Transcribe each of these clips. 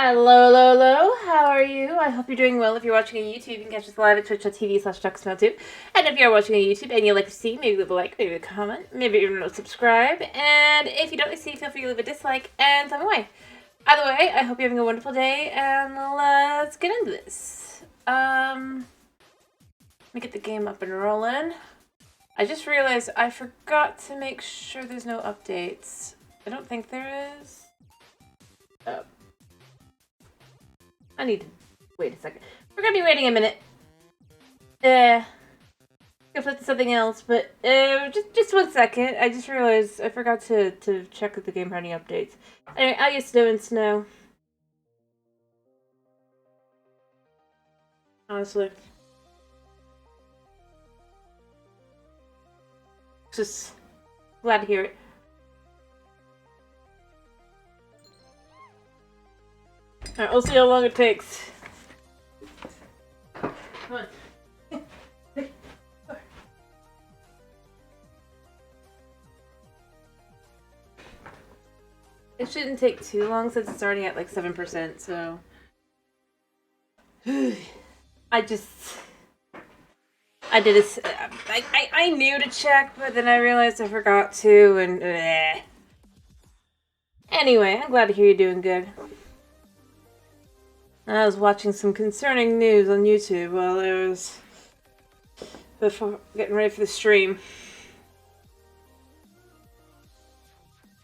Hello, how are you? I hope you're doing well. If you're watching on YouTube, you can catch us live at twitch.tv/DucksMount2. And if you're watching on YouTube and you'd like to see, maybe leave a like, maybe a comment, maybe even subscribe. And if you don't like to see, feel free to leave a dislike and send away. Either way, I hope you're having a wonderful day, and let's get into this. Let me get the game up and rolling. I just realized I forgot to make sure there's no updates. I don't think there is. Oh. I need to wait a second. We're gonna be waiting a minute. Gonna flip to something else, but just 1 second. I just realized I forgot to check if the game had any updates. Anyway, I used Snow and Snow. Honestly. Just glad to hear it. Alright, we'll see how long it takes. Come on. It shouldn't take too long since it's already at like 7%, so... I knew to check, but then I realized I forgot to, and... Anyway, I'm glad to hear you're doing good. I was watching some concerning news on YouTube while I was... before getting ready for the stream.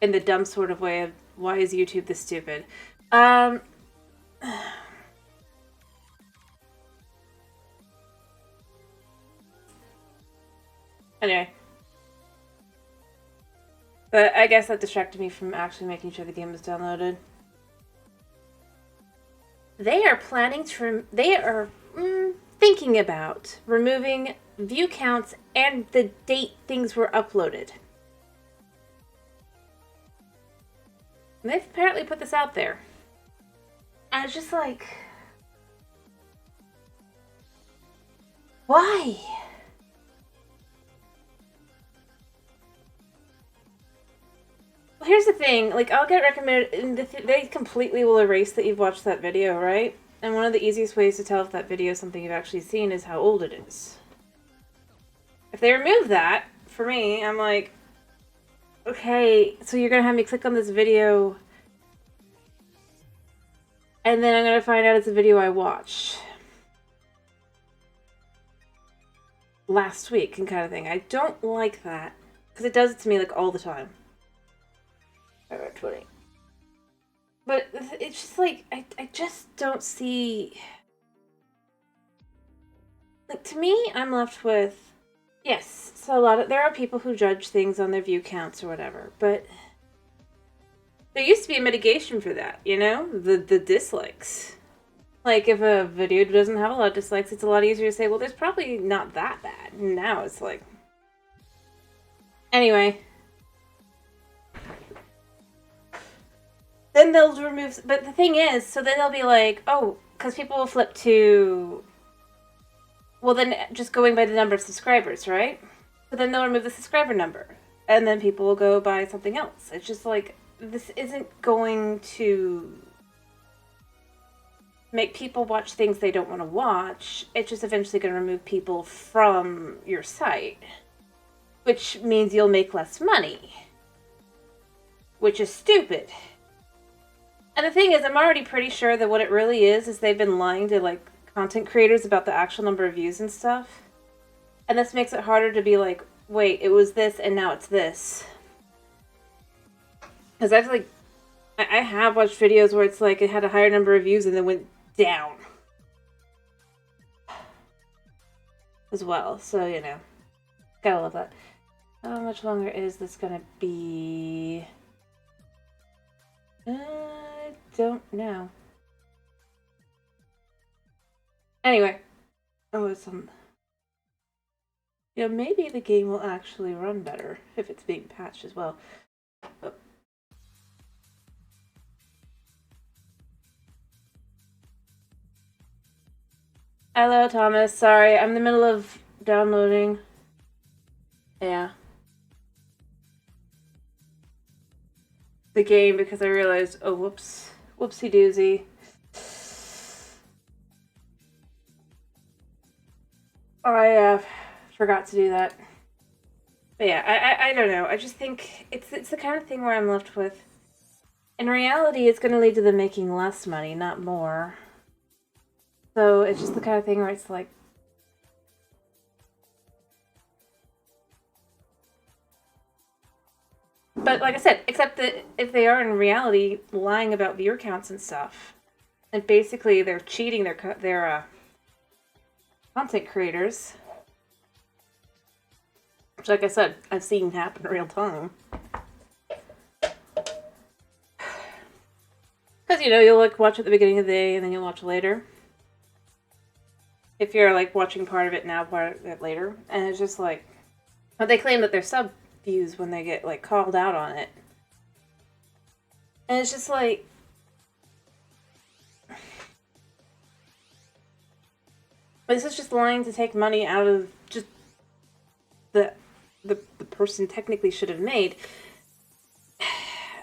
In the dumb sort of way of, why is YouTube this stupid? Anyway. But I guess that distracted me from actually making sure the game was downloaded. They are planning to... They are thinking about removing view counts and the date things were uploaded. And they've apparently put this out there. I was just like... Why? Well, here's the thing. Like, I'll get recommended... They completely will erase that you've watched that video, right? And one of the easiest ways to tell if that video is something you've actually seen is how old it is. If they remove that, for me, I'm like... Okay, so you're gonna have me click on this video, and then I'm gonna find out it's a video I watched last week and kind of thing. I don't like that, because it does it to me like all the time. Alright, 20. But it's just like, I just don't see... Like, to me, I'm left with... Yes, so there are people who judge things on their view counts or whatever, but there used to be a mitigation for that, you know? The dislikes. Like, if a video doesn't have a lot of dislikes, it's a lot easier to say, well, there's probably not that bad. Now it's like... Anyway. Then they'll remove... But the thing is, so then they'll be like, oh, because people will flip to... Well, then just going by the number of subscribers, right? But then they'll remove the subscriber number. And then people will go buy something else. It's just like, this isn't going to make people watch things they don't want to watch. It's just eventually going to remove people from your site. Which means you'll make less money. Which is stupid. And the thing is, I'm already pretty sure that what it really is they've been lying to, like, content creators about the actual number of views and stuff. And this makes it harder to be like, wait, it was this and now it's this. Because I feel like I have watched videos where it's like it had a higher number of views and then went down. As well, so you know. Gotta love that. How much longer is this gonna be? I don't know. Anyway, yeah, maybe the game will actually run better if it's being patched as well. Oh. Hello, Thomas. Sorry, I'm in the middle of downloading. Yeah. The game because I realized, oh, whoopsie doozy. I forgot to do that. But yeah, I don't know. I just think it's the kind of thing where I'm left with. In reality, it's going to lead to them making less money, not more. So it's just the kind of thing where it's like. But like I said, except that if they are in reality lying about viewer counts and stuff, and basically they're cheating their content creators. Which, like I said, I've seen happen in real time. Because, you know, you'll like watch at the beginning of the day and then you'll watch later. If you're like watching part of it now, part of it later. And it's just like, but they claim that they're sub views when they get like called out on it. And it's just like, this is just lying to take money out of just the person technically should have made.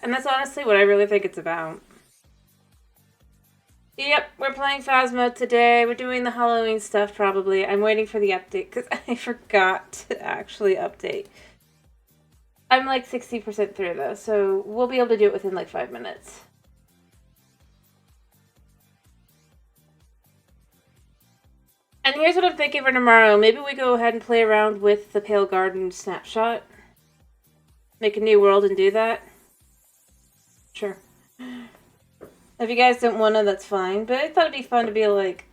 And that's honestly what I really think it's about. Yep, we're playing Phasma today. We're doing the Halloween stuff probably. I'm waiting for the update because I forgot to actually update. I'm like 60% through though, so we'll be able to do it within like 5 minutes. And here's what I'm thinking for tomorrow. Maybe we go ahead and play around with the Pale Garden snapshot. Make a new world and do that. Sure. If you guys don't want to, that's fine. But I thought it'd be fun to be like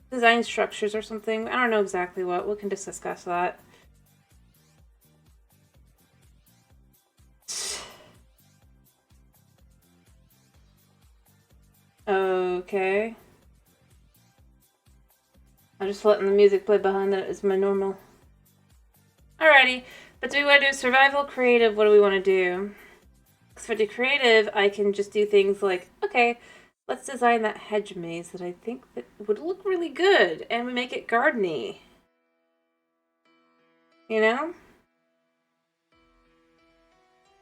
design structures or something. I don't know exactly what. We can just discuss that. Okay. I'm just letting the music play behind that as my normal. Alrighty. But do we want to do survival, creative? What do we want to do? Because for the creative, I can just do things like, okay, let's design that hedge maze that I think that would look really good. And we make it gardeny. You know?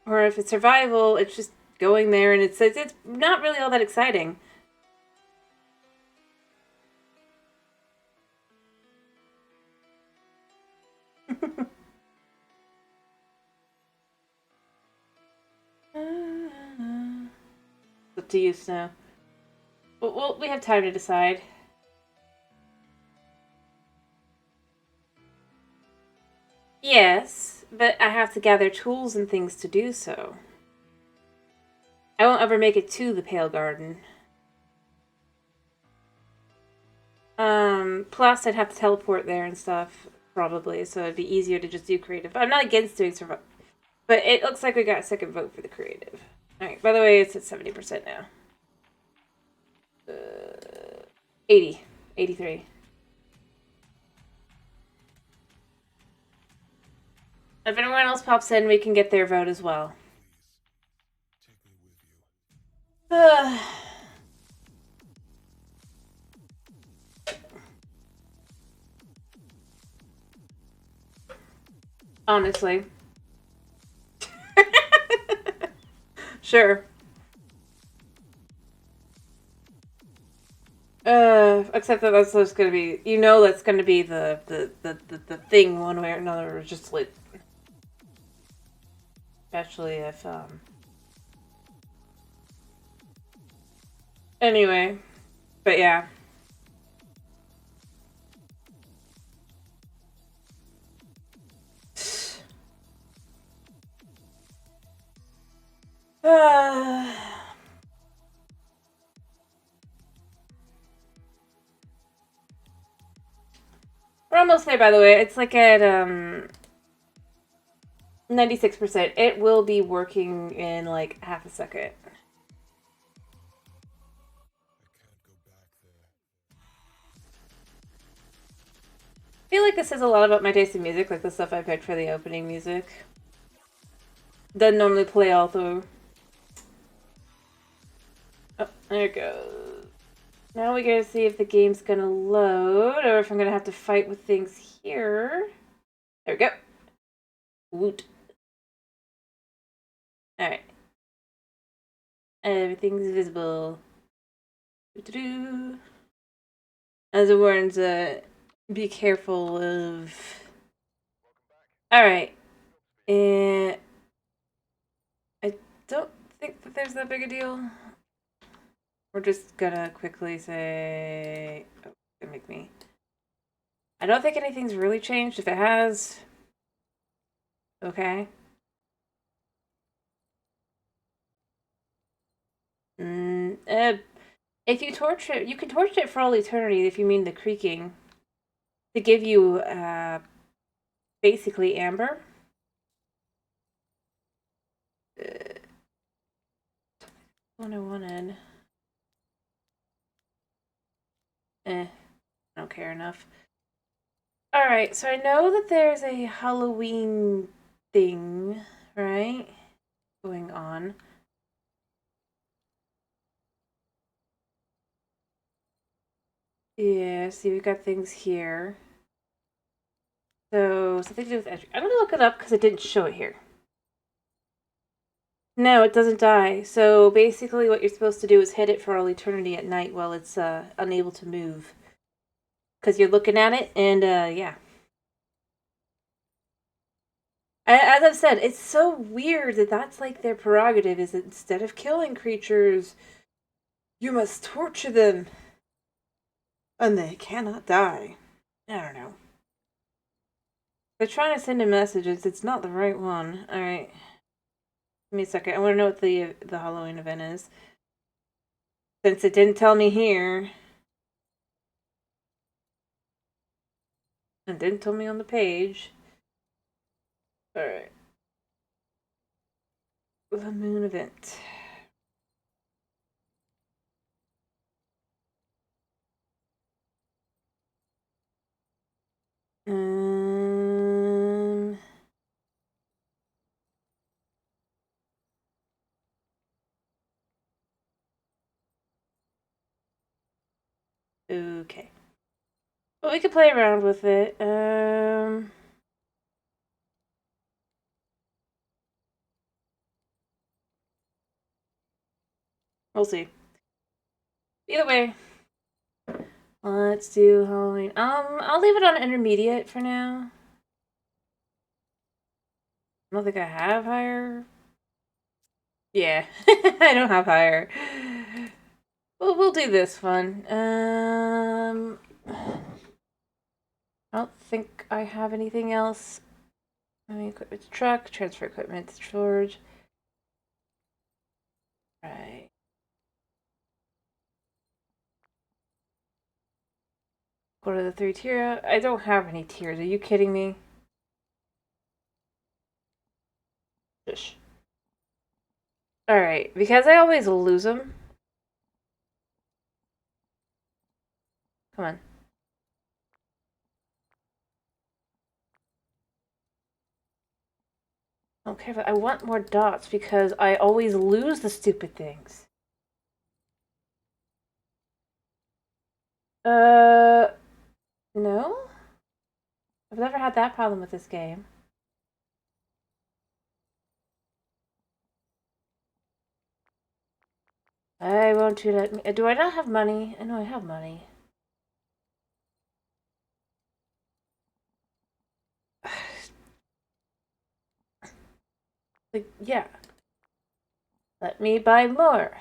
Or if it's survival, it's just going there and it's not really all that exciting. It's up to you, Snow. Well, we have time to decide. Yes, but I have to gather tools and things to do so. I won't ever make it to the Pale Garden. Plus I'd have to teleport there and stuff, probably, so it'd be easier to just do creative. I'm not against doing survival, but it looks like we got a second vote for the creative. Alright, by the way, it's at 70% now. 80. 83. If anyone else pops in, we can get their vote as well. Honestly. Sure. Except that that's just gonna be, you know, that's gonna be the thing one way or another. Just like, especially if Anyway, but yeah. We're almost there, by the way. It's like at 96%. It will be working in like half a second. I feel like this says a lot about my taste in music, like the stuff I picked for the opening music. Doesn't normally play all through. Oh, there it goes. Now we gotta see if the game's gonna load, or if I'm gonna have to fight with things here. There we go. Woot. Alright. Everything's visible. Doo-doo-doo. As it warns, be careful of... Alright. And... I don't think that there's that big a deal. We're just gonna quickly say... Oh, gonna make me... I don't think anything's really changed. If it has... Okay. If you torch it, you can torch it for all eternity if you mean the creaking. To give you, basically amber. 101 in. I don't care enough. Alright, so I know that there's a Halloween thing, right? Going on. Yeah, see, we've got things here. So, something to do with entry. I'm gonna look it up because it didn't show it here. No, it doesn't die. So, basically, what you're supposed to do is hit it for all eternity at night while it's unable to move. Because you're looking at it, and yeah. As I've said, it's so weird that that's like their prerogative, is that instead of killing creatures, you must torture them. And they cannot die. I don't know. They're trying to send a message, it's not the right one. Alright. Give me a second. I want to know what the Halloween event is. Since it didn't tell me here. And didn't tell me on the page. Alright. The moon event. Okay. Well, we could play around with it. We'll see. Either way. Let's do Halloween. I'll leave it on intermediate for now. I don't think I have higher. Yeah, I don't have higher. Well, we'll do this one. I don't think I have anything else. Equipment to truck, transfer equipment to storage. Right. What are the 3 tier? I don't have any tiers. Are you kidding me? Shush. Alright, because I always lose them. Come on. Okay, but I want more dots because I always lose the stupid things. No? I've never had that problem with this game. I won't you let me... Do I not have money? I know I have money. Like, yeah. Let me buy more.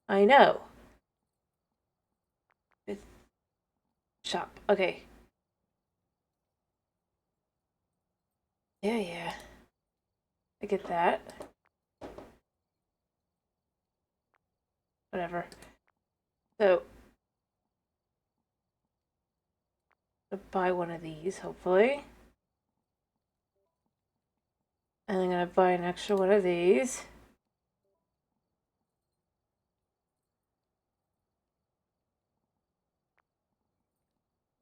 I know. Shop. Okay. Yeah. I get that. Whatever. So, I'll buy one of these, hopefully. And I'm gonna buy an extra one of these.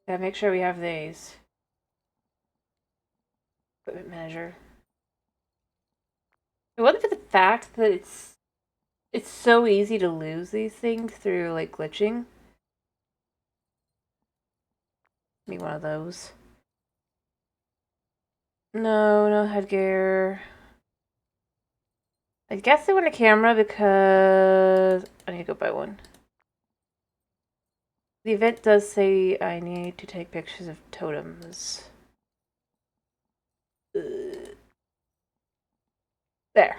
Gotta make sure we have these. Equipment manager. What if the fact that it's so easy to lose these things through like glitching? Be one of those. No headgear. I guess I want a camera because I need to go buy one. The event does say I need to take pictures of totems. There.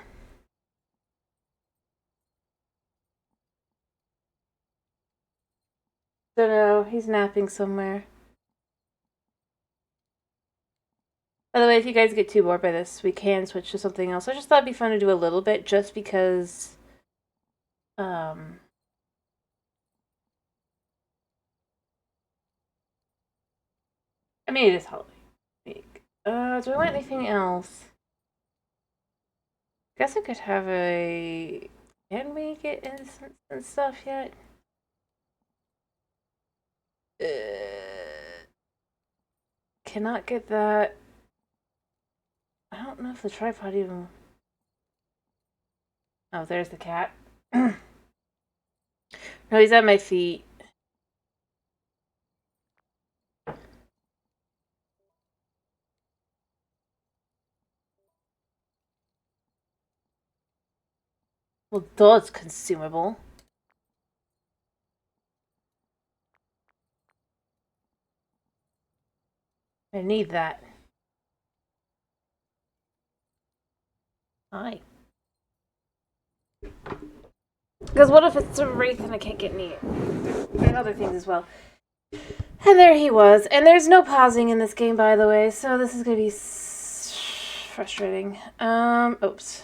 Don't know. He's napping somewhere. By the way, if you guys get too bored by this, we can switch to something else. I just thought it'd be fun to do a little bit just because, I mean, it is Halloween week. Do I want anything else? Guess I could have a... Can we get incense and stuff yet? Cannot get that. I don't know if the tripod even... Oh, there's the cat. No, he's at my feet. Well, that's consumable. I need that. Hi. Because what if it's a wraith and I can't get near? There's other things as well. And there he was. And there's no pausing in this game, by the way, so this is going to be frustrating. Oops.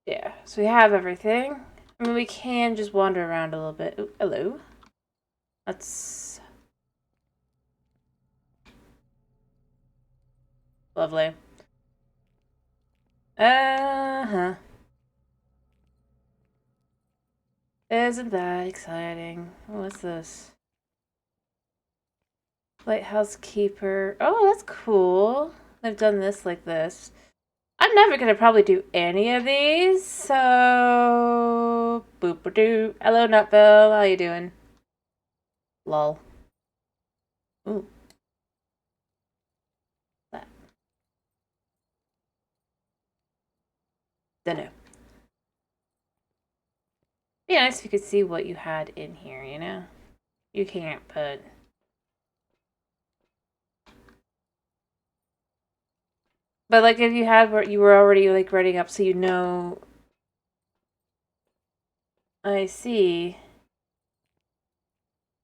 Yeah, so we have everything. I mean, we can just wander around a little bit. Ooh, hello. That's lovely. Uh-huh. Isn't that exciting? What's this? Lighthouse Keeper. Oh, that's cool. I've done this like this. I'm never gonna probably do any of these, so... Boop-a-doo. Hello, Nutville. How you doing? Lol. Ooh. That. Dunno. Be nice if you could see what you had in here, you know? You can't, but... But, like, if you had what you were already, like, writing up so you know... I see.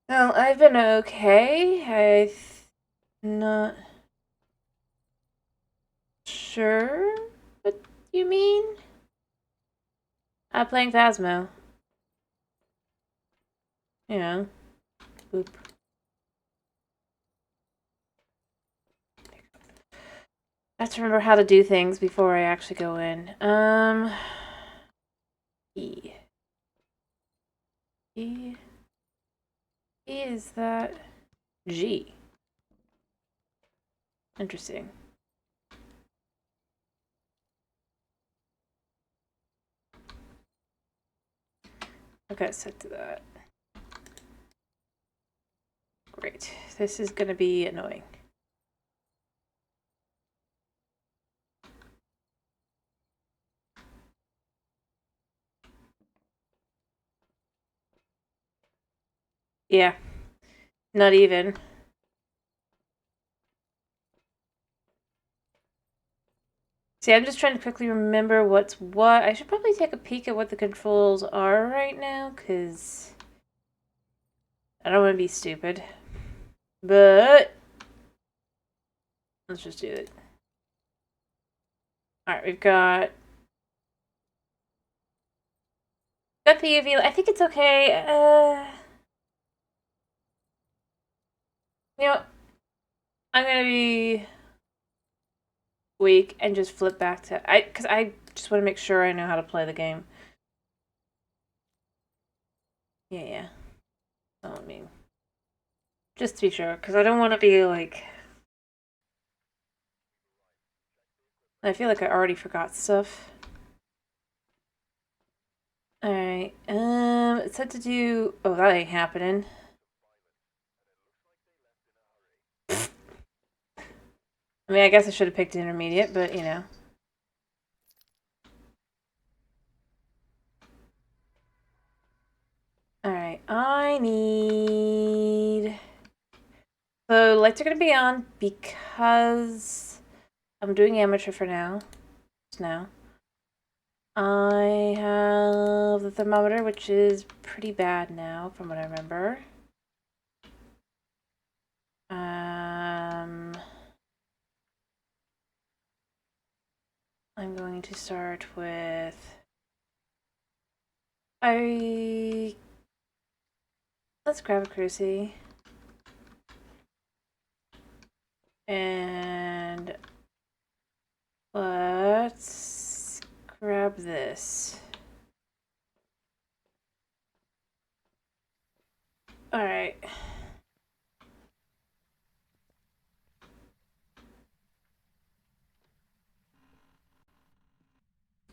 Well, I've been okay. I'm not sure what you mean. Playing Phasmo. You know. Boop. I have to remember how to do things before I actually go in. E. E. E is that G. Interesting. Okay, set to that. Great. This is gonna be annoying. Yeah. Not even. See, I'm just trying to quickly remember what's what. I should probably take a peek at what the controls are right now, because I don't want to be stupid. But let's just do it. Alright, we've got the UV. I think it's okay. You know, I'm gonna be weak and just flip back to because I just want to make sure I know how to play the game. Yeah. Oh, I mean, just to be sure, because I don't want to be like. I feel like I already forgot stuff. Alright, it said to do... Oh, that ain't happening. I mean, I guess I should have picked intermediate, but, you know. Alright. I need... So lights are going to be on because I'm doing amateur for now. Just now. I have the thermometer, which is pretty bad now, from what I remember. I'm going to start with... Let's grab a crucie. And let's grab this. Alright.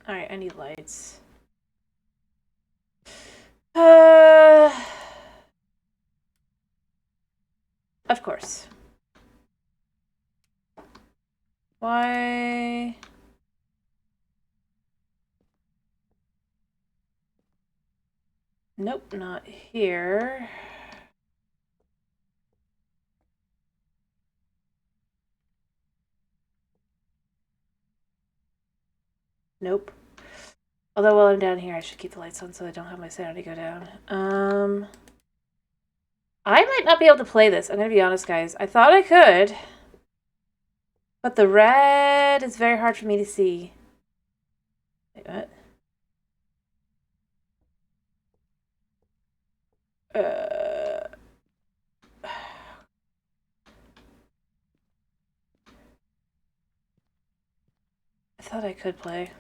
Alright, I need lights. Of course. Why? Nope, not here. Nope. Although while I'm down here, I should keep the lights on so I don't have my sanity go down. I might not be able to play this. I'm gonna be honest, guys. I thought I could. But the red is very hard for me to see. Wait, what? I thought I could play.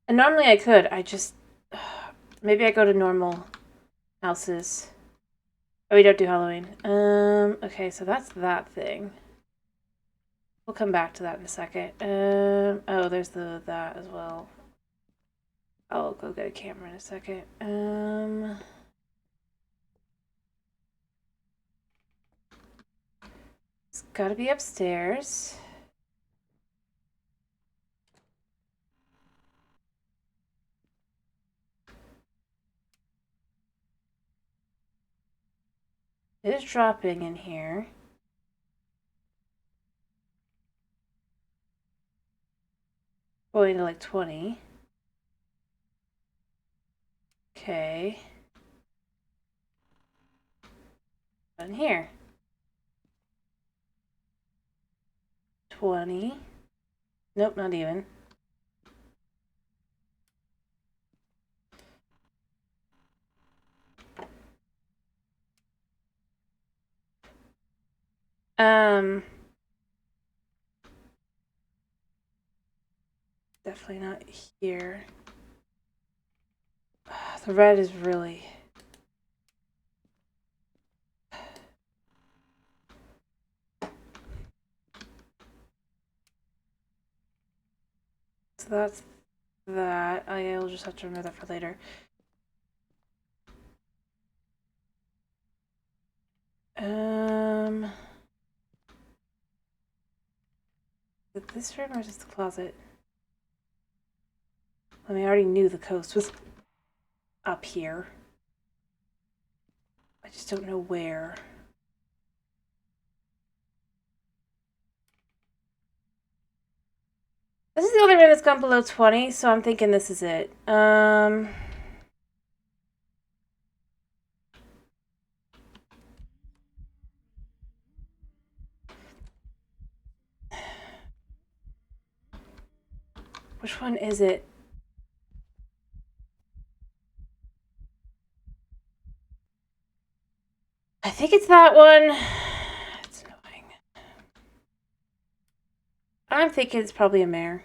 And normally I could. I just... Maybe I go to normal houses. Oh, we don't do Halloween. Okay, so that's that thing. We'll come back to that in a second. Oh, there's that as well. I'll go get a camera in a second. It's gotta be upstairs. It is dropping in here. Going to like 20. Okay. In here. 20. Nope, not even. Definitely not here. The red is really... So that's that. I'll just have to remember that for later. Is it this room or is this the closet? I mean, I already knew the coast was up here. I just don't know where. This is the only room that's gone below 20, so I'm thinking this is it. Which one is it? I think it's that one. It's annoying. I'm thinking it's probably a mare.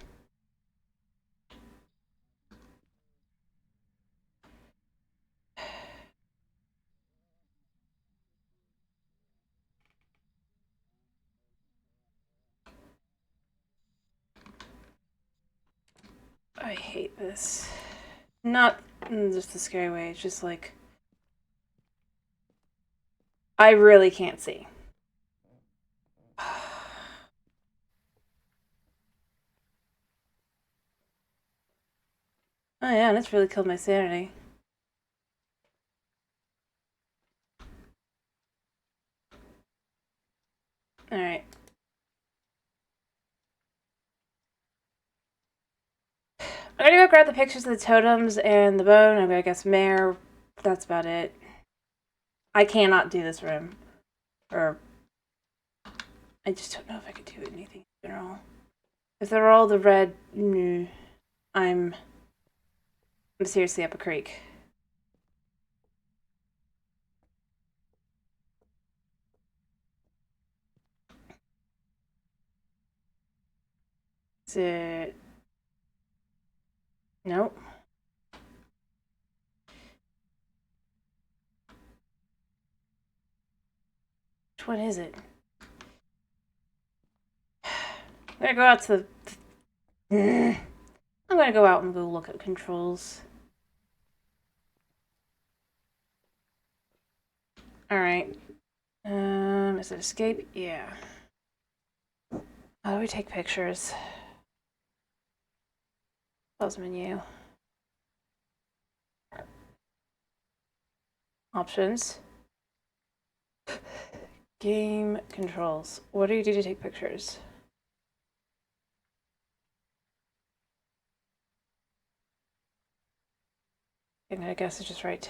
I hate this. Not in just the scary way, it's just like... I really can't see. Oh yeah, and it's really killed my sanity. grab the pictures of the totems and the bone. I'm gonna guess mare. That's about it. I cannot do this room. Or I just don't know if I could do anything in general. If they're all the red, I'm seriously up a creek. Is it? Nope. Which one is it? I'm gonna go out to the... I'm gonna go out and go look at controls. Alright. Is it escape? Yeah. How do we take pictures? Pause menu. Options. Game controls. What do you do to take pictures? And I guess it's just right.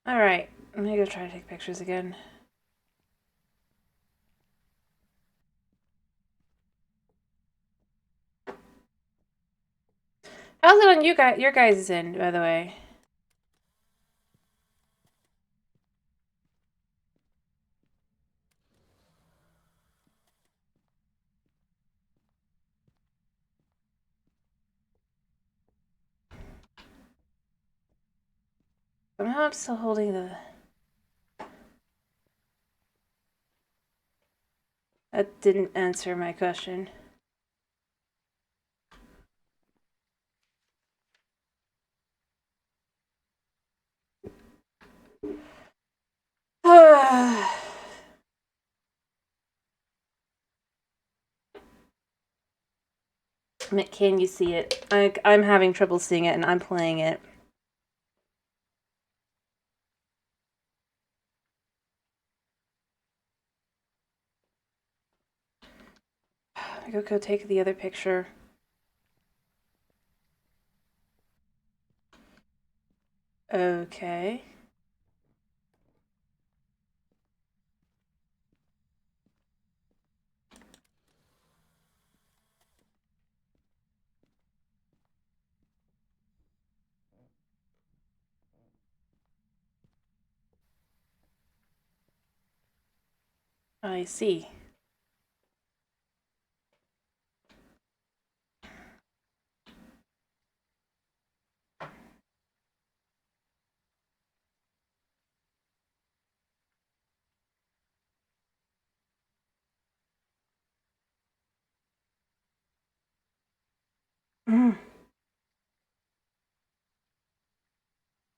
Alright, I'm gonna go try to take pictures again. How's it on your guys' end, by the way? Somehow I'm still holding the... That didn't answer my question. Can you see it? I'm having trouble seeing it, and I'm playing it. I go take the other picture. Okay. I see.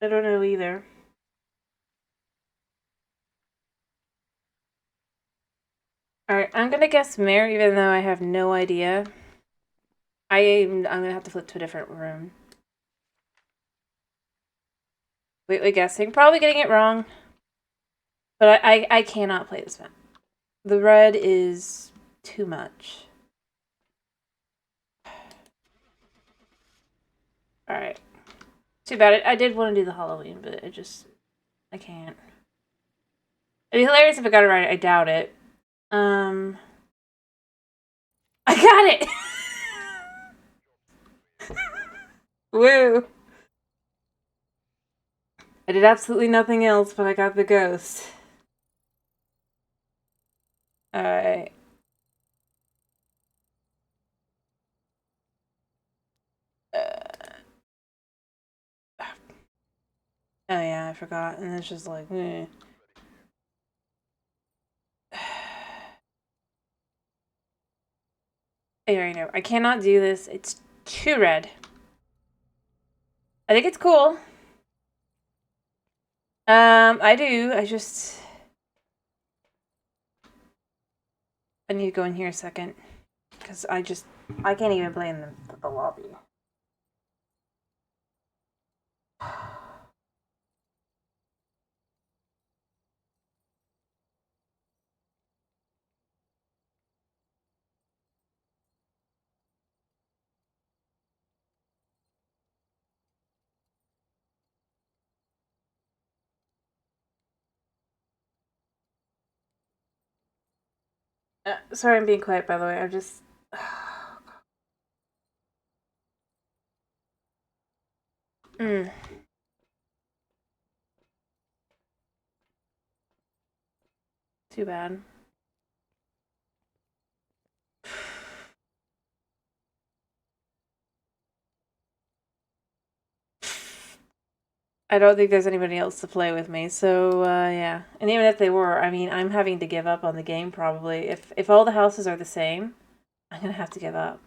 I don't know either. Alright, I'm gonna guess mare, even though I have no idea. I'm gonna have to flip to a different room. Completely guessing. Probably getting it wrong. But I cannot play this map. The red is too much. Alright. Too bad. I did want to do the Halloween, but I can't. It'd be hilarious if I got it right. I doubt it. I got it! Woo! I did absolutely nothing else, but I got the ghost. Alright. Oh yeah, I forgot. And it's just like, eh. I already know. I cannot do this. It's too red. I think it's cool. I do. I need to go in here a second. Because I can't even play in the lobby. Sorry I'm being quiet, by the way. I'm just... mm. Too bad. I don't think there's anybody else to play with me, so yeah. And even if they were, I mean, I'm having to give up on the game probably. If all the houses are the same, I'm gonna have to give up.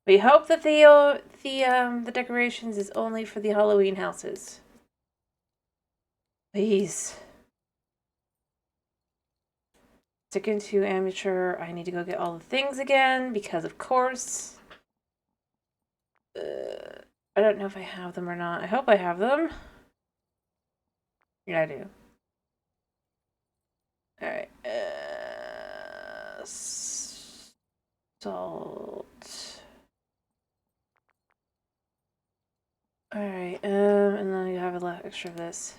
We hope that the decorations is only for the Halloween houses. Please. Sticking to amateur. I need to go get all the things again because, of course. I don't know if I have them or not. I hope I have them. Yeah, I do. Alright. Salt. Alright, and then you have a lot extra of this.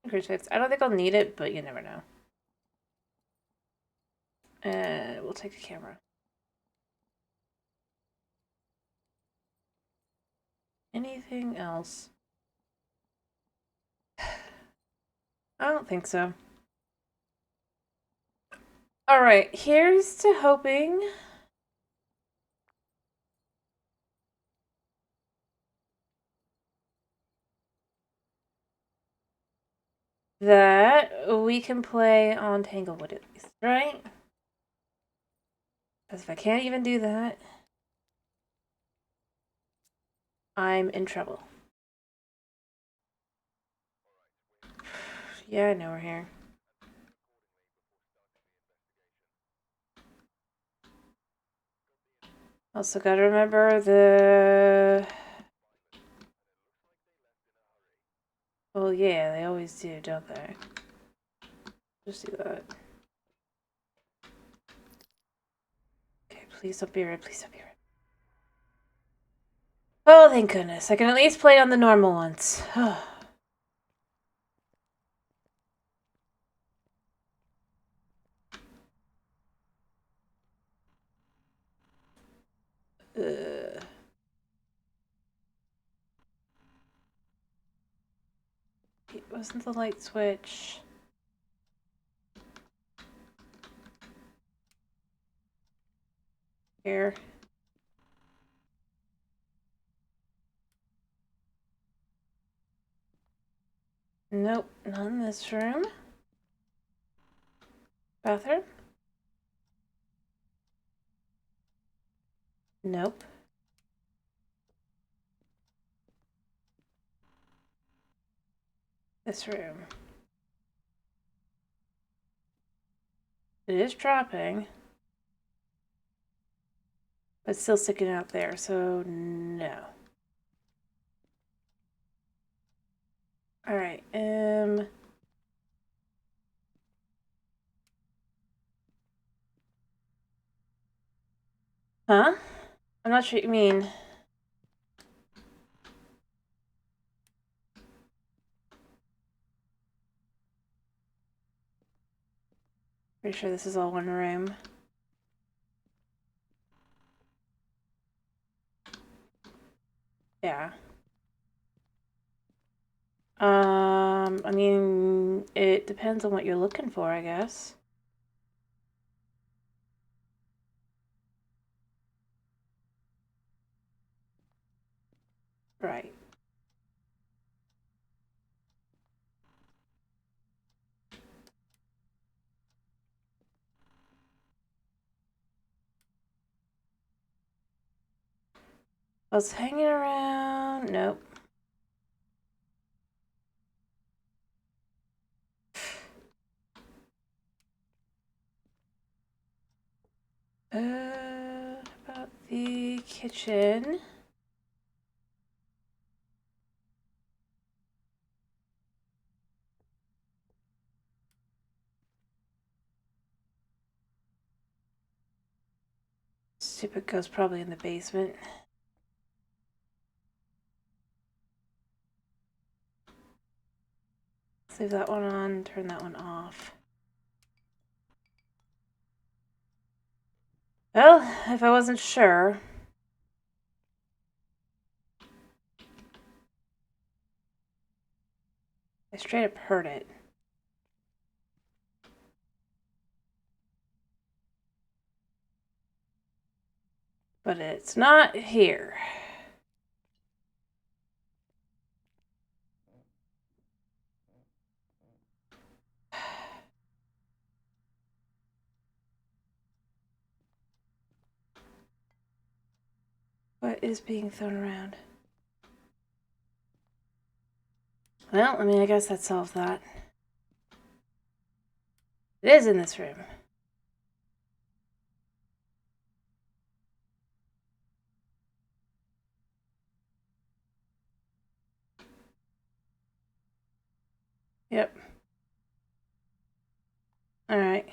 Crucifix. I don't think I'll need it, but you never know. We'll take the camera. Anything else? I don't think so. Alright, here's to hoping that we can play on Tanglewood at least, right? Because if I can't even do that, I'm in trouble. Yeah, I know we're here. Also gotta remember the... Well, yeah, they always do, don't they? Just do that. Okay, please don't be red, please don't be red. Oh, thank goodness. I can at least play on the normal ones. It wasn't the light switch. Here. Nope, not in this room. Bathroom? Nope. This room. It is dropping. But it's still sticking out there, so no. Alright, Huh? I'm not sure what you mean. Pretty sure this is all one room. Yeah. I mean, it depends on what you're looking for, I guess. Right. I was hanging around. Nope. About the kitchen. Stupid ghost probably in the basement. Let's leave that one on, turn that one off. Well, if I wasn't sure. I straight up heard it. But it's not here. What is being thrown around? Well, I mean, I guess that solves that. It is in this room. Yep. Alright.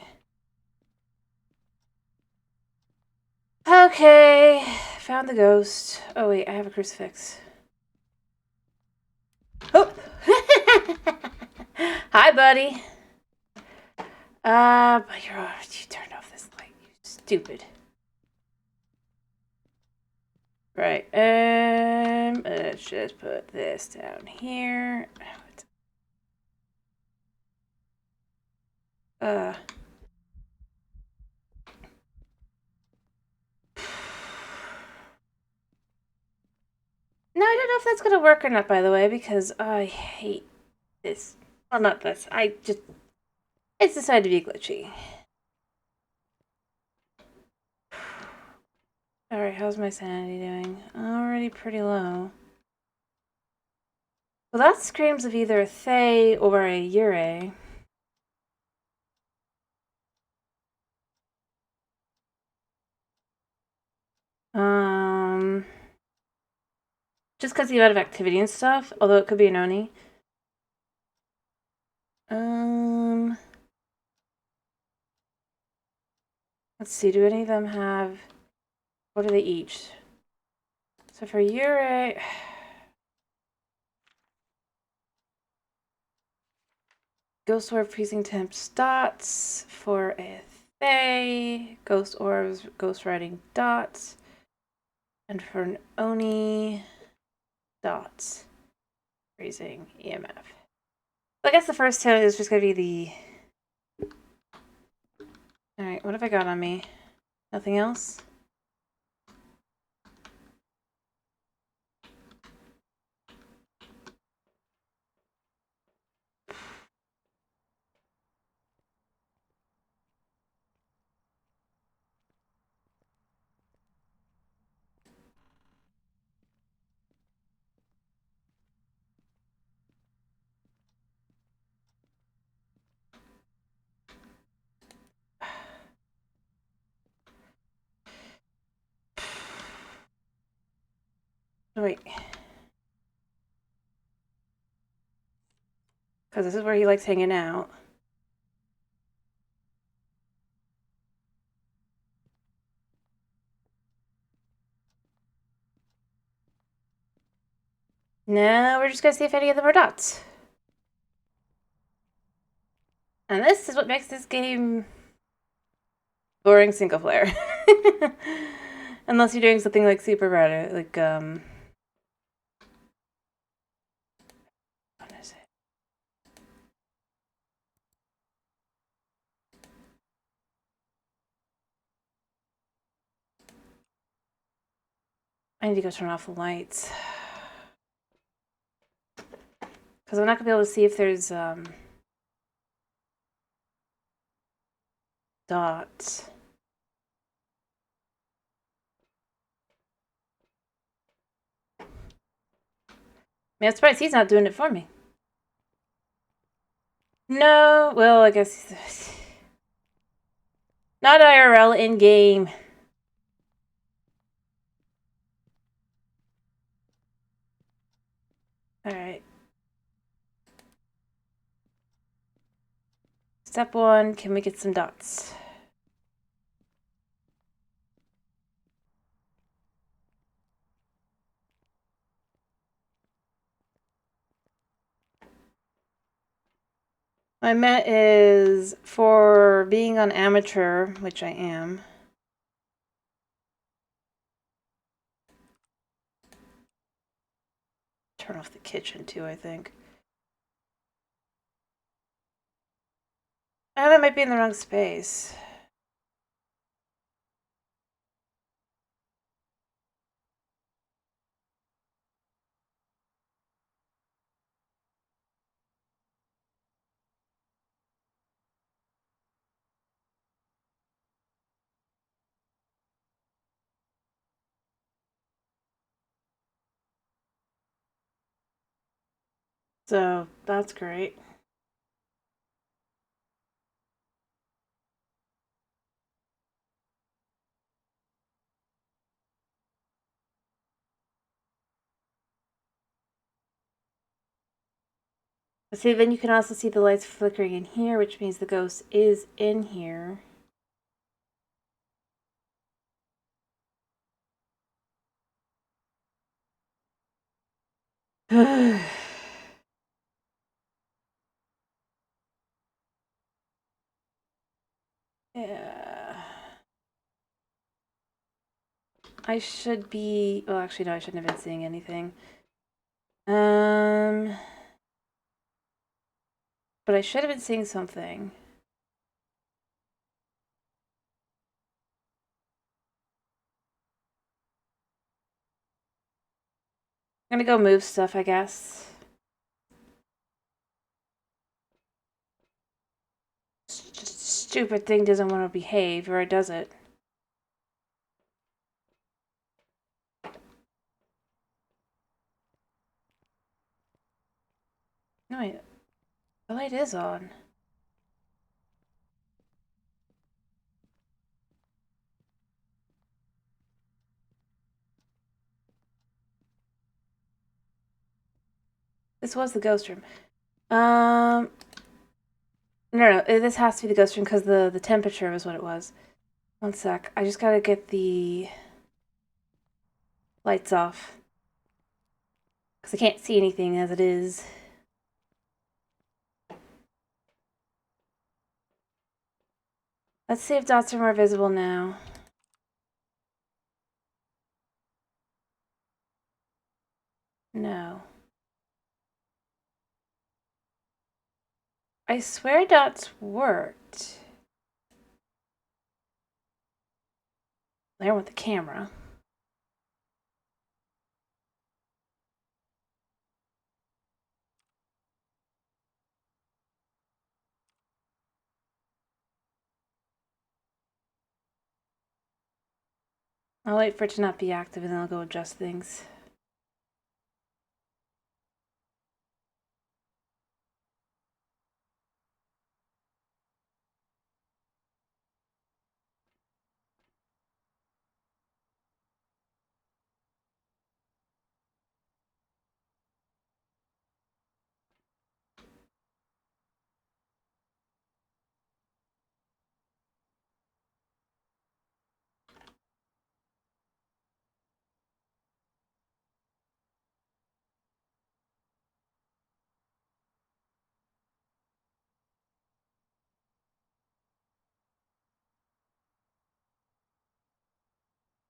Okay. Found the ghost. Oh, wait, I have a crucifix. Oh! Hi, buddy. But you turned off this light, you stupid. Right, let's just put this down here. No, I don't know if that's gonna work or not, by the way, because I hate this. Well, not this. It's decided to be glitchy. Alright, how's my sanity doing? Already pretty low. Well, that screams of either a Thay or a Yurei. Just because of the amount of activity and stuff, although it could be an Oni. Let's see, do any of them have... What do they each? So for Yurei... Ghost Orb Freezing Temps dots. For a Thay, Ghost Orbs, Ghost Riding dots. And for an Oni, dots. Freezing EMF. I guess the first tone is just going to be the... Alright, what have I got on me? Nothing else? Oh, wait. Because this is where he likes hanging out. No, we're just going to see if any of them are dots. And this is what makes this game boring single player. Unless you're doing something like super rare, like, what is it? I need to go turn off the lights. Because I'm not going to be able to see if there's, dots. I mean, I'm surprised he's not doing it for me. No, well, I guess... Not IRL, in-game. Alright. Step 1, can we get some dots? My met is for being on amateur, which I am. Turn off the kitchen too, I think. I might be in the wrong space. So that's great. But see, then you can also see the lights flickering in here, which means the ghost is in here. Yeah. I should be... Well, actually, no, I shouldn't have been seeing anything. But I should have been seeing something. I'm gonna go move stuff, I guess. Just stupid thing doesn't want to behave, or it does it. No, wait. The light is on. This was the ghost room. No, this has to be the ghost room because the temperature was what it was. One sec. I just gotta get the lights off. Because I can't see anything as it is. Let's see if dots are more visible now. No. I swear dots worked. There with the camera. I'll wait for it to not be active and then I'll go adjust things.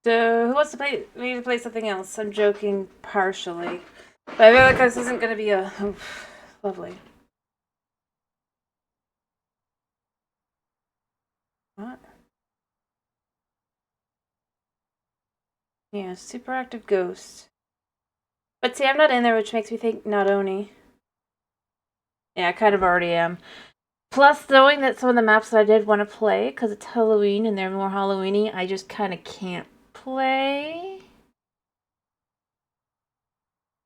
So, who wants to play? We need to play something else. I'm joking partially. But I feel like this isn't going to be a... Oh, lovely. What? Yeah, super active ghost. But see, I'm not in there, which makes me think not Oni. Yeah, I kind of already am. Plus, knowing that some of the maps that I did want to play, because it's Halloween and they're more Halloween-y, I just kind of can't play.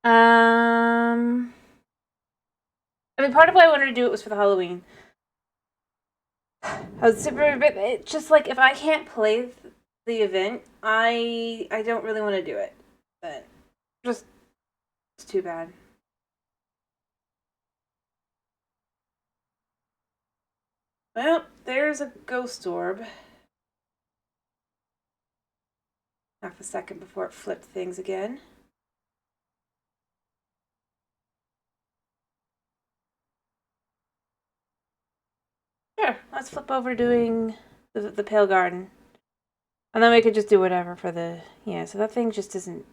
I mean, part of why I wanted to do it was for the Halloween. I was super, but it's just like if I can't play the event, I don't really want to do it. But just it's too bad. Well, there's a ghost orb. Half a second before it flipped things again. Sure, let's flip over to doing the Pale Garden. And then we could just do whatever for the... Yeah, so that thing just isn't...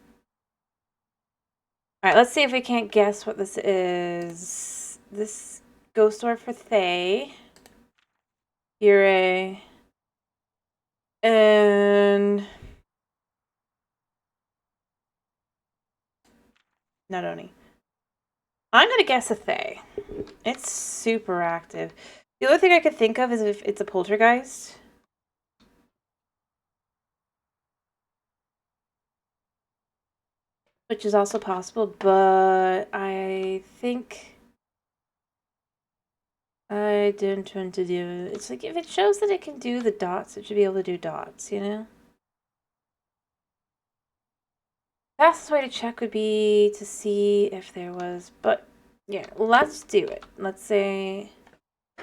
Alright, let's see if we can't guess what this is. This ghost orb for Thay. Yurei. And... Not Oni. I'm gonna guess a Thay. It's super active. The only thing I could think of is if it's a poltergeist. Which is also possible, but I think I didn't want to do... It's like, if it shows that it can do the dots, it should be able to do dots, you know? Fastest way to check would be to see if there was... But, yeah, let's do it. Let's say...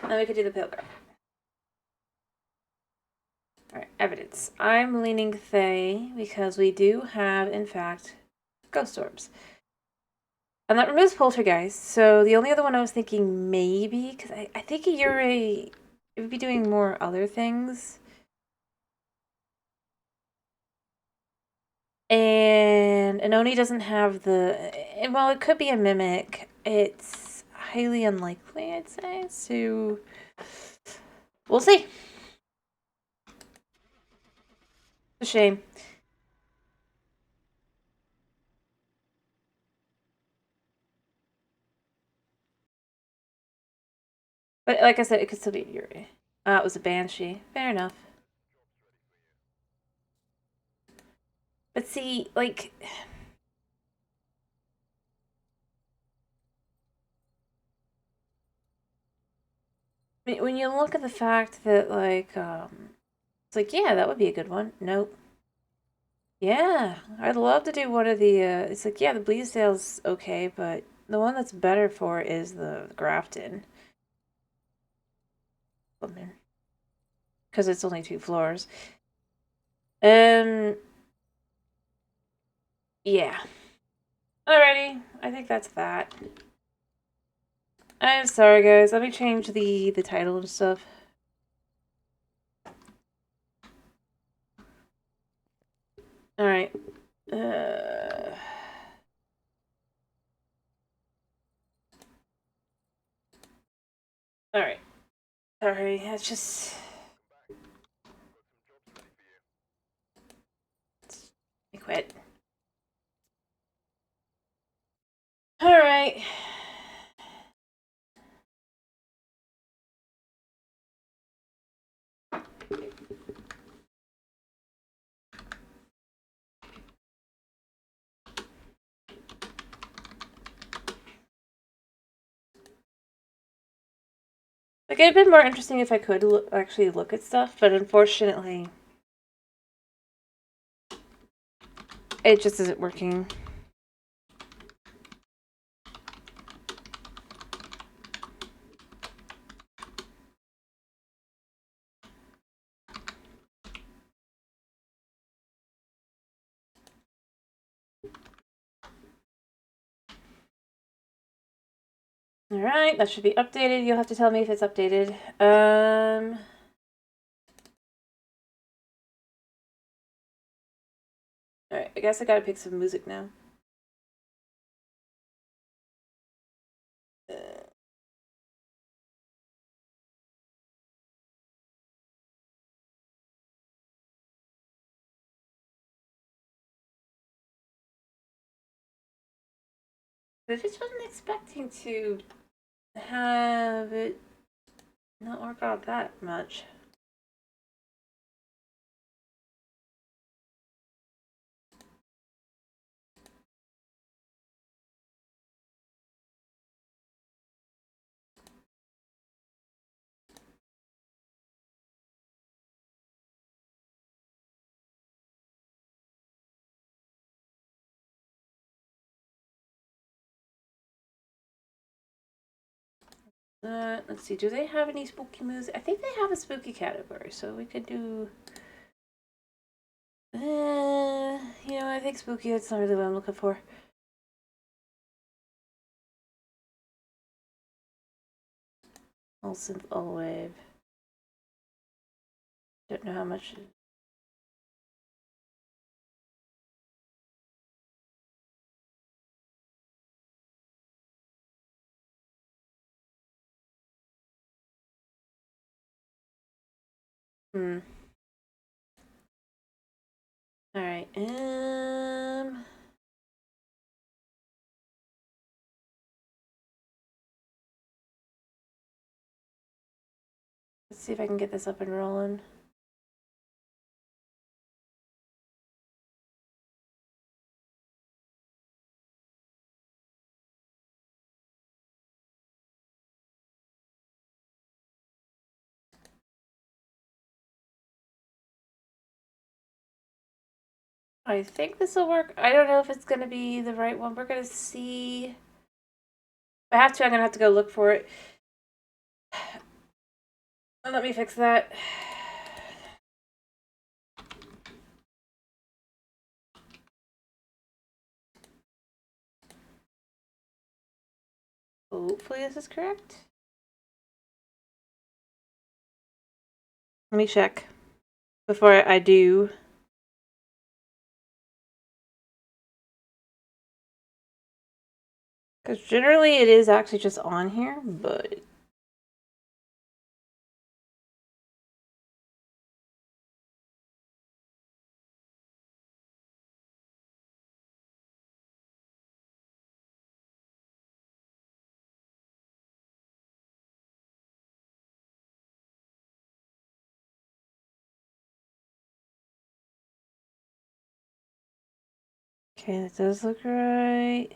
Then we could do the pilgrim. Alright, evidence. I'm leaning Thay because we do have, in fact, ghost orbs. And that removes poltergeist, so the only other one I was thinking maybe, because I think Yurei would be doing more other things. And Oni doesn't have the... Well, it could be a mimic. It's highly unlikely, I'd say, so... We'll see. It's a shame. But like I said, it could still be Yuri. It was a Banshee. Fair enough. But see, like... When you look at the fact that, like, it's like, yeah, that would be a good one. Nope. Yeah, I'd love to do one of the, it's like, yeah, the Bleasdale's okay, but the one that's better for is the Grafton. Because it's only 2 floors. Yeah. Alrighty, I think that's that. I'm sorry, guys. Let me change the title and stuff. Alright. Alright. Sorry, it's just... I quit. Alright. Like, it'd been more interesting if I could actually look at stuff, but unfortunately, it just isn't working. Alright, that should be updated. You'll have to tell me if it's updated. Alright, I guess I gotta pick some music now. I just wasn't expecting to have it not work out that much. Let's see, do they have any spooky music? I think they have a spooky category, so we could do... I think spooky, that's not really what I'm looking for. All synth, all wave. Don't know how much. Hmm. All right. Let's see if I can get this up and rolling. I think this will work. I don't know if it's going to be the right one. We're going to see. If I have to, I'm going to have to go look for it. Let me fix that. Hopefully this is correct. Let me check before I do. Because generally it is actually just on here, but... Okay, that does look right.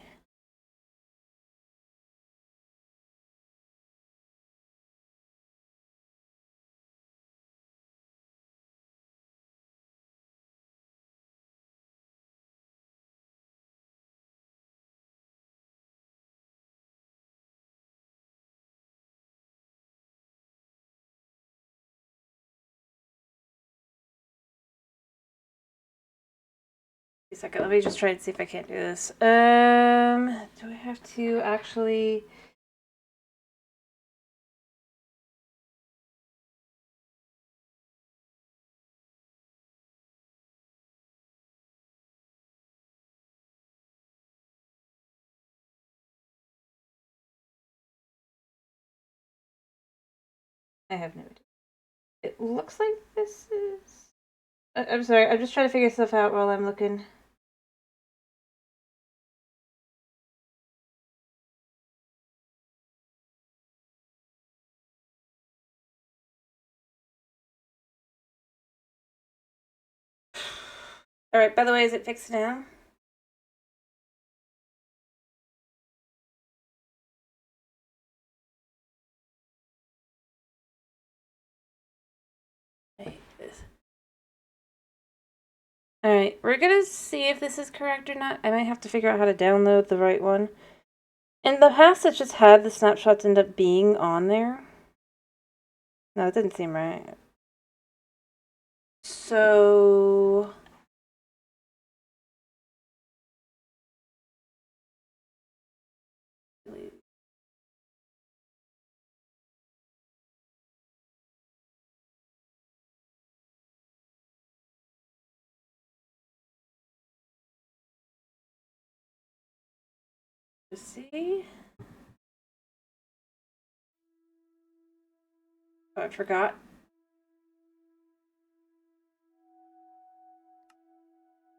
A second, let me just try and see if I can't do this. Do I have to actually... I have no idea. It looks like this is... I'm sorry, I'm just trying to figure stuff out while I'm looking. Alright, by the way, is it fixed now? Alright, we're gonna see if this is correct or not. I might have to figure out how to download the right one. In the past, it just had the snapshots end up being on there. No, it didn't seem right. So... let's see. Oh, I forgot.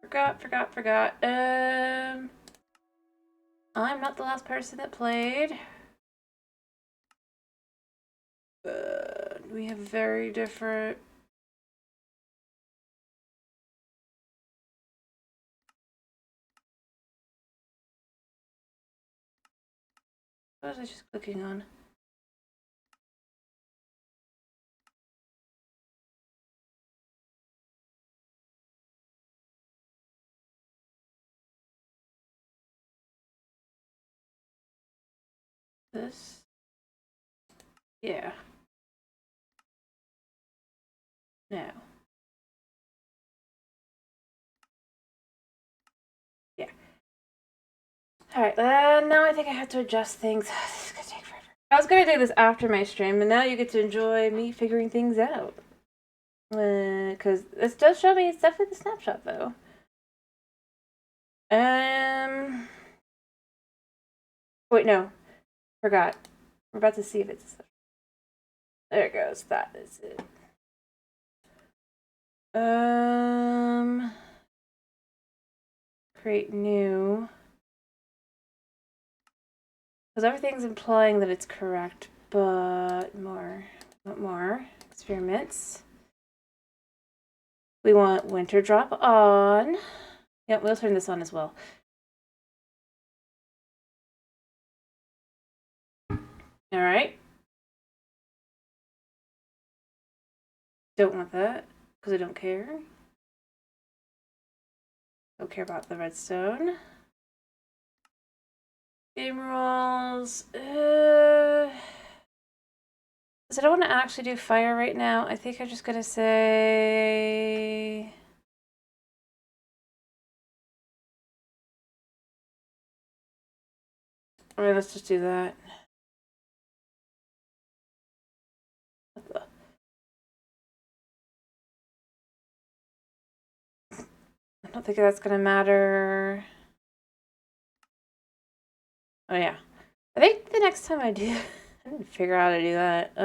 Forgot. I'm not the last person that played. We have very different... What was I just clicking on? This? Yeah. No. Yeah. Alright, now I think I have to adjust things. This is gonna take forever. I was gonna do this after my stream, but now you get to enjoy me figuring things out. Because this does show me it's definitely the snapshot, though. Wait, no. Forgot. We're about to see if it's... There it goes. That is it. Create new. Because everything's implying that it's correct, but more. Want more. Experiments. We want winter drop on. Yep, we'll turn this on as well. Alright. Don't want that, because I don't care. Don't care about the redstone. Game rules. Because I don't want to actually do fire right now. I think I'm just going to say... Alright, let's just do that. I don't think that's going to matter. Oh, yeah. I think the next time I do... I didn't figure out how to do that.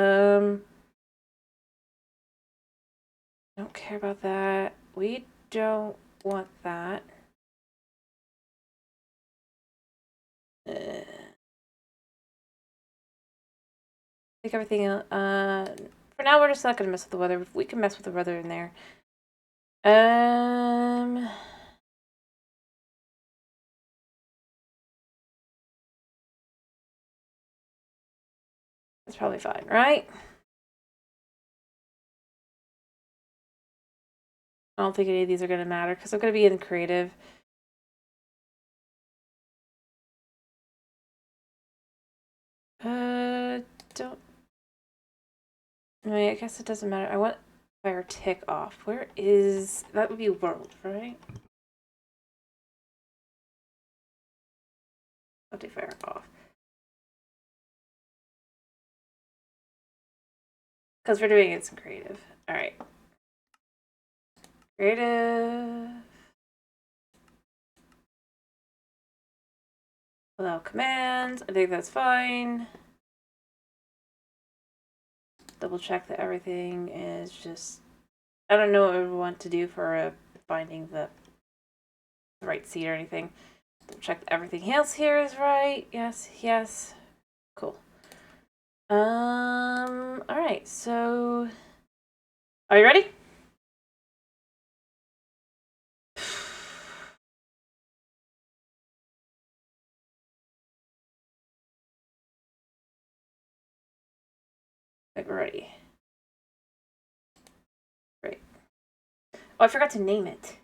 Don't care about that. We don't want that. I think everything else, for now we're just not gonna mess with the weather. We can mess with the weather in there. That's probably fine, right? I don't think any of these are gonna matter because I'm gonna be in creative. Don't. I guess it doesn't matter. I want fire tick off. Where is that? Would be world, right? I'll do fire off. Because we're doing it in creative. Alright. Creative. Allow commands. I think that's fine. Double check that everything is just... I don't know what we want to do for finding the right seed or anything. Double check that everything else here is right. Yes, yes. Cool. Alright, so... Are you ready? We're ready. Great. Oh, I forgot to name it.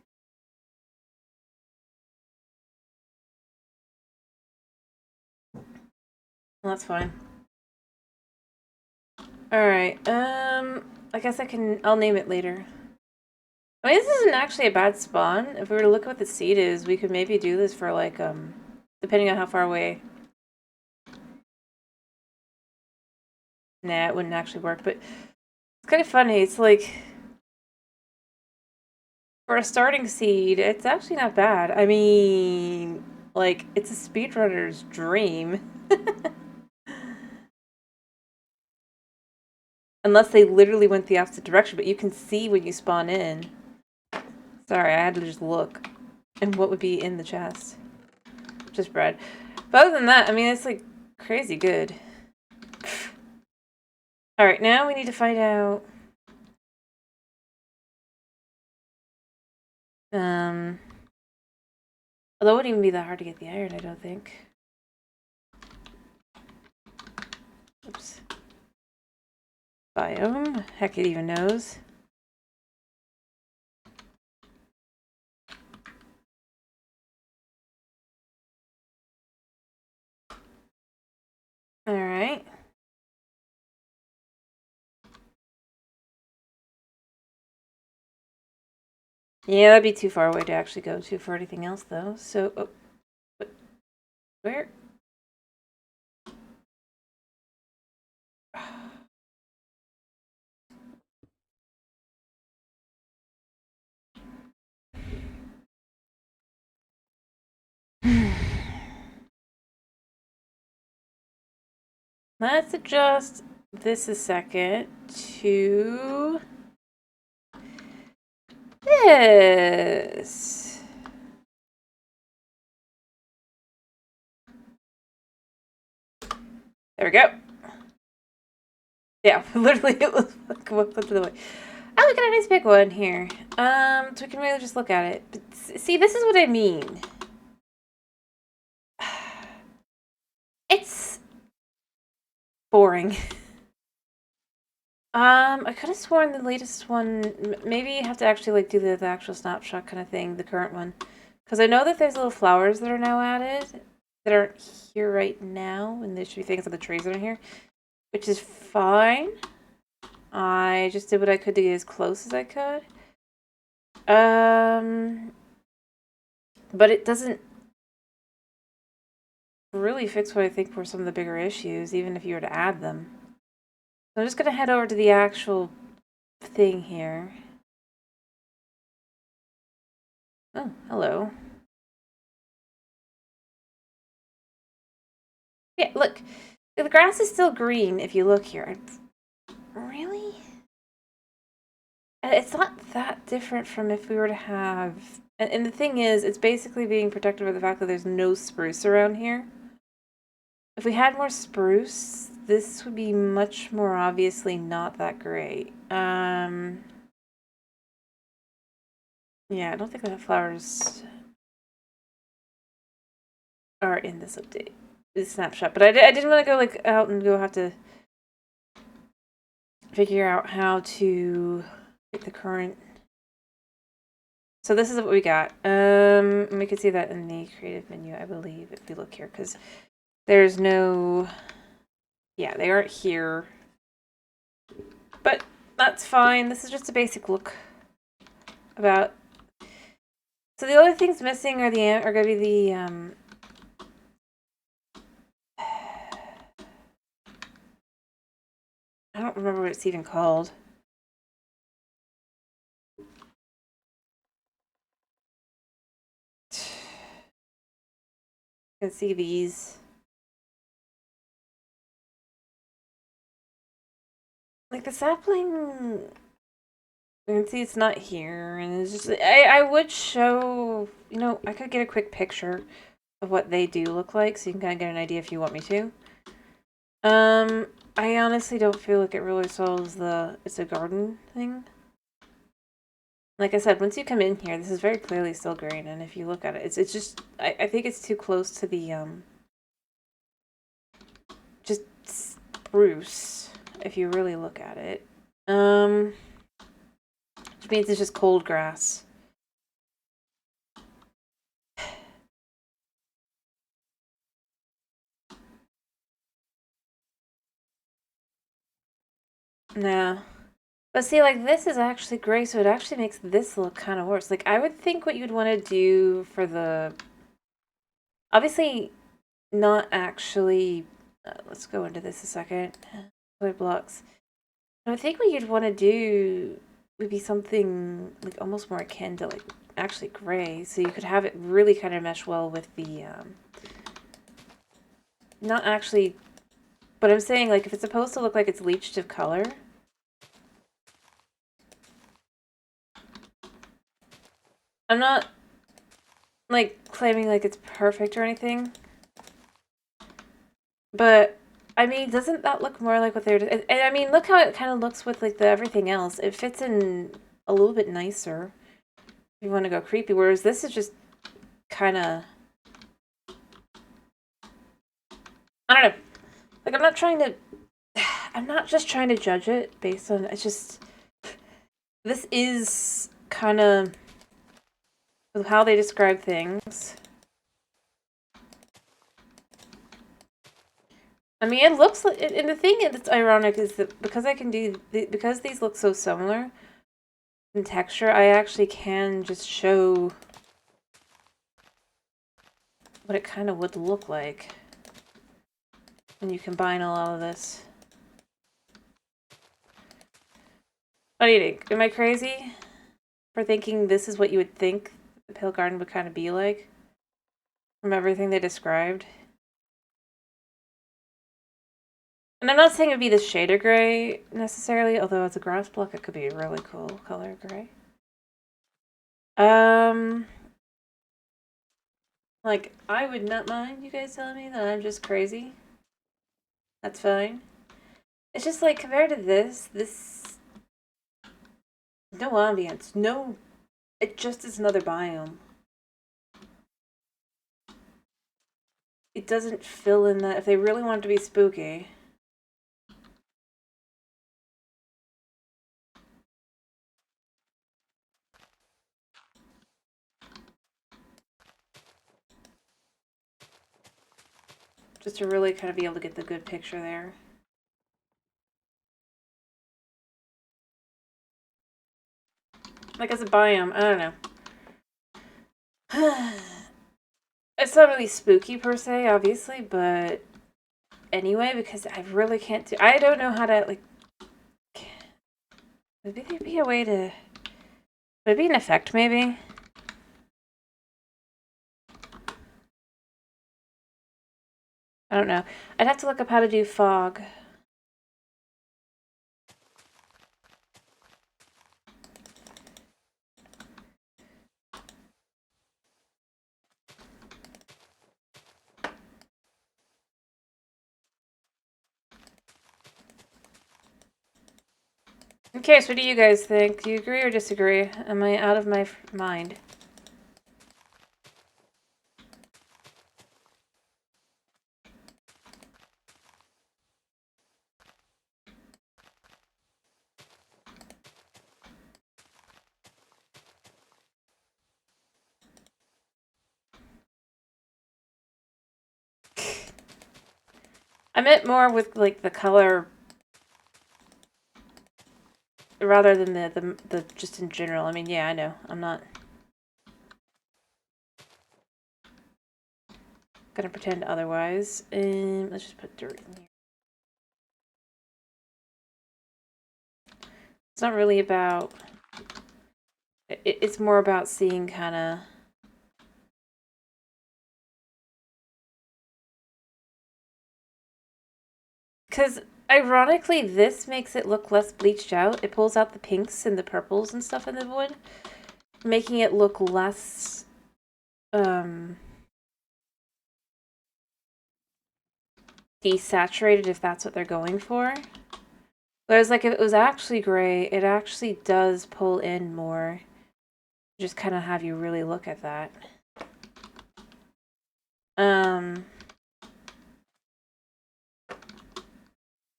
Well, that's fine. Alright, I guess I'll name it later. I mean, this isn't actually a bad spawn. If we were to look at what the seed is, we could maybe do this for, like, depending on how far away. Nah, it wouldn't actually work, but it's kind of funny. It's like, for a starting seed, it's actually not bad. I mean, like, it's a speedrunner's dream. Unless they literally went the opposite direction, but you can see when you spawn in. Sorry, I had to just look. And what would be in the chest. Just bread. But other than that, I mean, it's like crazy good. Alright, now we need to find out... Although it wouldn't even be that hard to get the iron, I don't think. Oops. Biome? Heck, it even knows. Alright. Yeah, that'd be too far away to actually go to for anything else, though. So, oh, where? Let's adjust this a second to this. There we go. Yeah, literally it was like one foot to the way. Oh, we got a nice big one here. So we can really just look at it. But see, this is what I mean. It's boring. I could have sworn the latest one, maybe you have to actually like do the actual snapshot kind of thing, the current one. Because I know that there's little flowers that are now added that aren't here right now, and there should be things on the trees that are here, which is fine. I just did what I could to get as close as I could. But it doesn't really fix what I think were some of the bigger issues, even if you were to add them. So I'm just going to head over to the actual thing here. Oh, hello. Yeah, look. The grass is still green if you look here. Really? It's not that different from if we were to have... And the thing is, it's basically being protected by the fact that there's no spruce around here. If we had more spruce, this would be much more obviously not that great. Yeah, I don't think the flowers are in this update. This snapshot. But I didn't want to go like out and go have to figure out how to pick the current. So this is what we got. We can see that in the creative menu, I believe, if we look here, because there's no... Yeah, they aren't here. But that's fine. This is just a basic look about... So the only things missing are going to be the... I don't remember what it's even called. You can see these. Like the sapling, you can see it's not here, and it's just, I would show, you know, I could get a quick picture of what they do look like, so you can kind of get an idea if you want me to. I honestly don't feel like it really solves the, it's a garden thing. Like I said, once you come in here, this is very clearly still green, and if you look at it, it's just, I think it's too close to the, just spruce, if you really look at it. Which means it's just cold grass. No. But see, like, this is actually gray, so it actually makes this look kind of worse. Like, I would think what you'd want to do for the... Obviously, not actually... let's go into this a second. Color blocks. I think what you'd want to do would be something, like, almost more akin to, like, actually gray. So you could have it really kind of mesh well with the, not actually... But I'm saying, like, if it's supposed to look like it's leached of color... I'm not, like, claiming, like, it's perfect or anything. But, I mean, doesn't that look more like what they're... And, I mean, look how it kind of looks with, like, the everything else. It fits in a little bit nicer if you want to go creepy. Whereas this is just kind of... I don't know. Like, I'm not trying to... I'm not just trying to judge it based on... It's just... This is kind of... how they describe things. I mean, it looks like, and the thing that's ironic is that because I can do, because these look so similar in texture, I actually can just show what it kind of would look like when you combine a lot of this. What do you think? Am I crazy for thinking this is what you would think the Pale Garden would kind of be like? from everything they described. And I'm not saying it'd be the shade of gray necessarily, although as a grass block it could be a really cool color of gray. Like, I would not mind you guys telling me that I'm just crazy. That's fine. It's just like, compared to this, no ambience, no, it just is another biome. It doesn't fill in that, if they really want it to be spooky. Just to really kind of be able to get the good picture there. Like, as a biome, I don't know. It's not really spooky per se, obviously, but anyway, because I really can't do. I don't know how to, like. Maybe there'd be a way to. Would it be an effect, maybe? I don't know. I'd have to look up how to do fog. Okay, so what do you guys think? Do you agree or disagree? Am I out of my mind? I meant more with, like, the color rather than the just in general. I mean, yeah, I know. I'm not gonna pretend otherwise. Let's just put dirt in here. It's not really about. It's more about seeing kind of. Because ironically, this makes it look less bleached out. It pulls out the pinks and the purples and stuff in the wood, making it look less desaturated, if that's what they're going for. Whereas, like, if it was actually gray, it actually does pull in more. Just kind of have you really look at that.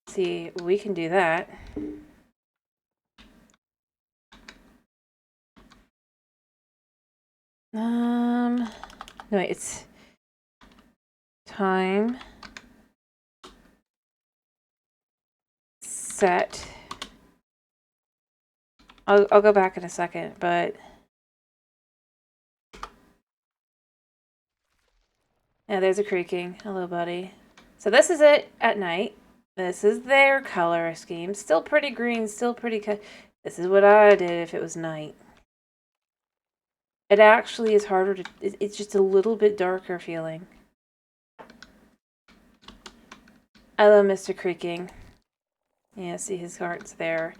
See, we can do that. No, wait, it's time set. I'll go back in a second, but yeah, there's a creaking. Hello, buddy. So this is it at night. This is their color scheme. Still pretty green, still pretty. This is what I did if it was night. It actually is harder to. It's just a little bit darker feeling. I love Mr. Creaking. Yeah, see his heart's there.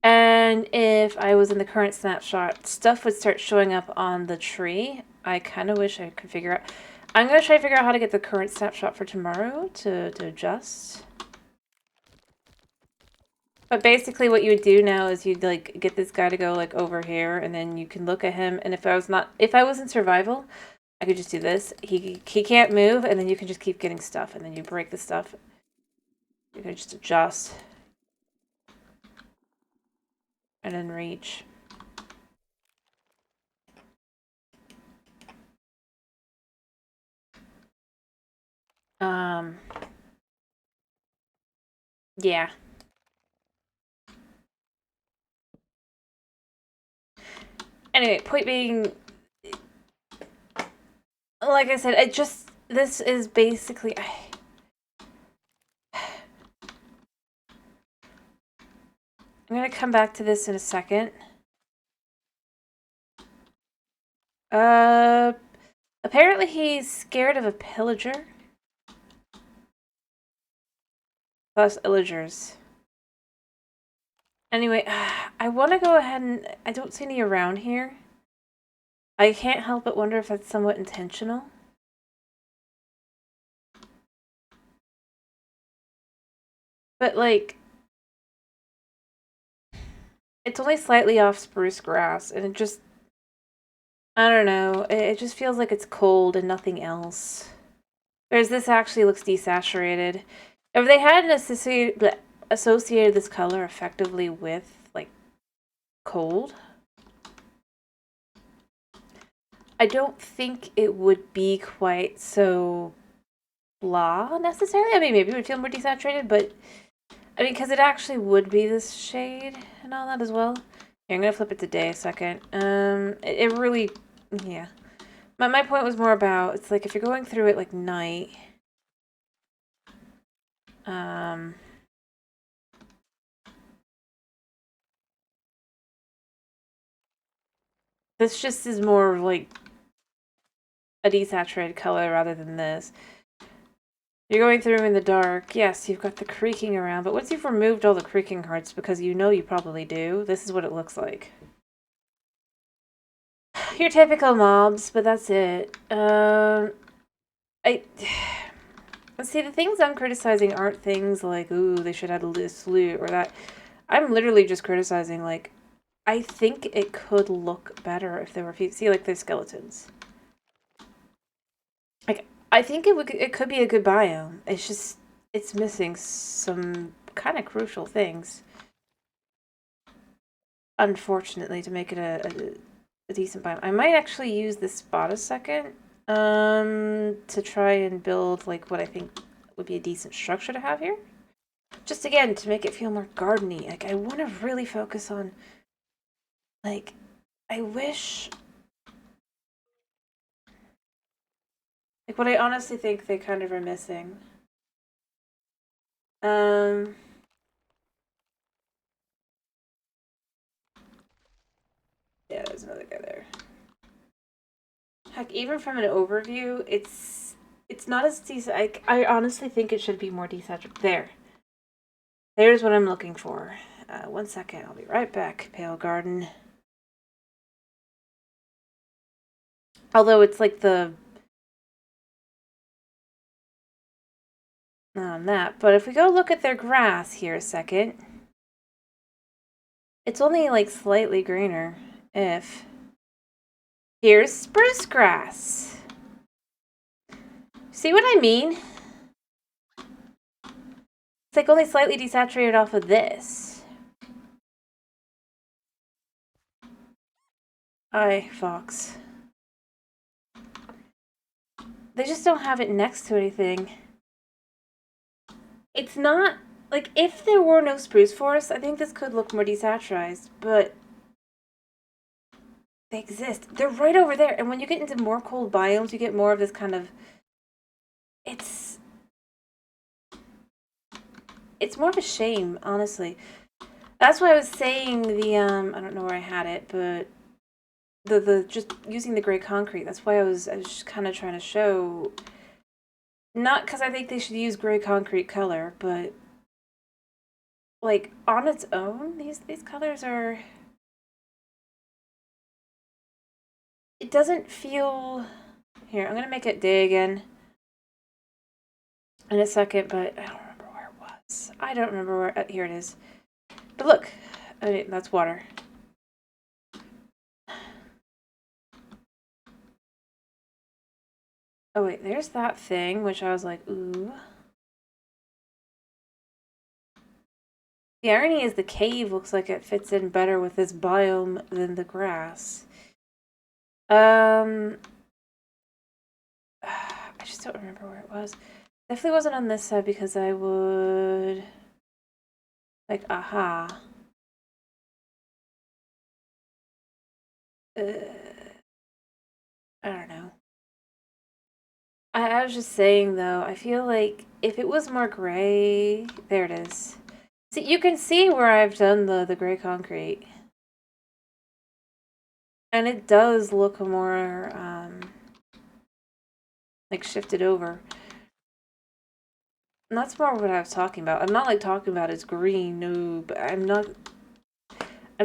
And if I was in the current snapshot, stuff would start showing up on the tree. I kind of wish I could figure out. I'm going to try to figure out how to get the current snapshot for tomorrow to adjust. But basically what you would do now is you'd, like, get this guy to go, like, over here, and then you can look at him, and if I was in survival, I could just do this. He can't move, and then you can just keep getting stuff, and then you break the stuff. You can just adjust. And then reach. Yeah. Anyway, point being, like I said, this is basically, I'm gonna come back to this in a second. A Apparently he's scared of a pillager. Plus illagers. Anyway, I want to go ahead and... I don't see any around here. I can't help but wonder if that's somewhat intentional. But, like... It's only slightly off spruce grass, and it just... I don't know. It just feels like it's cold and nothing else. Whereas this actually looks desaturated. If they hadn't associated this color effectively with, like, cold, I don't think it would be quite so blah, necessarily. I mean, maybe it would feel more desaturated, but, I mean, because it actually would be this shade and all that as well. Here, I'm going to flip it to day a second. It really, yeah. My point was more about, it's like, if you're going through it, like, night, this just is more, like, a desaturated color rather than this. You're going through in the dark. Yes, you've got the creaking around, but once you've removed all the creaking parts, because you know you probably do, this is what it looks like. Your typical mobs, but that's it. See, the things I'm criticizing aren't things like, ooh, they should add this loot or that. I'm literally just criticizing, like, I think it could look better if there were, see, like, there's skeletons. Like, I think it could be a good biome. It's just, it's missing some kind of crucial things. Unfortunately, to make it a decent biome. I might actually use this spot a second to try and build, like, what I think would be a decent structure to have here. Just, again, to make it feel more garden-y. Like, I want to really focus on, like, I wish... Like, what I honestly think they kind of are missing. Yeah, there's another guy there. Heck, even from an overview, it's not as decent. I honestly think it should be more desaturated. There's what I'm looking for. 1 second, I'll be right back. Pale Garden. Although it's like the... Not on that, but if we go look at their grass here a second, it's only like slightly greener. If... Here's spruce grass. See what I mean? It's like only slightly desaturated off of this. Aye, Fox. They just don't have it next to anything. It's not... Like, if there were no spruce forests, I think this could look more desaturized, but... They exist. They're right over there, and when you get into more cold biomes, you get more of this kind of... It's more of a shame, honestly. That's why I was saying the, I don't know where I had it, but the just using the gray concrete, that's why I was just kind of trying to show, not because I think they should use gray concrete color, but, like, on its own, these colors are, it doesn't feel, here, I'm going to make it day again in a second, but I don't remember where it was. I don't remember where, here it is. But look, I mean, that's water. Oh wait, there's that thing, which I was like, ooh. The irony is the cave looks like it fits in better with this biome than the grass. I just don't remember where it was. Definitely wasn't on this side because I would... Like, aha. I don't know. I was just saying, though, I feel like if it was more gray... There it is. See, you can see where I've done the gray concrete. And it does look more, like shifted over. And that's more what I was talking about. I'm not like talking about as green, no, but I'm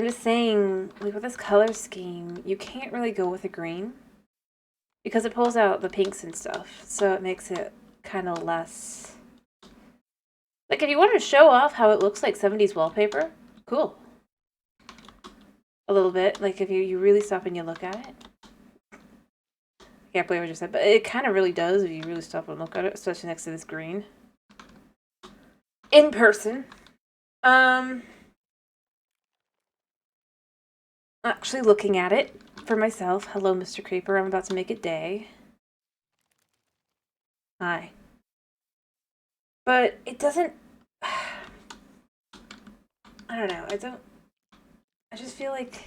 just saying, like with this color scheme, you can't really go with a green because it pulls out the pinks and stuff. So it makes it kind of less, like if you want to show off how it looks like 70s wallpaper, cool. A little bit, like if you really stop and you look at it. I can't believe what I just said, but it kind of really does if you really stop and look at it, especially next to this green. In person. Actually looking at it for myself. Hello, Mr. Creeper. I'm about to make it day. Hi. But it doesn't... I don't know. I just feel like...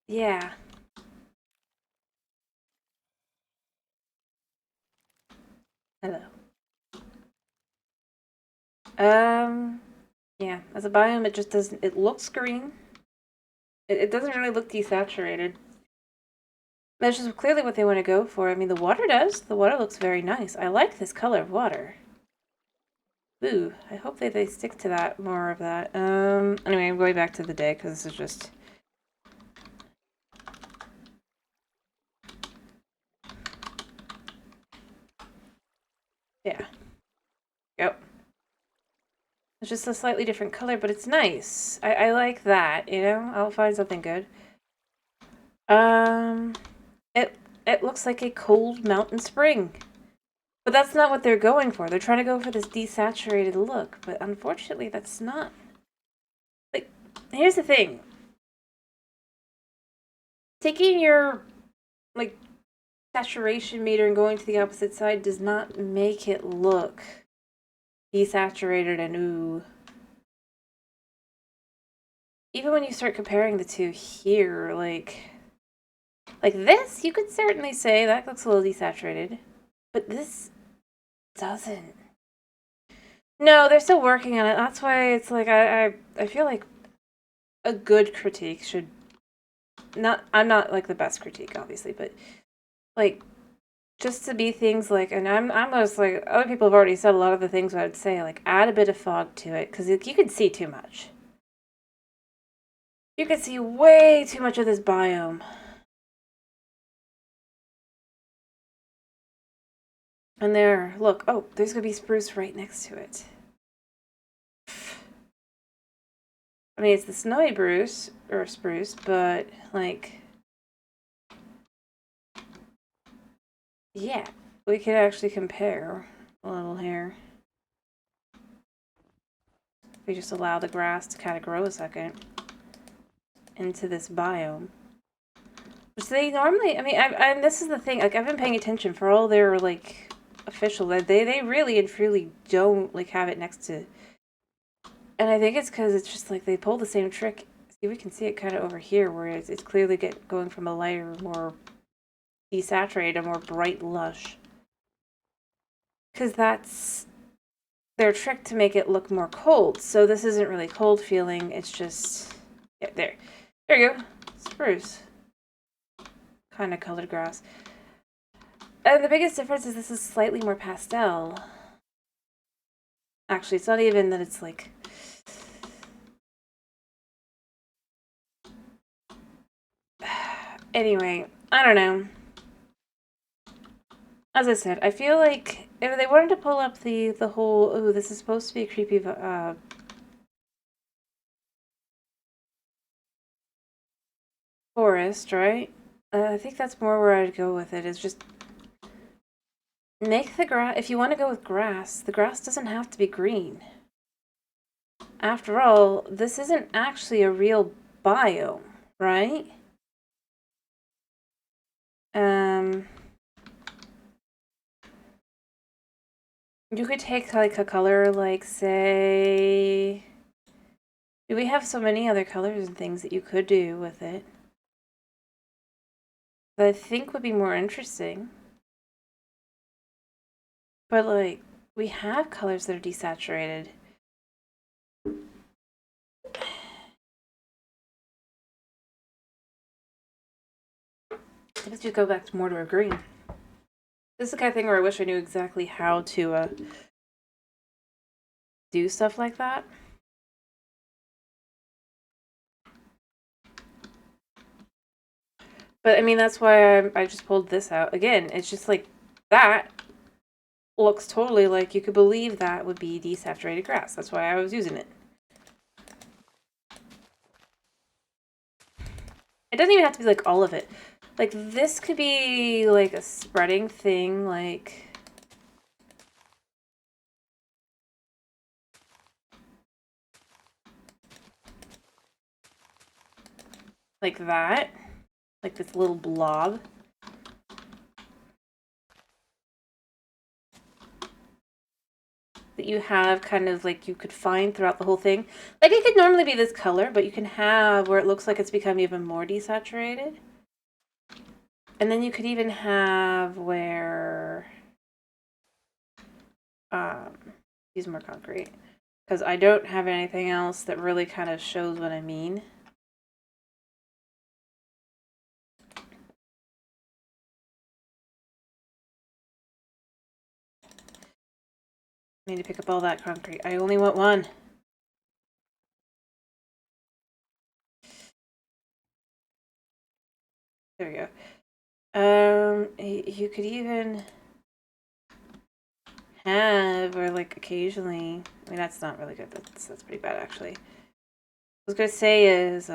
Yeah. Hello. Yeah. As a biome, it just doesn't... It looks green. It doesn't really look desaturated. That's just clearly what they want to go for. I mean, the water does. The water looks very nice. I like this color of water. Ooh, I hope they stick to that, more of that. Anyway, I'm going back to the day, because this is just... Yeah. Yep. It's just a slightly different color, but it's nice. I like that, you know? I'll find something good. It looks like a cold mountain spring. But that's not what they're going for. They're trying to go for this desaturated look, but unfortunately that's not. Like, here's the thing. Taking your, like, saturation meter and going to the opposite side does not make it look desaturated and ooh. Even when you start comparing the two here, like this, you could certainly say that looks a little desaturated, but this doesn't. No, they're still working on it. That's why it's like I feel like a good critique should not. I'm not like the best critique, obviously, but like just to be things like, and I'm just like other people have already said a lot of the things I would say, like add a bit of fog to it because you can see too much. You can see way too much of this biome. And there, look, oh, there's gonna be spruce right next to it. I mean, it's the snowy spruce, but like, yeah, we could actually compare a little here. We just allow the grass to kind of grow a second into this biome. Which they normally, I mean, and this is the thing, like, I've been paying attention for all their, like, official, they really and truly don't, like, have it next to, and I think it's because it's just, like, they pull the same trick. See, we can see it kind of over here, where it's clearly going from a lighter, more desaturated, more bright lush. Because that's their trick to make it look more cold. So this isn't really cold feeling, it's just, yeah, there you go, spruce. Kind of colored grass. And the biggest difference is this is slightly more pastel. Actually, it's not even that it's like... Anyway, I don't know. As I said, I feel like if they wanted to pull up the whole, oh, this is supposed to be a creepy forest, right? I think that's more where I'd go with it, is just make the grass, if you want to go with grass, the grass doesn't have to be green. After all, this isn't actually a real biome, right? You could take like a color like, say, we have so many other colors and things that you could do with it that I think would be more interesting. But like, we have colors that are desaturated. Let's just go back to more to a green. This is the kind of thing where I wish I knew exactly how to do stuff like that. But I mean, that's why I just pulled this out. Again, it's just like that looks totally like you could believe that would be desaturated grass. That's why I was using it. It doesn't even have to be like all of it. Like this could be like a spreading thing, like that. Like this little blob. That you have kind of like you could find throughout the whole thing. Like it could normally be this color, but you can have where it looks like it's become even more desaturated. And then you could even have where use more concrete. Because I don't have anything else that really kind of shows what I mean. I need to pick up all that concrete. I only want one. There we go. You could even have, or like occasionally, I mean, that's not really good. That's pretty bad, actually. What I was gonna say is,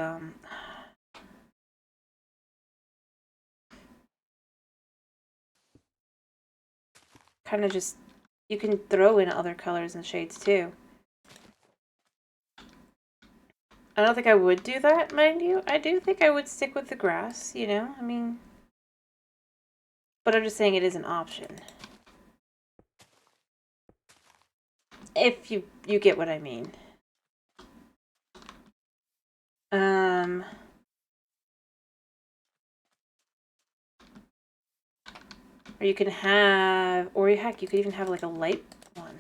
kind of just, you can throw in other colors and shades too. I don't think I would do that, mind you. I do think I would stick with the grass, you know? I mean, but I'm just saying it is an option. If you get what I mean. Or you can have, or heck, you could even have like a light one.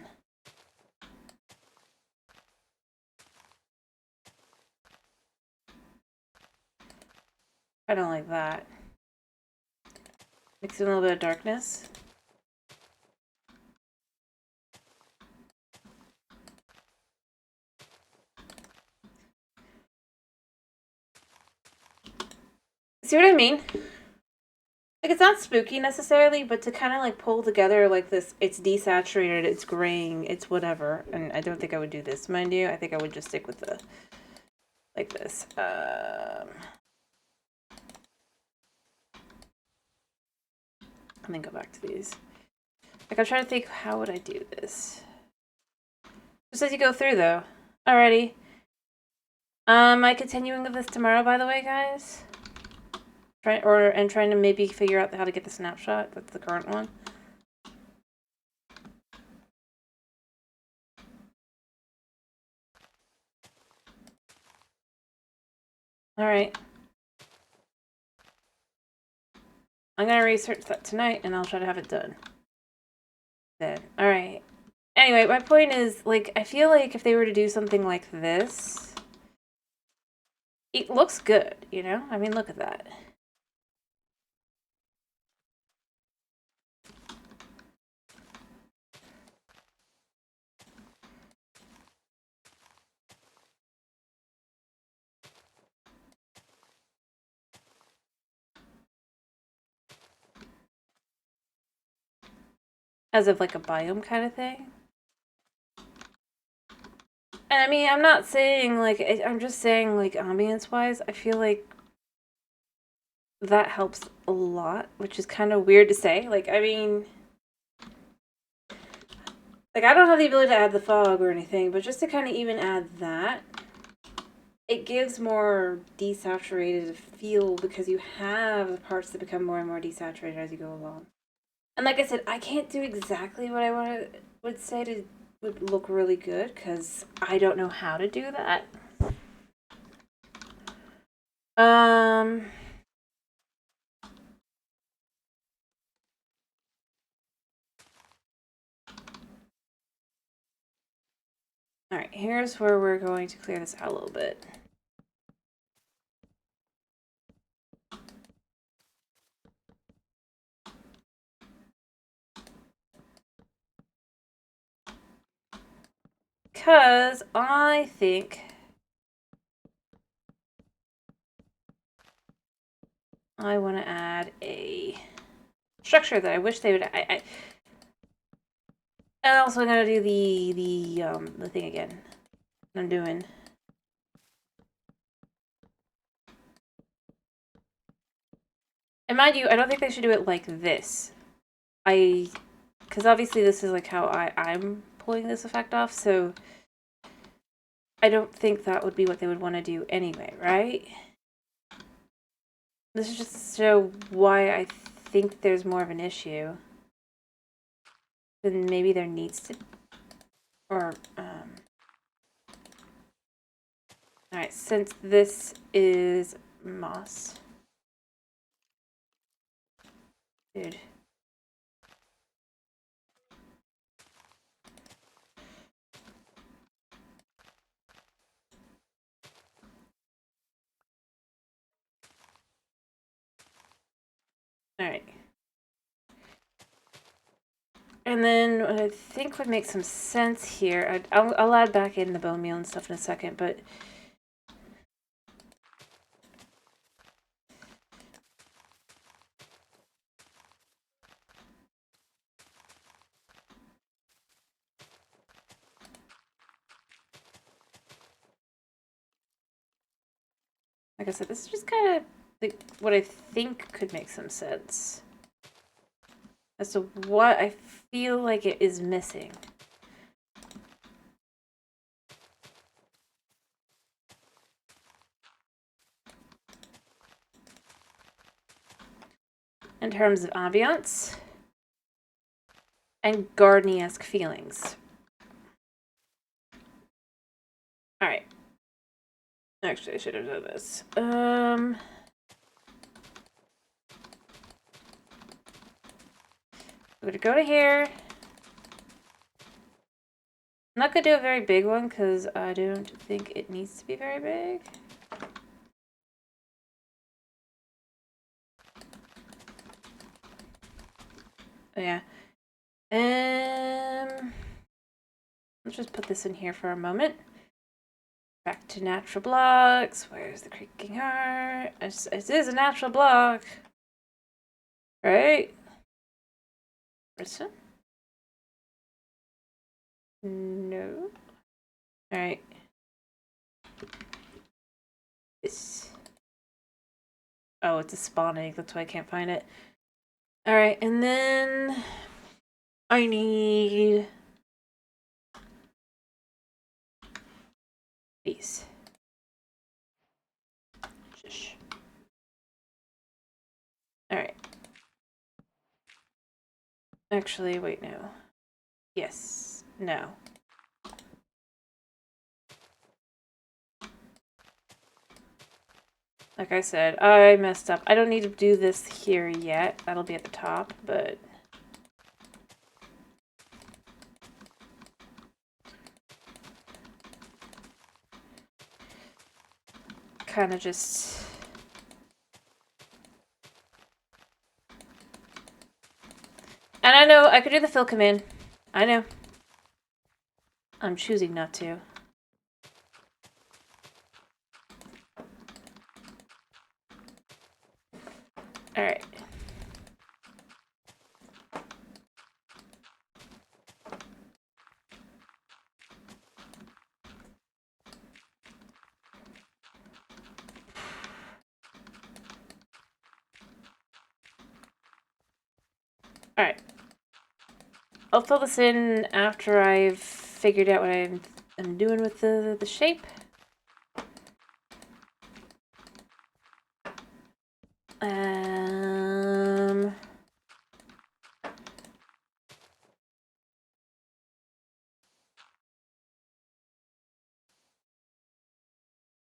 I don't like that. Mix in a little bit of darkness. See what I mean? Like, it's not spooky necessarily, but to kind of like pull together like this, it's desaturated, it's graying, it's whatever. And I don't think I would do this, mind you. I think I would just stick with the, like this. And then go back to these. Like, I'm trying to think, how would I do this? Just as you go through, though. Alrighty. Am I continuing with this tomorrow, by the way, guys? Trying to maybe figure out how to get the snapshot. That's the current one. Alright. I'm gonna research that tonight, and I'll try to have it done. Then. Alright. Anyway, my point is, like, I feel like if they were to do something like this, it looks good, you know? I mean, look at that. As of, like, a biome kind of thing. And I mean, I'm not saying, like, I'm just saying, like, ambience-wise, I feel like that helps a lot, which is kind of weird to say. Like, I mean, like, I don't have the ability to add the fog or anything, but just to kind of even add that, it gives more desaturated feel because you have parts that become more and more desaturated as you go along. And like I said, I can't do exactly what I would say to would look really good because I don't know how to do that. Alright, here's where we're going to clear this out a little bit. Because I think I want to add a structure that I wish they would. And also I'm gonna do the thing again. I'm doing. And mind you, I don't think they should do it like this. Because obviously this is like how I'm pulling this effect off, so I don't think that would be what they would want to do anyway, right? This is just to show why I think there's more of an issue than maybe there needs to, or, alright, since this is moss. Dude. Alright. And then what I think would make some sense here, I'll add back in the bone meal and stuff in a second, but like I said, this is just kind of like what I think could make some sense as to what I feel like it is missing. In terms of ambiance and gardening-esque feelings. Alright. Actually, I should have done this. I'm gonna go to here. I'm not gonna do a very big one because I don't think it needs to be very big. Oh, yeah. Let's just put this in here for a moment. Back to natural blocks. Where's the creaking heart? It is a natural block. Right? This one? No. Alright. This. Oh, it's a spawn egg. That's why I can't find it. Alright, and then I need these. Shush. Alright. Actually, wait, no. Yes. No. Like I said, I messed up. I don't need to do this here yet. That'll be at the top, but... kind of just... And I know, I could do the fill command. I know. I'm choosing not to. Alright. Alright. I'll fill this in after I've figured out what I'm doing with the shape.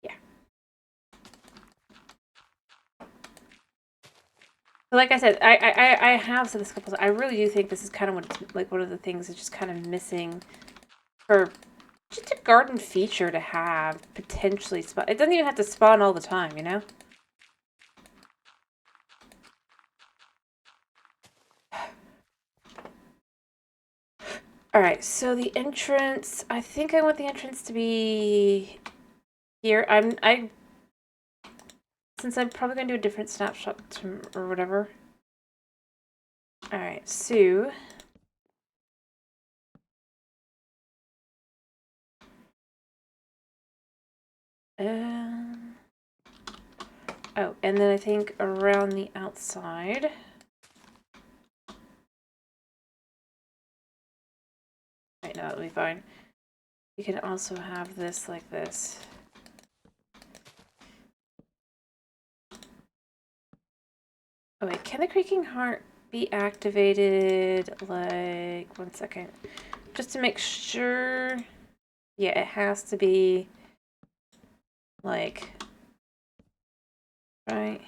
Yeah. Like I said, I have said this a couple times. I really do think this is kind of what it's, like one of the things that's just kind of missing for just a garden feature to have potentially spawn. It doesn't even have to spawn all the time, you know? Alright, so the entrance, I think I want the entrance to be here. Since I'm probably going to do a different snapshot or whatever. Alright, so oh, and then I think around the outside. Right, no, that'll be fine. You can also have this like this. Oh wait, can the creaking heart be activated? Like, 1 second. Just to make sure. Yeah, it has to be like, right.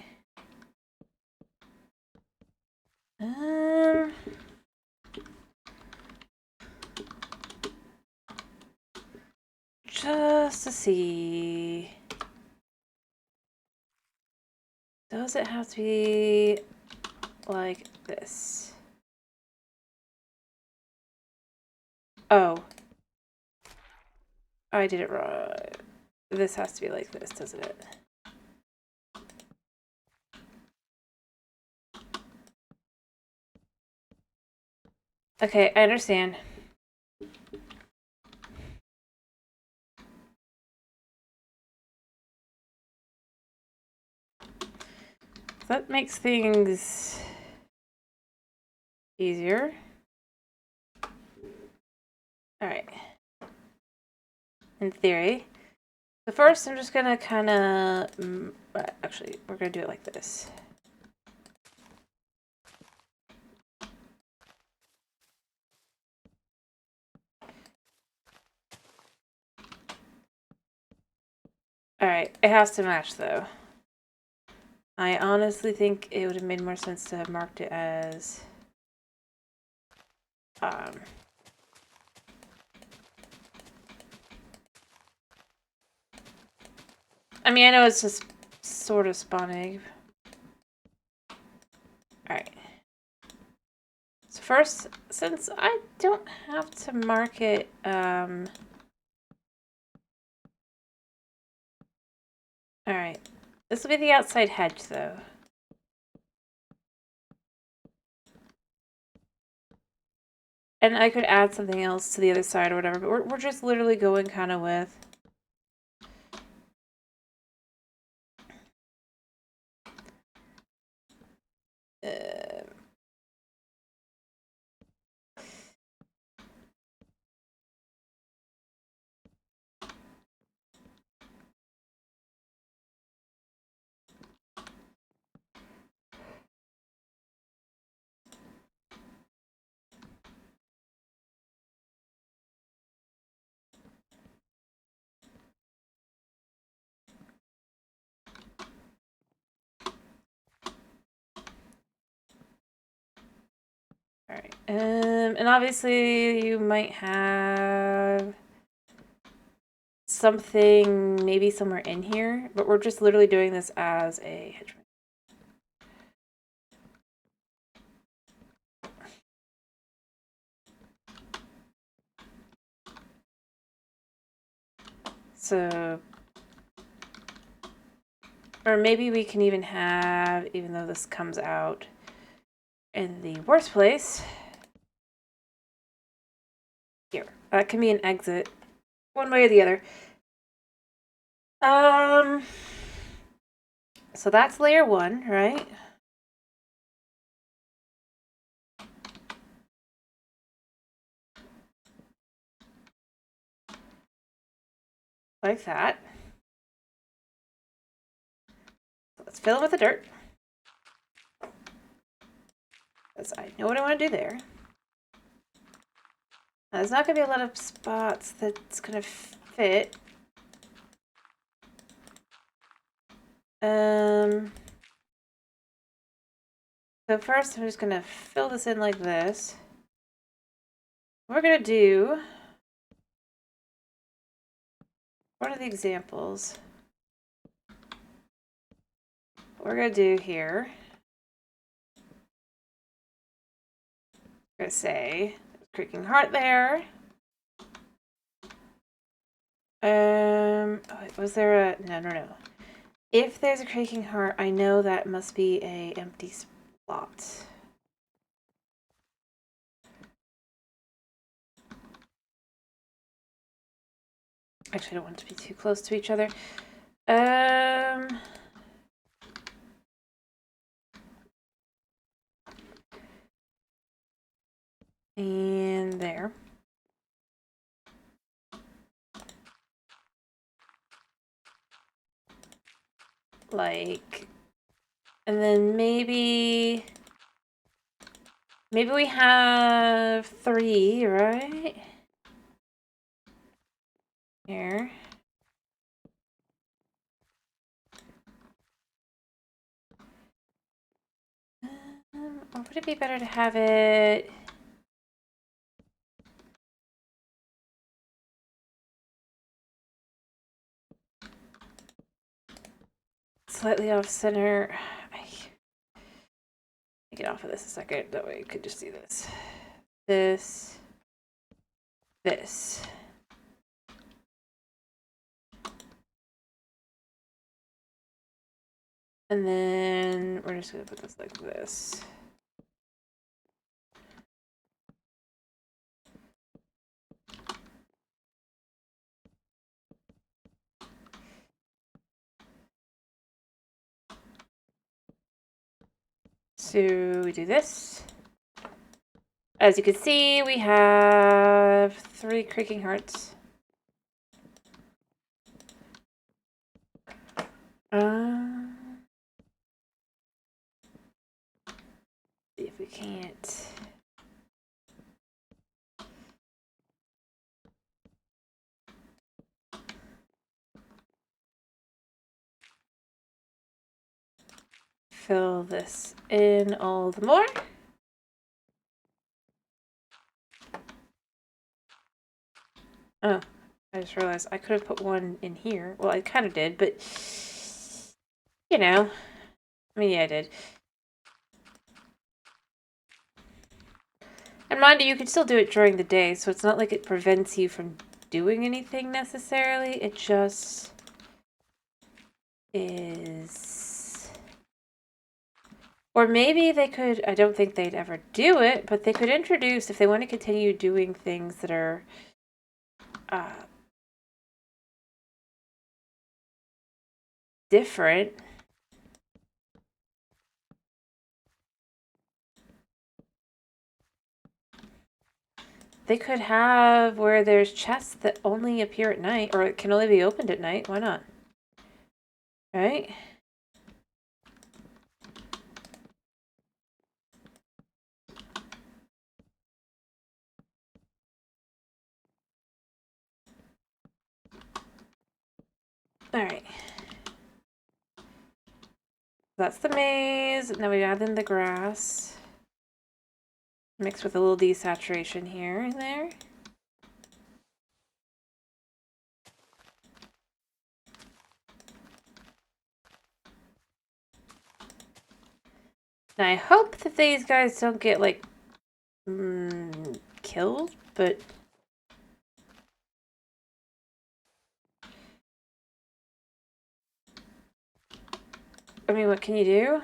Just to see. Does it have to be like this? Oh. I did it wrong. This has to be like this, doesn't it? Okay, I understand. That makes things easier. Alright. In theory. So first I'm just gonna kind of... actually, we're gonna do it like this. Alright, it has to match though. I honestly think it would have made more sense to have marked it as... I mean, I know it's just sort of spawning. Alright. So first, since I don't have to mark it, alright. This will be the outside hedge, though. And I could add something else to the other side or whatever, but we're just literally going kind of with... Alright, and obviously you might have something maybe somewhere in here, but we're just literally doing this as a hedge. So, or maybe we can even have, even though this comes out in the worst place, here. That can be an exit, one way or the other. So that's layer 1, right? Like that. Let's fill it with the dirt. Because I know what I want to do there. Now, there's not going to be a lot of spots that's going to fit. So first I'm just going to fill this in like this. We're going to do... What are the examples? What we're going to do here... We're going to say... creaking heart there. Oh, was there a... No. If there's a creaking heart, I know that must be a empty spot. Actually, I don't want it to be too close to each other. And there. Like, and then maybe we have 3, right? Here. Or would it be better to have it... slightly off center? Get off of this a second. That way you could just see this. This. And then we're just going to put this like this. So we do this. As you can see, we have 3 creaking hearts. See if we can't. Fill this in all the more. Oh, I just realized I could have put one in here. Well, I kind of did, but you know, I mean, yeah, I did. And mind you, you can still do it during the day, so it's not like it prevents you from doing anything necessarily. It just is... Or maybe they could, I don't think they'd ever do it, but they could introduce, if they want to continue doing things that are different. They could have where there's chests that only appear at night, or it can only be opened at night. Why not? Right? Alright. That's the maze. Now we add in the grass. Mixed with a little desaturation here and there. Now I hope that these guys don't get, like, killed, but... I mean, what can you do?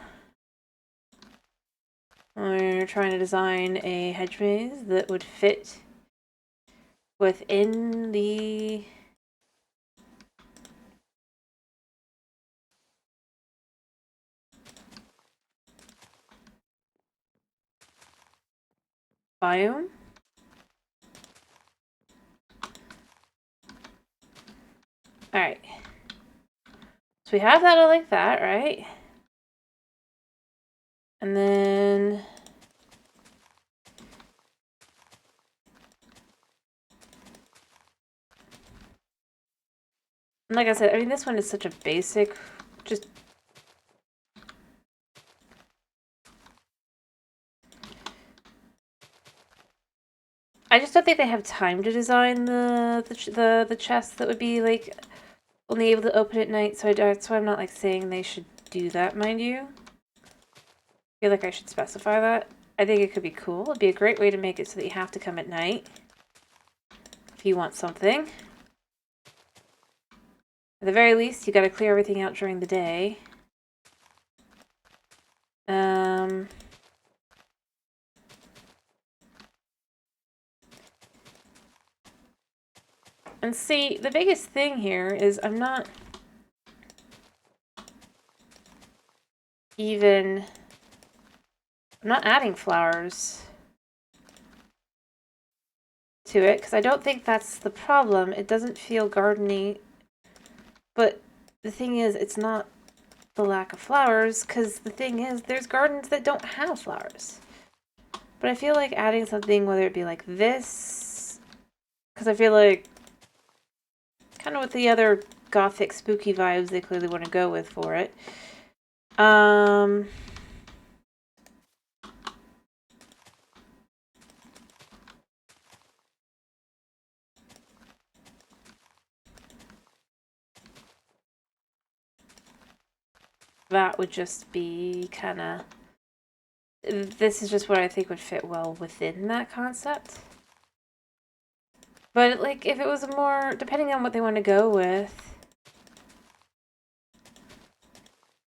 We're trying to design a hedge maze that would fit within the... biome. Alright. So we have that all like that, right? And then... like I said, I mean, this one is such a basic, just... I just don't think they have time to design the chest that would be, like, only able to open at night, so that's why I'm not, like, saying they should do that, mind you. I feel like I should specify that. I think it could be cool. It'd be a great way to make it so that you have to come at night if you want something. At the very least, you got to clear everything out during the day. And see, the biggest thing here is I'm not adding flowers to it because I don't think that's the problem. It doesn't feel gardeny, but the thing is, it's not the lack of flowers, because the thing is, there's gardens that don't have flowers. But I feel like adding something, whether it be like this, because I feel like kind of with the other gothic spooky vibes they clearly want to go with for it. That would just be kind of... This is just what I think would fit well within that concept. But, like, if it was a more... Depending on what they want to go with,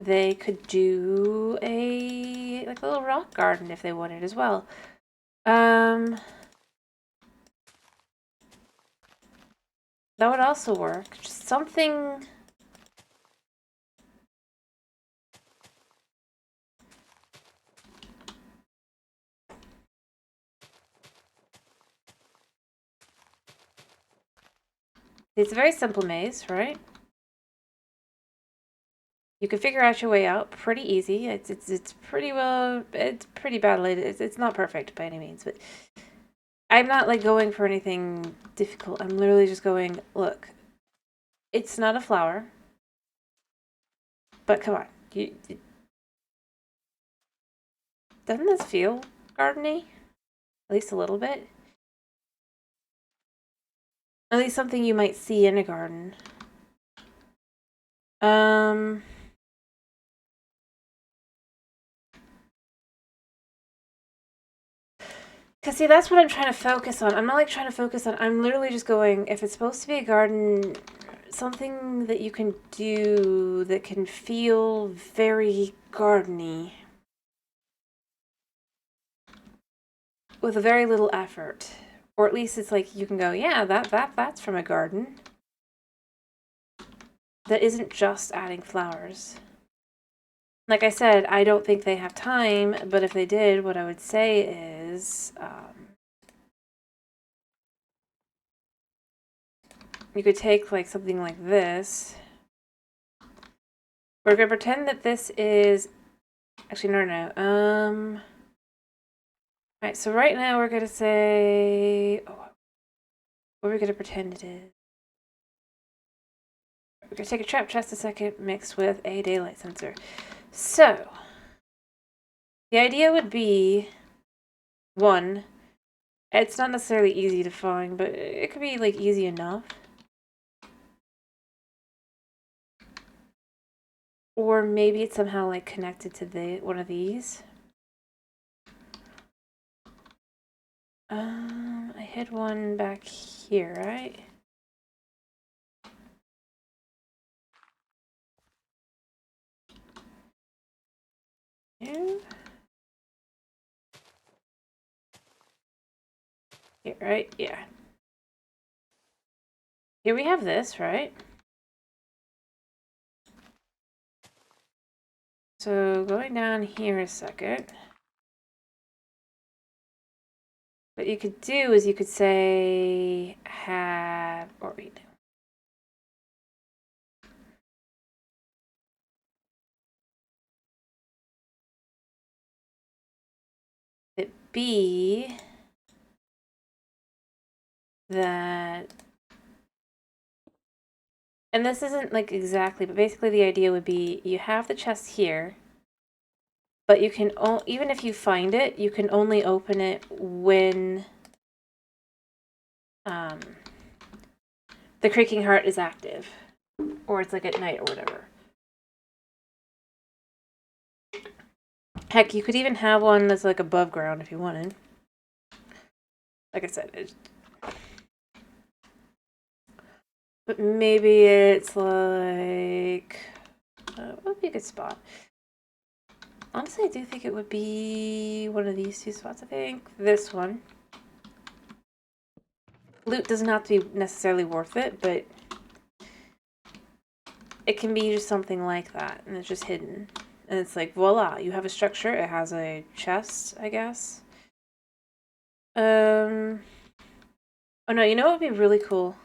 they could do a... like, a little rock garden if they wanted as well. That would also work. Just something... It's a very simple maze, right? You can figure out your way out pretty easy. It's pretty well, it's pretty badly, it's not perfect by any means, but I'm not like going for anything difficult. I'm literally just going, look, it's not a flower, but come on, doesn't this feel gardeny? At least a little bit? At least something you might see in a garden. Because see, that's what I'm trying to focus on. I'm not like trying to focus on, I'm literally just going, if it's supposed to be a garden, something that you can do that can feel very gardeny. With a very little effort. Or at least it's like you can go, yeah, that's from a garden. That isn't just adding flowers. Like I said, I don't think they have time, but if they did, what I would say is... you could take like something like this. We're going to pretend that this is... Actually, no. Alright, so right now we're going to say... Oh, what are we going to pretend it is? We're going to take a trap chest a second mixed with a daylight sensor. So, the idea would be, one, it's not necessarily easy to find, but it could be like easy enough. Or maybe it's somehow like connected to one of these. I hid one back here, right? Here, right? Yeah. Here we have this, right? So going down here a second. What you could do is you could say have, or wait. It be that, and this isn't like exactly, but basically the idea would be you have the chest here, but you can, even if you find it, you can only open it when the creaking heart is active, or it's like at night or whatever. Heck, you could even have one that's like above ground if you wanted. Like I said, but maybe it's like... what would be a good spot? Honestly, I do think it would be one of these two spots, I think. This one. Loot doesn't have to be necessarily worth it, but it can be just something like that, and it's just hidden. And it's like, voila, you have a structure. It has a chest, I guess. Oh no, you know what would be really cool?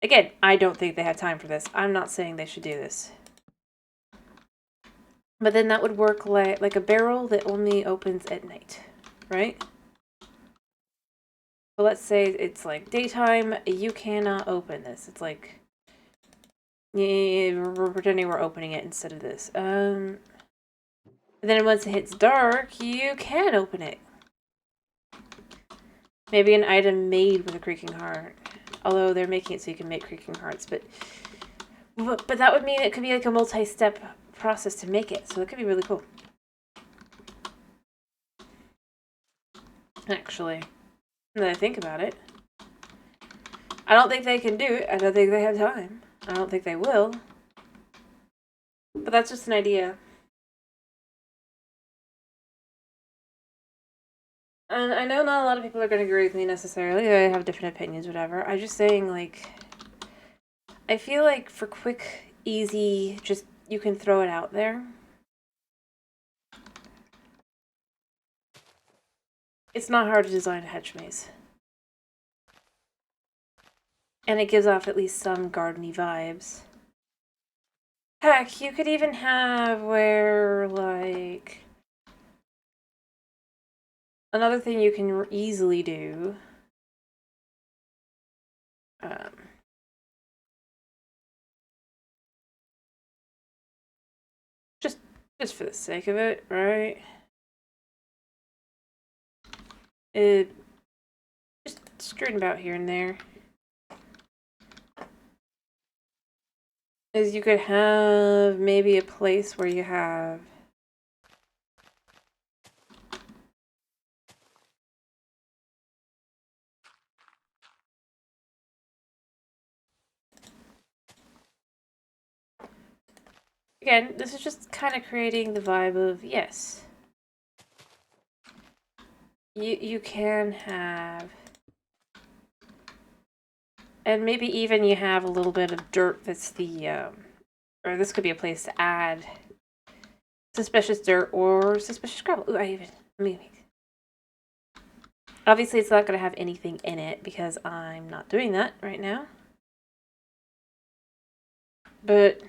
Again, I don't think they had time for this. I'm not saying they should do this. But then that would work like a barrel that only opens at night, right? So let's say it's like daytime, you cannot open this. It's like, yeah, we're pretending we're opening it instead of this. Then once it hits dark, you can open it. Maybe an item made with a creaking heart. Although they're making it so you can make creaking hearts, but that would mean it could be like a multi-step process to make it, so it could be really cool. Actually, now that I think about it, I don't think they can do it. I don't think they have time. I don't think they will. But that's just an idea. And I know not a lot of people are going to agree with me necessarily. They have different opinions, whatever. I'm just saying, like, I feel like for quick, easy, just you can throw it out there. It's not hard to design a hedge maze. And it gives off at least some gardeny vibes. Heck, you could even have where, like... Another thing you can easily do... just for the sake of it, right? Just skirting about here and there. Is you could have maybe a place where you have again, this is just kind of creating the vibe of yes. You can have, and maybe even you have a little bit of dirt that's the or this could be a place to add suspicious dirt or suspicious gravel. Ooh, obviously it's not going to have anything in it because I'm not doing that right now. But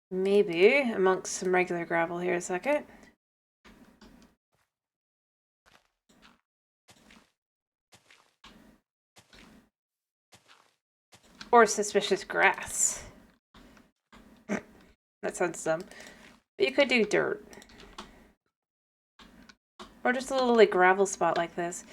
maybe amongst some regular gravel here a second. Or suspicious grass. That sounds dumb. But you could do dirt. Or just a little like gravel spot like this.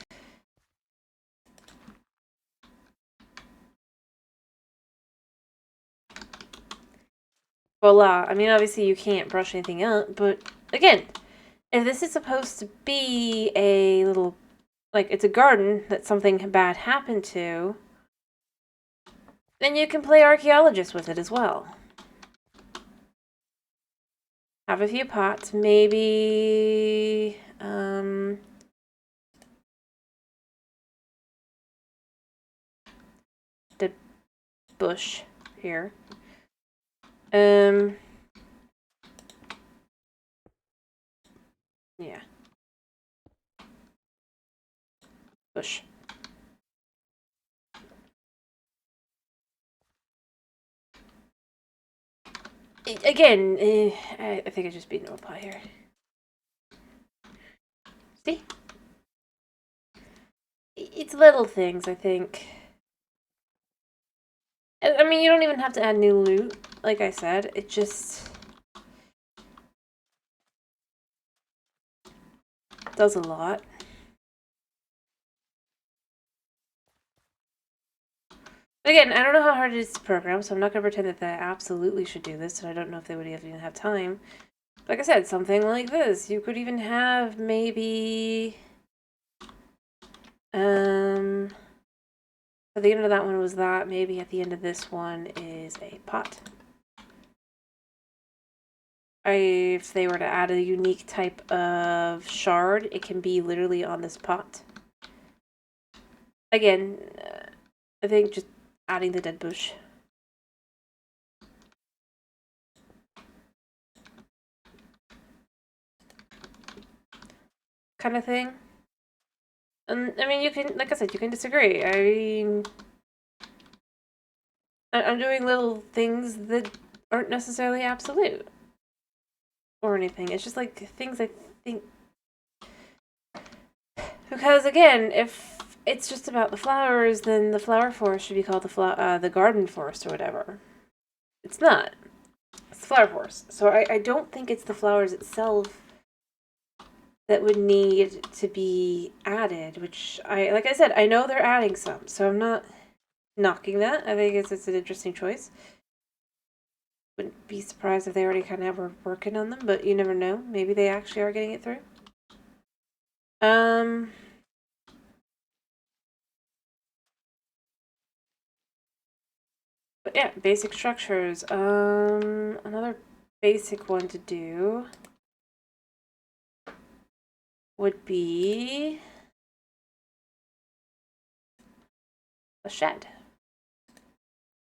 Voila. I mean, obviously you can't brush anything up, but again, if this is supposed to be a little, like, it's a garden that something bad happened to, then you can play archaeologist with it as well. Have a few pots, maybe, the bush here. Yeah. Bush. Again, I think I just beat no pie here. See? It's little things, I think. I mean, you don't even have to add new loot, like I said. It just does a lot. But again, I don't know how hard it is to program, so I'm not going to pretend that they absolutely should do this, and I don't know if they would even have time. Like I said, something like this. You could even have maybe... At the end of that one was that. Maybe at the end of this one is a pot. If they were to add a unique type of shard, it can be literally on this pot. Again, I think just adding the dead bush. Kind of thing. And I mean, you can, like I said, you can disagree. I mean, I'm doing little things that aren't necessarily absolute or anything. It's just like things I think. Because again, if it's just about the flowers, then the flower forest should be called the garden forest or whatever. It's not. It's the flower forest. So I don't think it's the flowers itself that would need to be added, which like I said, I know they're adding some, so I'm not knocking that. I think it's an interesting choice. Wouldn't be surprised if they already kind of were working on them, but you never know. Maybe they actually are getting it through. But yeah, basic structures. Another basic one to do would be a shed.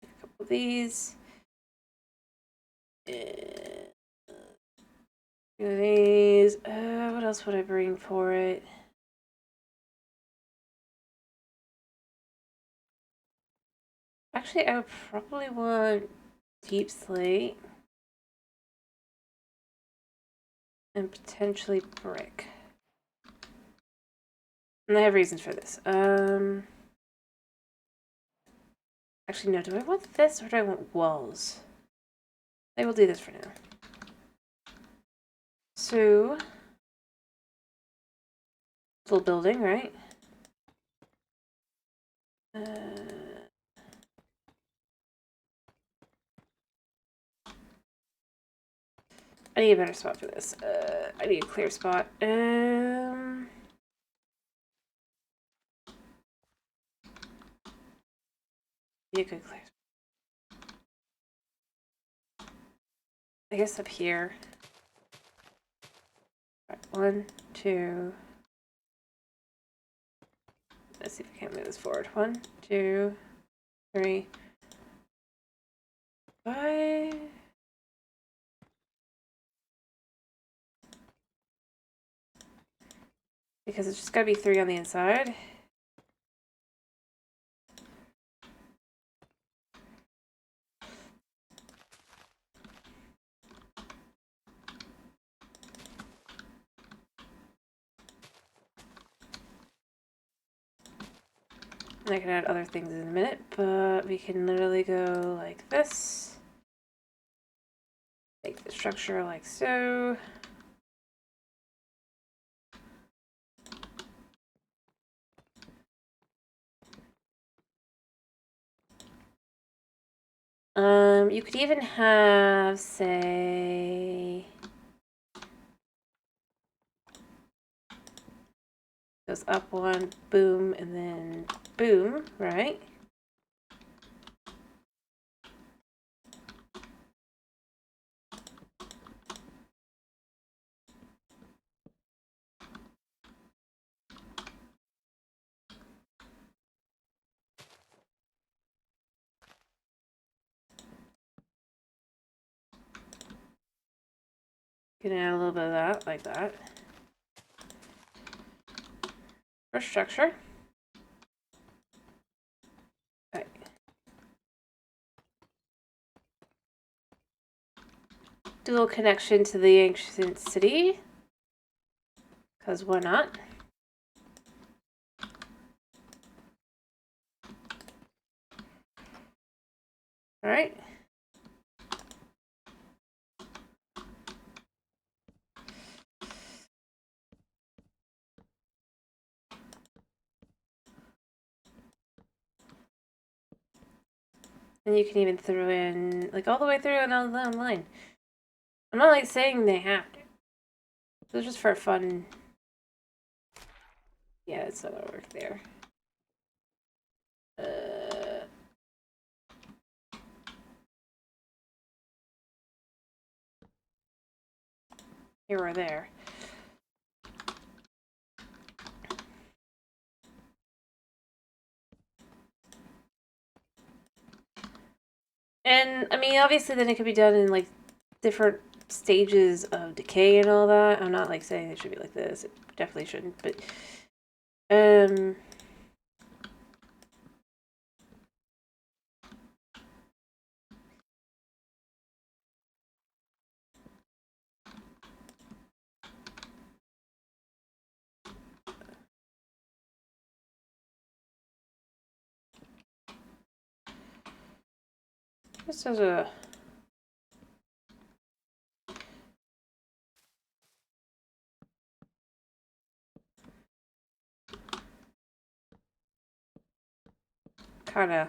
A couple of these. These. What else would I bring for it? Actually, I would probably want deep slate and potentially brick. And I have reasons for this. Actually, no. Do I want this or do I want walls? I will do this for now. So, little building, right? I need a better spot for this. I need a clear spot. Be a good clear spot. I guess up here. Right, 1, 2. Let's see if I can't move this forward. 1, 2, 3, 5. Because it's just gotta be 3 on the inside. And I can add other things in a minute, but we can literally go like this. Make the structure like so. You could even have, say, goes up 1, boom, and then boom, right? You can add a little bit of that, like that. For structure. Okay. Do a little connection to the ancient city. Because why not? Alright. And you can even throw in, like, all the way through and all down the line. I'm not, like, saying they have to. It's just for fun. Yeah, it's not gonna work there. Here or there. And, I mean, obviously then it could be done in, like, different stages of decay and all that. I'm not, like, saying it should be like this. It definitely shouldn't, but... This is a... kind of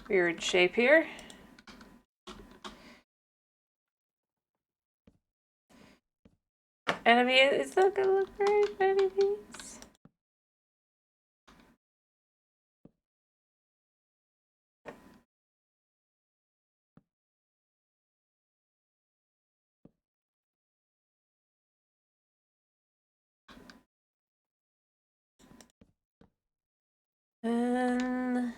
weird shape here. And I mean, it's not gonna look very pretty, these. And...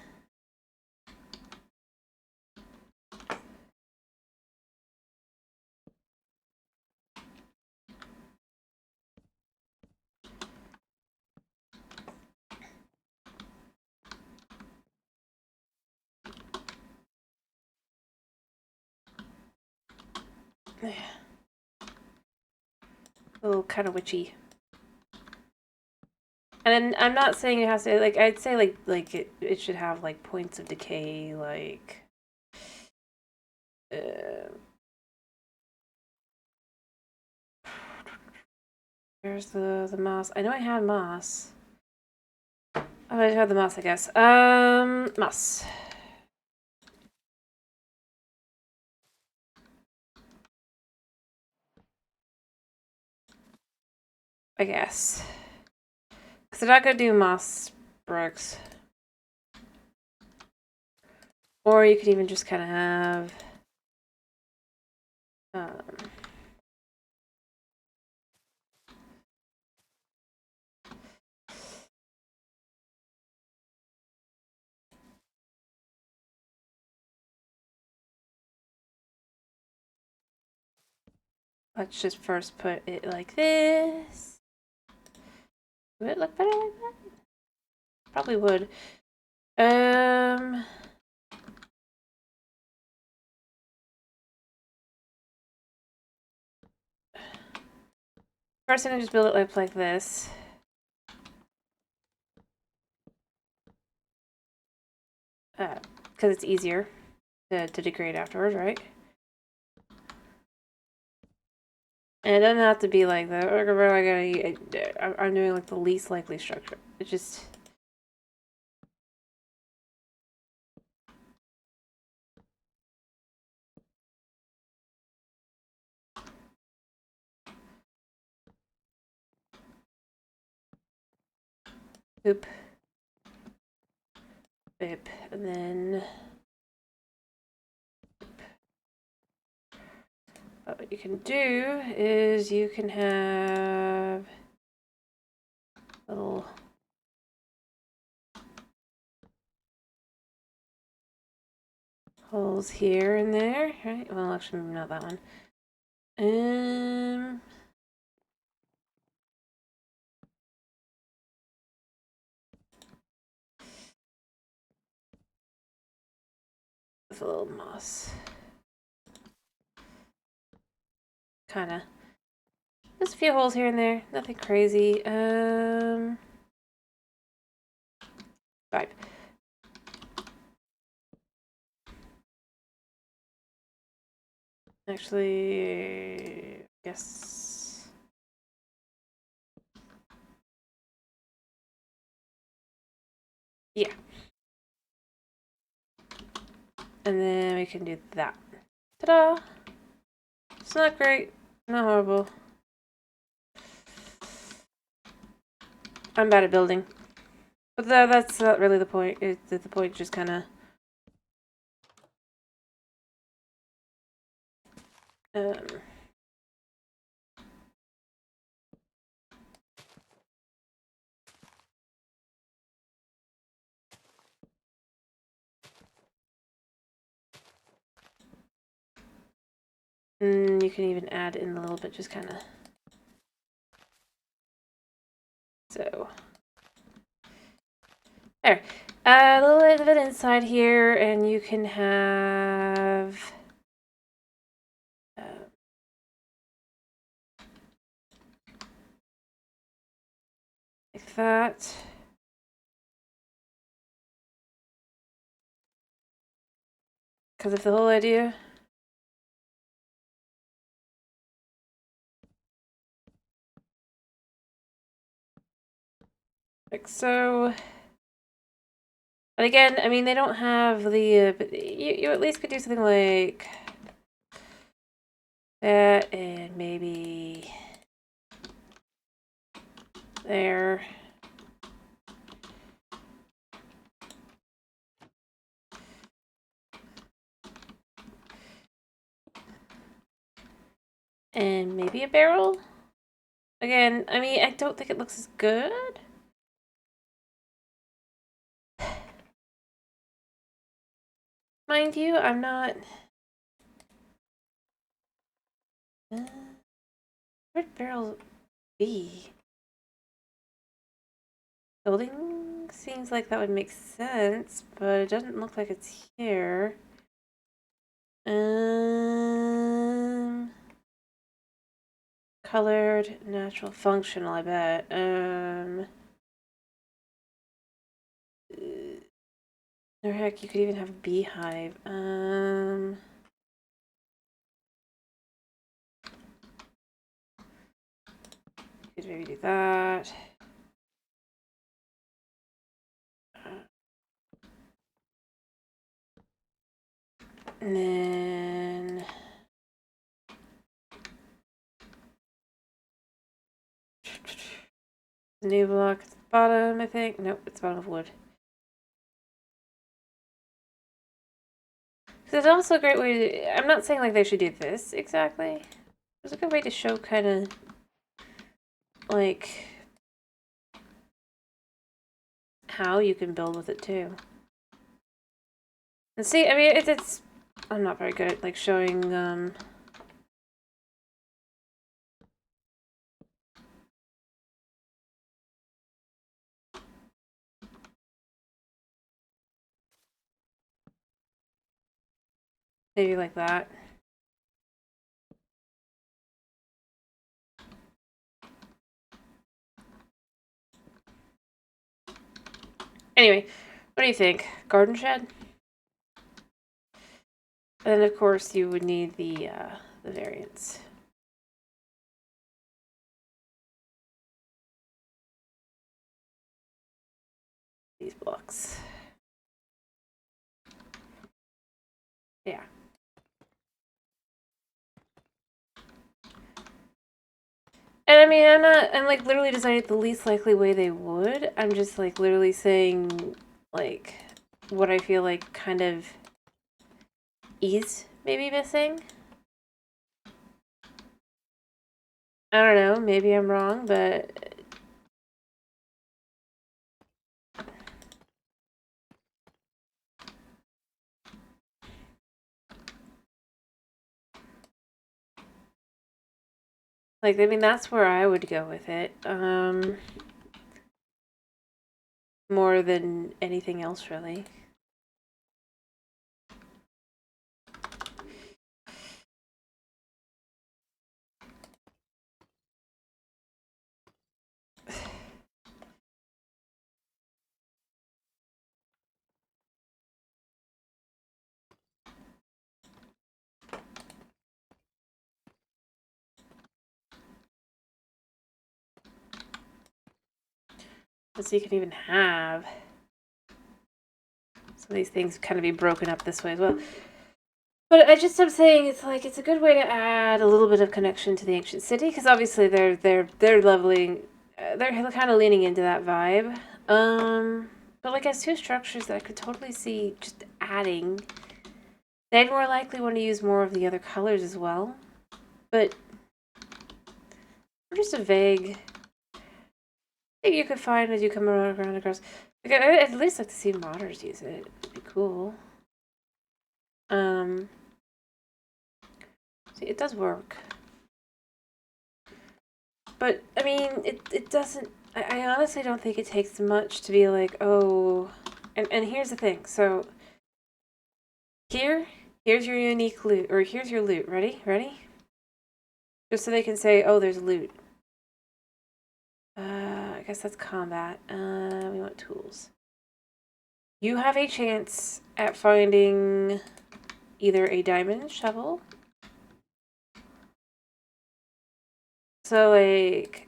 a little kind of witchy. And I'm not saying it has to, like, I'd say, like it should have, like, points of decay, like... Where's the moss? I know I had moss. Oh, I had the moss, I guess. Moss. I guess. Because they're not going to do moss bricks. Or you could even just kind of have... let's just first put it like this. Would it look better like that? Probably would. First I'm gonna just build it like this. Because it's easier to decorate afterwards, right? And it doesn't have to be like that. I'm doing like the least likely structure. It just... Oop. Oop. And then... what you can do is you can have little holes here and there, right? Well, actually, maybe not that one. With a little moss. Kinda. Just a few holes here and there. Nothing crazy. 5. Actually, I guess... Yeah. And then we can do that. Ta-da! It's not great, not horrible. I'm bad at building. But that's not really the point. The point just kind of... you can even add in a little bit, just kind of... So... There. A little bit of it inside here, and you can have... like that. Because of the whole idea. Like so. But again, I mean, they don't have the... but you at least could do something like... that, and maybe... there. And maybe a barrel? Again, I mean, I don't think it looks as good. Mind you, I'm not... where'd barrels be? Building seems like that would make sense, but it doesn't look like it's here. Colored, natural, functional, I bet. Or heck, you could even have a beehive. Could maybe do that. And then... new block at the bottom, I think. Nope, it's bottom of wood. So it's also a great way to... I'm not saying like they should do this exactly. It's a good way to show kind of like how you can build with it too. And see, I mean, it's I'm not very good at like showing maybe like that. Anyway, what do you think? Garden shed? And then of course you would need the variants. These blocks. Yeah. And I mean, I'm like literally designing it the least likely way they would. I'm just like literally saying like what I feel like kind of is maybe missing. I don't know, maybe I'm wrong, but like, I mean, that's where I would go with it. More than anything else, really. So you can even have some of these things kind of be broken up this way as well. But I'm saying it's like it's a good way to add a little bit of connection to the ancient city because obviously they're leveling, they're kind of leaning into that vibe. But like as two structures that I could totally see just adding, they'd more likely want to use more of the other colors as well. But just a vague thing you could find as you come around across. Like, I'd at least like to see modders use it. It'd be cool. See, it does work. But, I mean, it doesn't... I honestly don't think it takes much to be like, oh... And here's the thing. So, here's your unique loot. Or here's your loot. Ready? Ready? Just so they can say, oh, there's loot. I guess that's combat. We want tools. You have a chance at finding either a diamond shovel. So, like,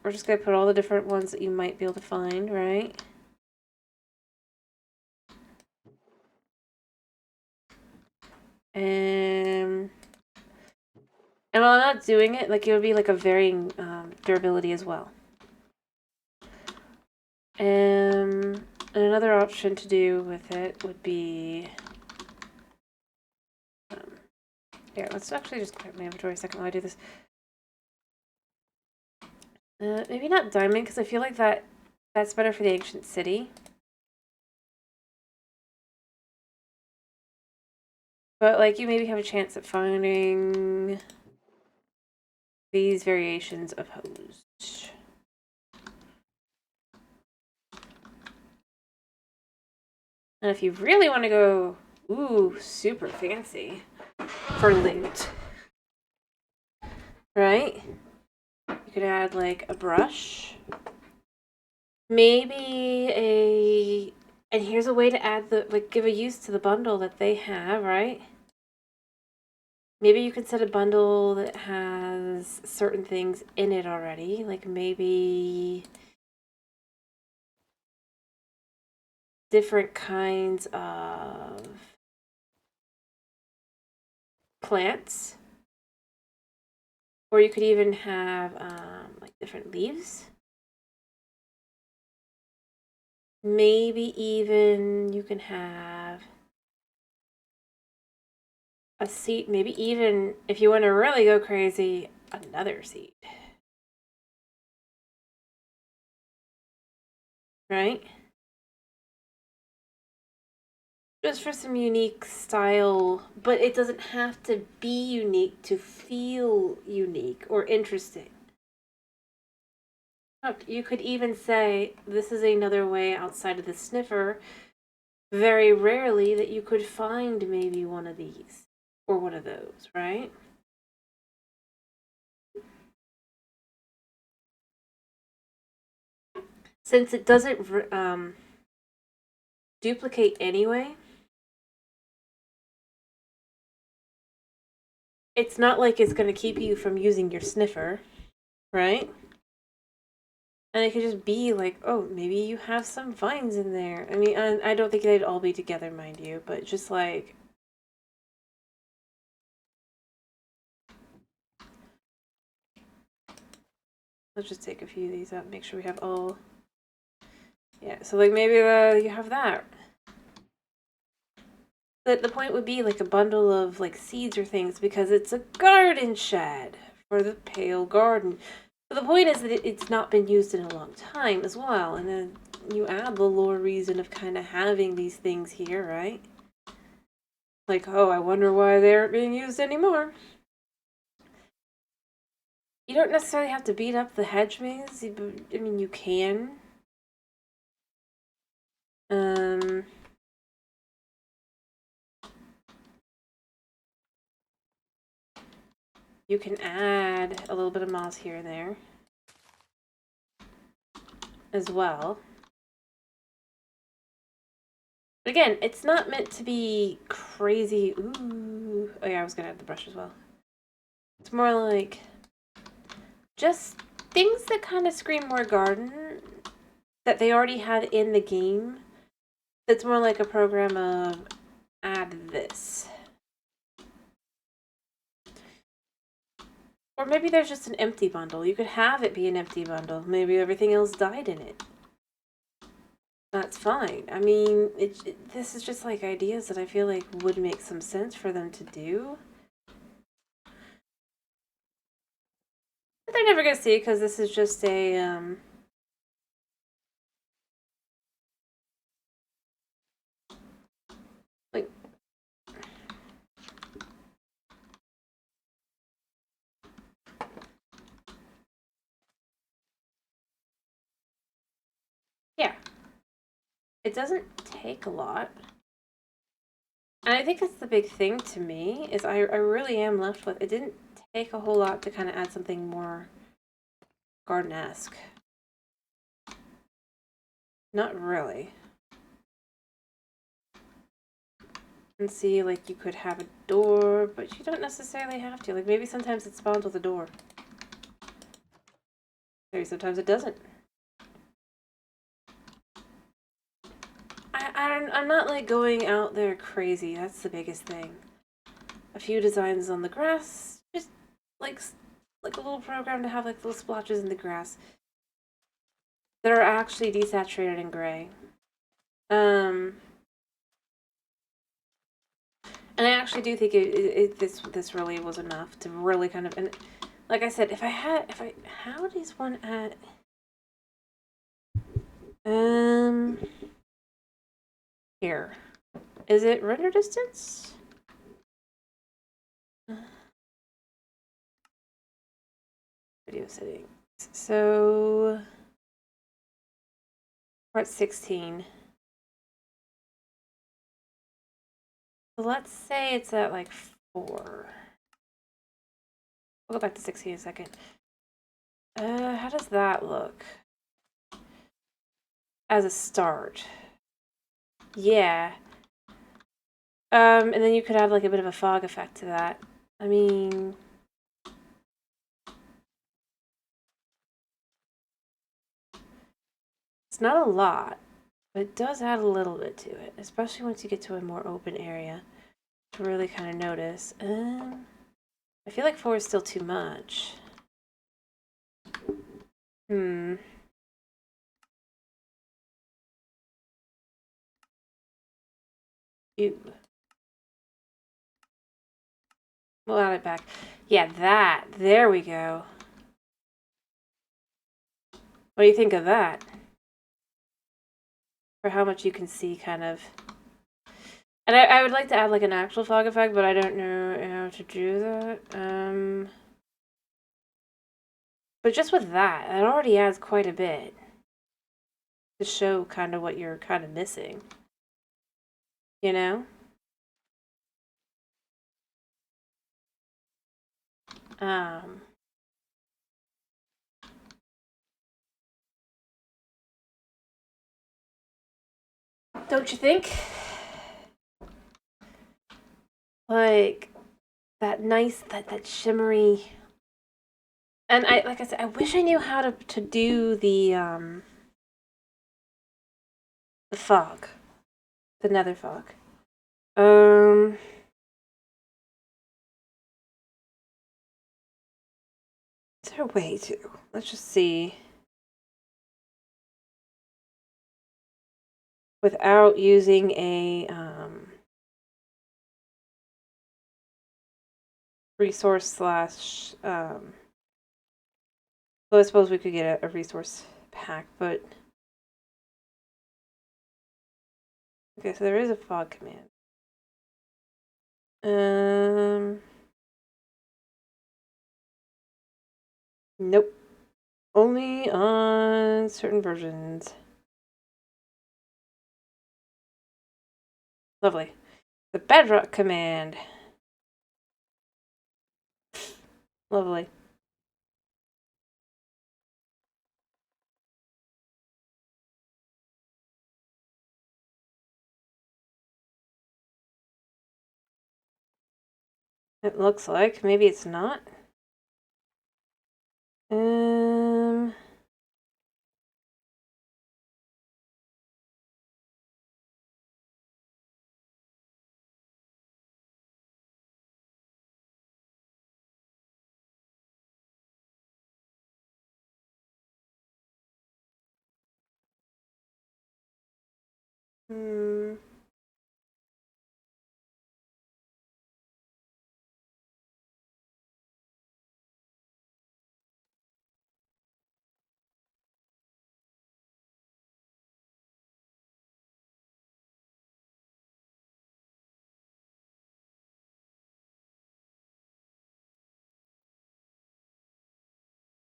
we're just going to put all the different ones that you might be able to find, right? And while I'm not doing it, like, it would be like a varying durability as well. And another option to do with it would be... yeah, let's actually just clear my inventory a second while I do this. Maybe not diamond, because I feel like that's better for the ancient city. But, like, you maybe have a chance at finding these variations of hose. And if you really want to go, ooh, super fancy for loot, right? You could add, like, a brush. Maybe and here's a way to add give a use to the bundle that they have, right? Maybe you can set a bundle that has certain things in it already, like maybe different kinds of plants. Or you could even have like different leaves. Maybe even you can have a seed, maybe even, if you want to really go crazy, another seed. Right? Just for some unique style, but it doesn't have to be unique to feel unique or interesting. Look, you could even say, this is another way outside of the sniffer, very rarely that you could find maybe one of these or one of those, right? Since it doesn't duplicate anyway, it's not like it's going to keep you from using your sniffer, right? And it could just be like, oh, maybe you have some vines in there. I mean, I don't think they'd all be together, mind you, but just like... let's just take a few of these out, make sure we have all... yeah, so like maybe you have that. But the point would be like a bundle of like seeds or things because it's a garden shed for the pale garden. But the point is that it's not been used in a long time as well. And then you add the lore reason of kind of having these things here, right? Like, oh, I wonder why they aren't being used anymore. You don't necessarily have to beat up the hedge maze. I mean, you can. You can add a little bit of moss here and there as well. But again, it's not meant to be crazy. Ooh. Oh yeah, I was gonna add the brush as well. It's more like just things that kind of scream more garden that they already had in the game, It's more like a program of add this. Or maybe there's just an empty bundle. You could have it be an empty bundle. Maybe everything else died in it. That's fine. I mean, this is just like ideas that I feel like would make some sense for them to do. But they're never going to see because this is just a, like, yeah. It doesn't take a lot. And I think that's the big thing to me, is I really am left with, it didn't take a whole lot to kind of add something more garden-esque. Not really. And see, like, you could have a door, but you don't necessarily have to. Like, maybe sometimes it spawns with a door. Maybe sometimes it doesn't. I'm not, like, going out there crazy. That's the biggest thing. A few designs on the grass. Just, like a little program to have, like, little splotches in the grass that are actually desaturated in gray. And I actually do think this really was enough to really kind of, and like I said, how does one at, here, is it render distance? Video settings. So we're at 16. So let's say it's at like 4. We'll go back to 16 in a second. How does that look? As a start. Yeah. And then you could add like a bit of a fog effect to that. I mean, it's not a lot, but it does add a little bit to it, especially once you get to a more open area to really kind of notice. I feel like 4 is still too much. Ew. We'll add it back. Yeah, that. There we go. What do you think of that? For how much you can see, kind of. And I would like to add like an actual fog effect, but I don't know how to do that. But just with that, it already adds quite a bit to show kind of what you're kind of missing. You know? Don't you think? Like that nice, that shimmery. And like I said, I wish I knew how to do the fog, the nether fog. Is there a way to? Let's just see. Without using a resource slash. So I suppose we could get a resource pack, but. Okay, so there is a fog command. Nope. Only on certain versions. Lovely. The bedrock command. Lovely. It looks like. Maybe it's not. Um. Hmm.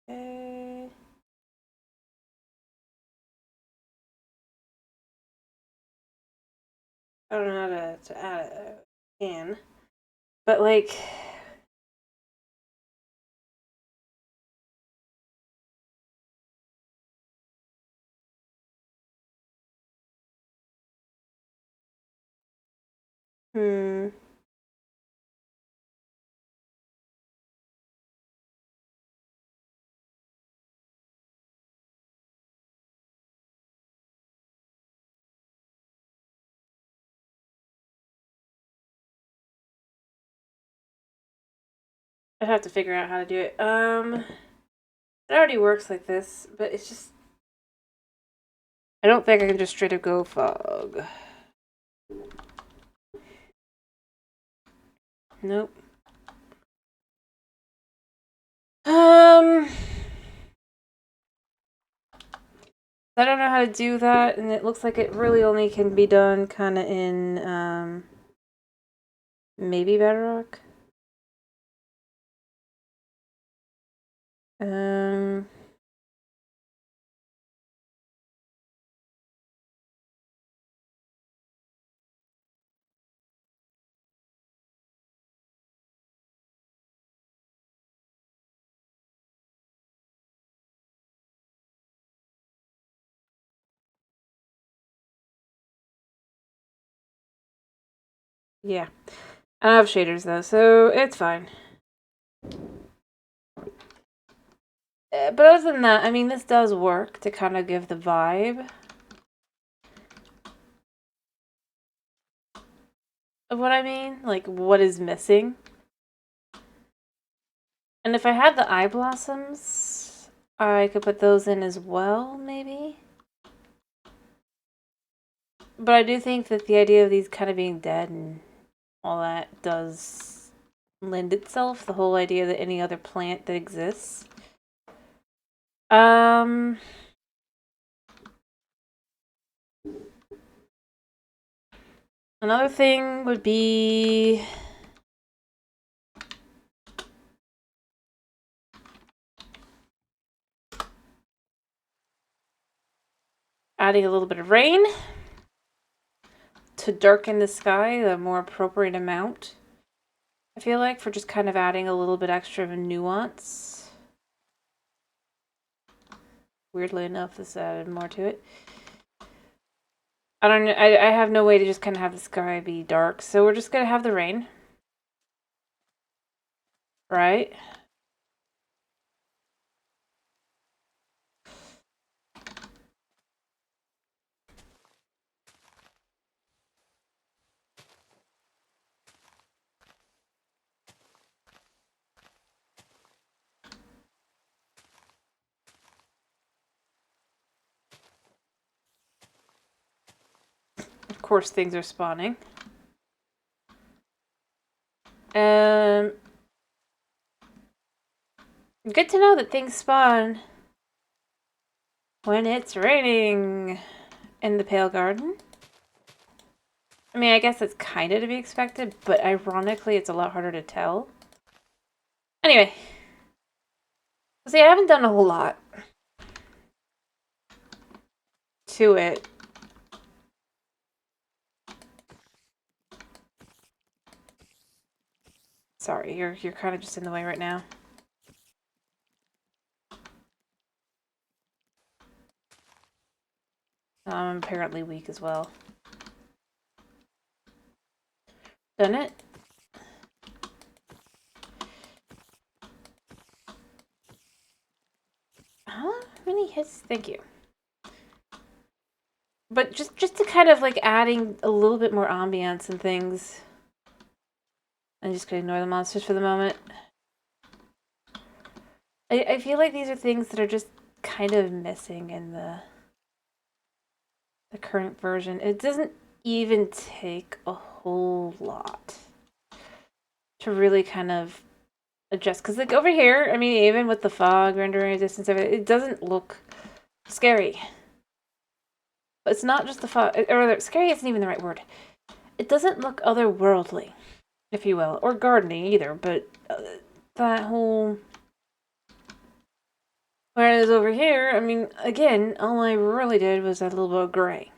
Okay. I don't know how to add it. I can. But like, hmm. I'd have to figure out how to do it. It already works like this, but it's just I don't think I can just straight up go fog. Nope. I don't know how to do that, and it looks like it really only can be done kind of in maybe Bedrock. Um, yeah. I don't have shaders though, so it's fine. But other than that, I mean, this does work to kind of give the vibe of what I mean, like what is missing. And if I had the eye blossoms, I could put those in as well, maybe. But I do think that the idea of these kind of being dead and all that does lend itself. The whole idea that any other plant that exists. Another thing would be adding a little bit of rain to darken the sky, the more appropriate amount. I feel like for just kind of adding a little bit extra of a nuance. Weirdly enough, this added more to it. I don't know. I have no way to just kind of have the sky be dark, so we're just gonna have the rain, right? Of course, things are spawning. Good to know that things spawn when it's raining in the Pale Garden. I mean, I guess it's kind of to be expected, but ironically, it's a lot harder to tell. Anyway. See, I haven't done a whole lot to it. Sorry, you're kind of just in the way right now. I'm apparently weak as well. Done it? How many hits? Thank you. But just to kind of like adding a little bit more ambiance and things. I'm just gonna ignore the monsters for the moment. I feel like these are things that are just kind of missing in the the current version. It doesn't even take a whole lot to really kind of adjust. Because like over here, I mean, even with the fog rendering distance of it, it doesn't look scary. But it's not just the fog, or rather, scary isn't even the right word. It doesn't look otherworldly, if you will, or gardening either, but that whole... Whereas over here, I mean, again, all I really did was add a little bit of gray.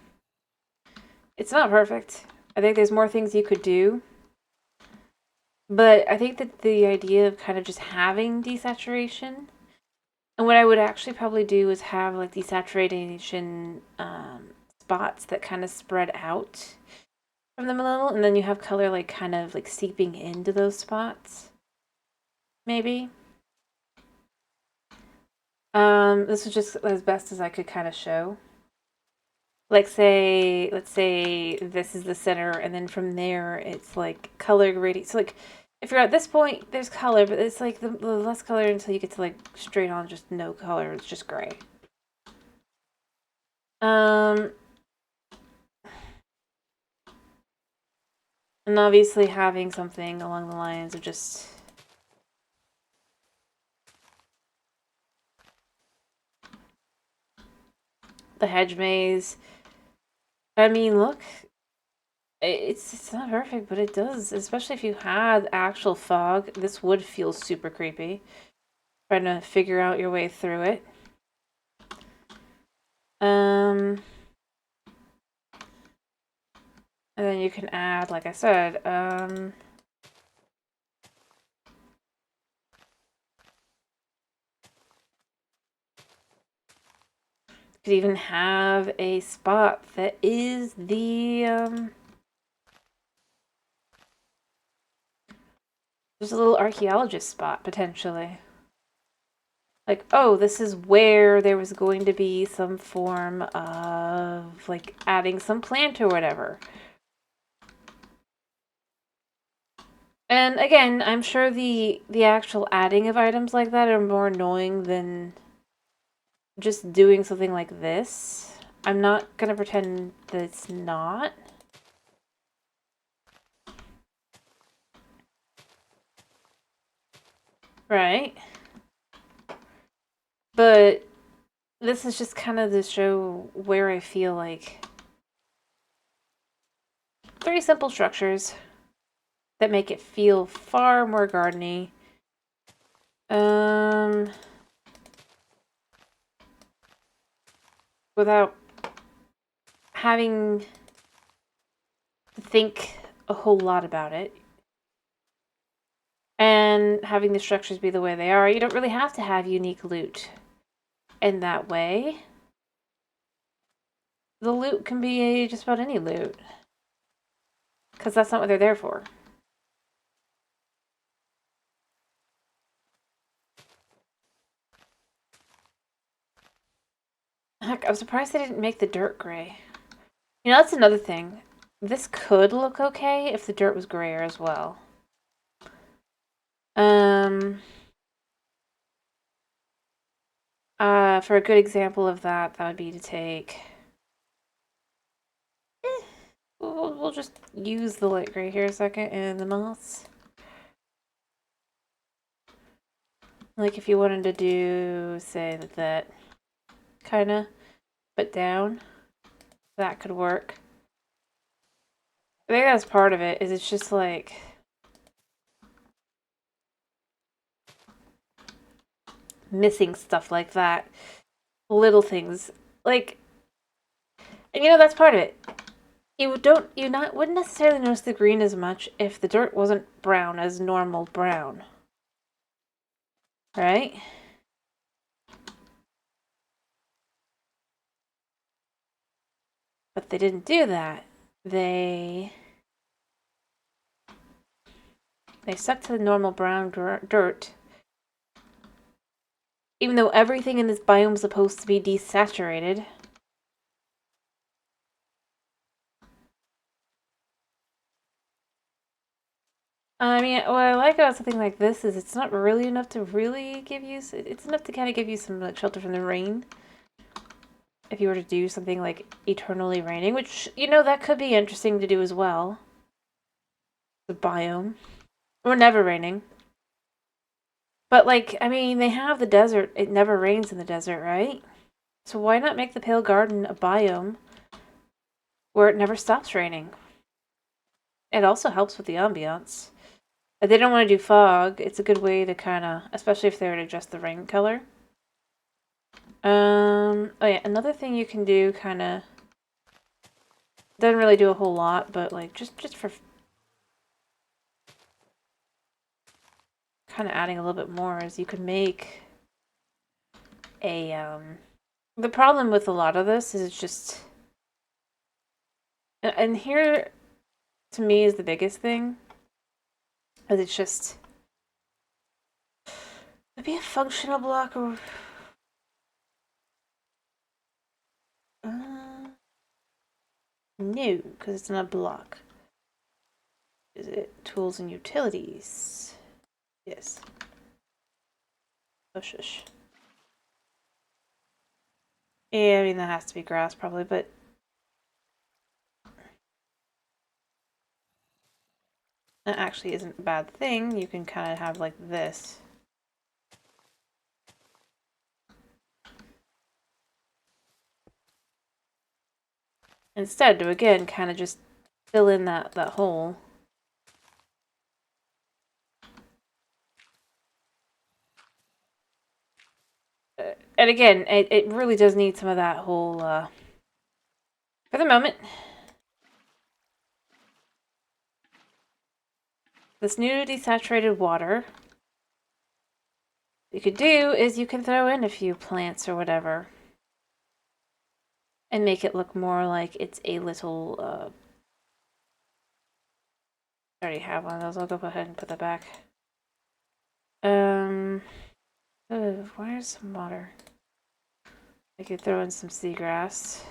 It's not perfect. I think there's more things you could do. But I think that the idea of kind of just having desaturation, and what I would actually probably do is have like desaturation spots that kind of spread out from them a little, and then you have color like kind of like seeping into those spots. Maybe. This was just as best as I could kind of show. Like say, let's say this is the center, and then from there it's like color gradient. So like, if you're at this point, there's color, but it's like the less color until you get to like straight on just no color. It's just gray. And obviously having something along the lines of just the hedge maze. I mean, look, it's not perfect, but it does. Especially if you had actual fog, this would feel super creepy. Trying to figure out your way through it. And then you can add, like I said, could even have a spot that is the, there's a little archaeologist spot, potentially. Like, oh, this is where there was going to be some form of, like, adding some plant or whatever. And again, I'm sure the actual adding of items like that are more annoying than just doing something like this. I'm not gonna pretend that it's not. Right? But this is just kind of to show where I feel like 3 simple structures that make it feel far more gardeny. Without having to think a whole lot about it. And having the structures be the way they are, you don't really have to have unique loot in that way. The loot can be just about any loot. Because that's not what they're there for. Heck, I'm surprised they didn't make the dirt gray. You know, that's another thing. This could look okay if the dirt was grayer as well. For a good example of that, that would be to take... We'll just use the light gray here a second and the moss. Like if you wanted to do, say, that kind of, but down, that could work. I think that's part of it, is it's just like... missing stuff like that. Little things. Like... And you know, that's part of it. You wouldn't necessarily notice the green as much if the dirt wasn't brown as normal brown. Right? But they didn't do that. They stuck to the normal brown dirt. Even though everything in this biome is supposed to be desaturated. I mean, what I like about something like this is it's not really enough to really give you... It's enough to kind of give you some like, shelter from the rain. if you were to do something like eternally raining, which, you know, that could be interesting to do as well. The biome. Or never raining. But, like, I mean, they have the desert. It never rains in the desert, right? So why not make the Pale Garden a biome where it never stops raining? It also helps with the ambiance. If they don't want to do fog, it's a good way to kind of, especially if they were to adjust the rain color. Oh yeah, another thing you can do kind of doesn't really do a whole lot, but like just for kind of adding a little bit more is you could make a the problem with a lot of this is it's just and here to me is the biggest thing is it's just maybe a functional block or no, because it's not a block. Is it tools and utilities? Yes. Oh shush. Yeah, I mean that has to be grass probably, but that actually isn't a bad thing. You can kind of have like this. Instead, to again kind of just fill in that hole. And again, it really does need some of that whole, for the moment. This new desaturated water, you could do is you can throw in a few plants or whatever. And make it look more like it's a little, I already have one of those. I'll go ahead and put that back. Where's some water? I could throw in some seagrass.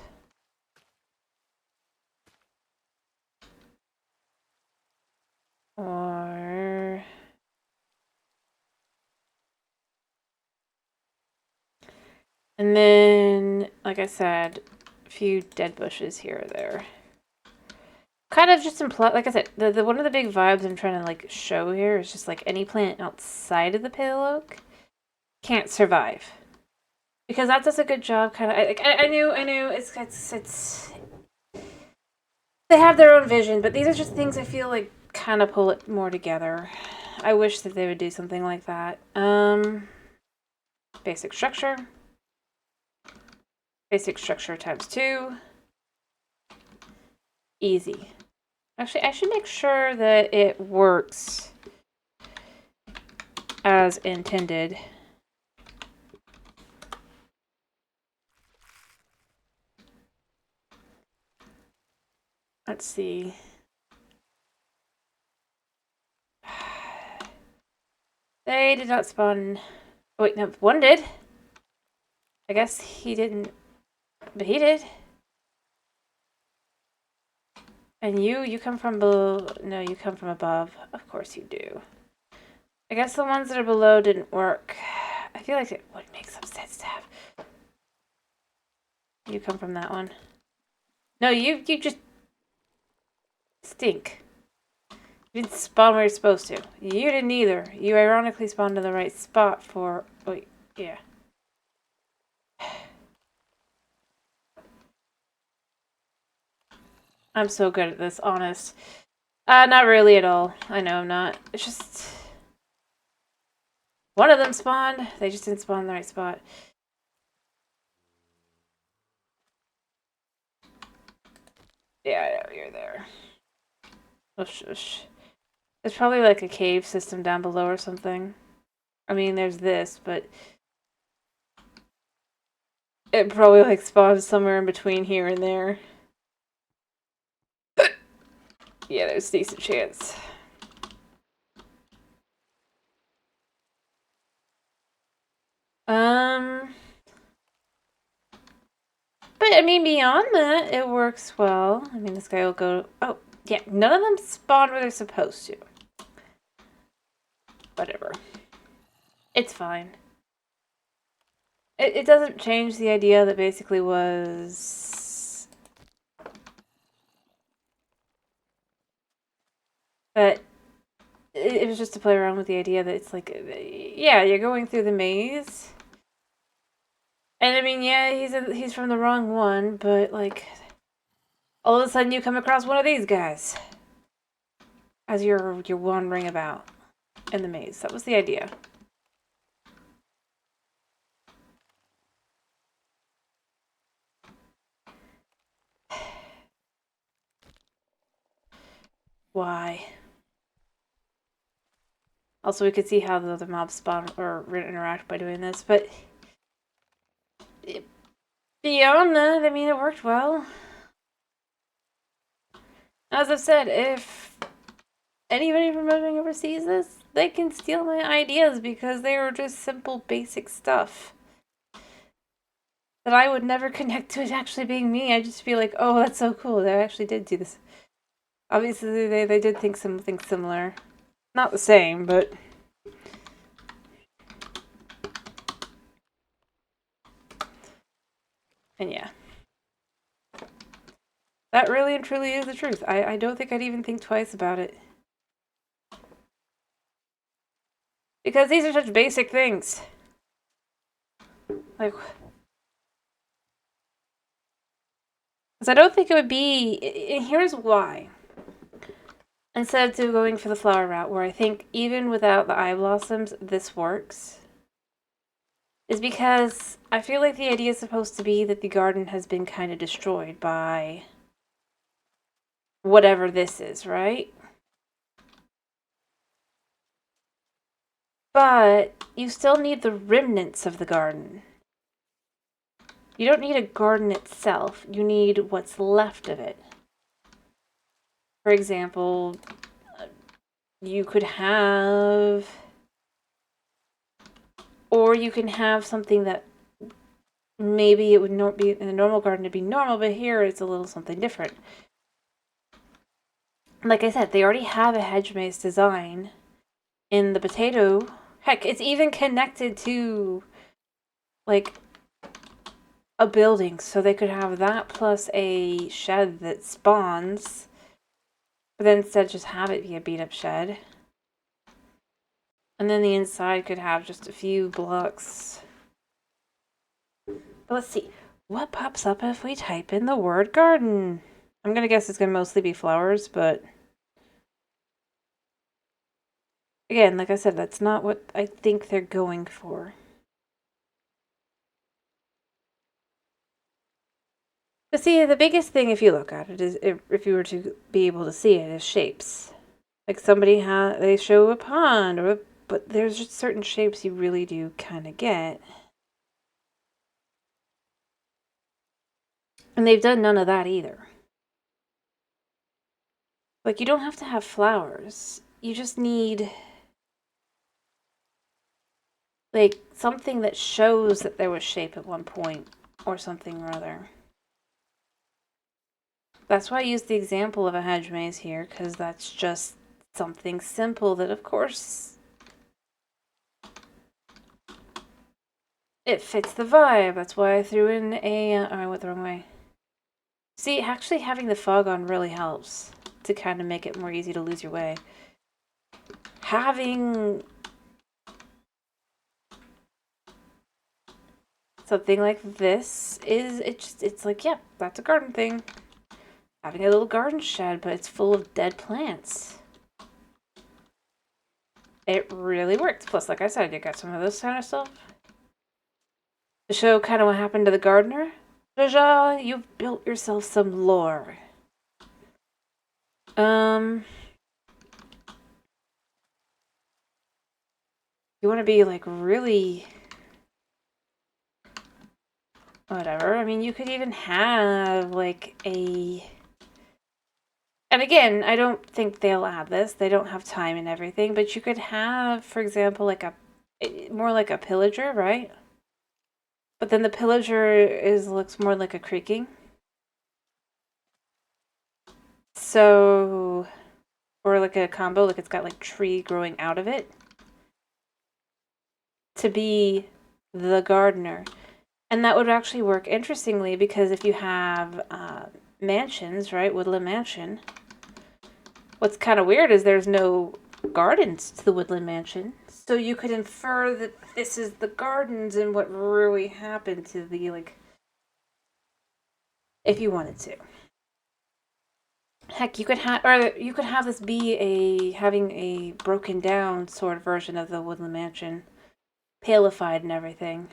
Or... And then, like I said, a few dead bushes here or there. Kind of just imply, like I said, the one of the big vibes I'm trying to like show here is just like any plant outside of the pale oak can't survive. Because that does a good job kind of, I knew, it's they have their own vision, but these are just things I feel like kind of pull it more together. I wish that they would do something like that. Basic structure. Basic structure times 2. Easy. Actually, I should make sure that it works as intended. Let's see. They did not spawn... Oh, wait, no, one did. I guess he didn't... But he did. And you come from below... No, you come from above. Of course you do. I guess the ones that are below didn't work. I feel like it would make some sense to have... You come from that one. No, you just... stink. You didn't spawn where you're supposed to. You didn't either. You ironically spawned in the right spot for... Wait, yeah. I'm so good at this, honest. Not really at all. I know I'm not. It's just... One of them spawned. They just didn't spawn in the right spot. Yeah, I know, you're there. Oh, shush. There's probably like a cave system down below or something. I mean, there's this, but... It probably like spawns somewhere in between here and there. Yeah, there's a decent chance. But I mean, beyond that, it works well. I mean, this guy will go... Oh, yeah, none of them spawn where they're supposed to. Whatever. It's fine. It doesn't change the idea that basically was... But it was just to play around with the idea that it's like, yeah, you're going through the maze. And I mean, yeah, he's from the wrong one, but like, all of a sudden you come across one of these guys as you're wandering about in the maze. That was the idea. Why? Also, we could see how the other mobs spawn or interact by doing this, but beyond that, I mean, it worked well. As I've said, if anybody from moving ever sees this, they can steal my ideas because they were just simple, basic stuff that I would never connect to it actually being me. I just feel like, oh, that's so cool. They actually did do this. Obviously, they did think something similar. Not the same, but... And yeah. That really and truly is the truth. I don't think I'd even think twice about it. Because these are such basic things. Like... Because I don't think it would be... And here's why. Instead of going for the flower route, where I think even without the eye blossoms, this works, is because I feel like the idea is supposed to be that the garden has been kind of destroyed by whatever this is, right? But you still need the remnants of the garden. You don't need a garden itself. You need what's left of it. For example, you could have... Or you can have something that maybe it would not be in the normal garden to be normal, but here it's a little something different. Like I said, they already have a hedge maze design in the potato. Heck, it's even connected to, like, a building, so they could have that plus a shed that spawns, but then instead just have it be a beat-up shed. And then the inside could have just a few blocks. But let's see. What pops up if we type in the word garden? I'm gonna guess it's gonna mostly be flowers, but... Again, like I said, that's not what I think they're going for. But see, the biggest thing, if you look at it, is if you were to be able to see it, is shapes. Like they show a pond, but there's just certain shapes you really do kind of get. And they've done none of that either. Like, you don't have to have flowers. You just need... like, something that shows that there was shape at one point, or something or other. That's why I used the example of a hedge maze here, because that's just something simple that, of course, it fits the vibe. That's why I threw in a... oh, I went the wrong way. See, actually having the fog on really helps to kind of make it more easy to lose your way. Having something like this is, it's like, yeah, that's a garden thing. Having a little garden shed, but it's full of dead plants. It really worked. Plus, like I said, you got some of this kind of stuff to show kind of what happened to the gardener. Jaja, you've built yourself some lore. You want to be like really... whatever. I mean, you could even have like a... And again, I don't think they'll add this. They don't have time and everything. But you could have, for example, like more like a pillager, right? But then the pillager looks more like a creaking. So, or like a combo, like it's got like tree growing out of it. To be the gardener. And that would actually work interestingly because if you have mansions, right, Woodland Mansion, what's kind of weird is there's no gardens to the Woodland Mansion. So you could infer that this is the gardens and what really happened to the, like, if you wanted to. Heck, you could have this be having a broken down sort of version of the Woodland Mansion, palified and everything.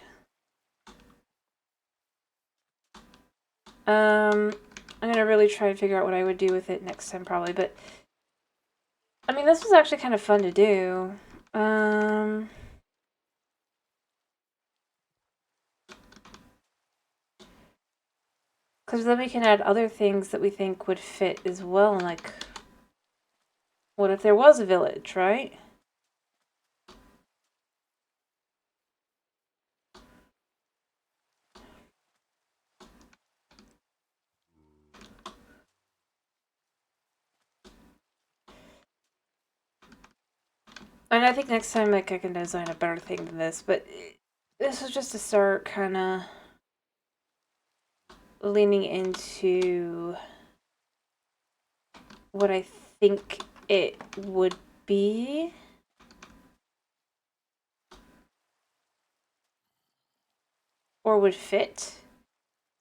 I'm gonna really try and figure out what I would do with it next time, probably. But I mean, this was actually kind of fun to do. Because then we can add other things that we think would fit as well. Like, what if there was a village, right? And I think next time, like, I can design a better thing than this. But this was just to start kind of leaning into what I think it would be. Or would fit.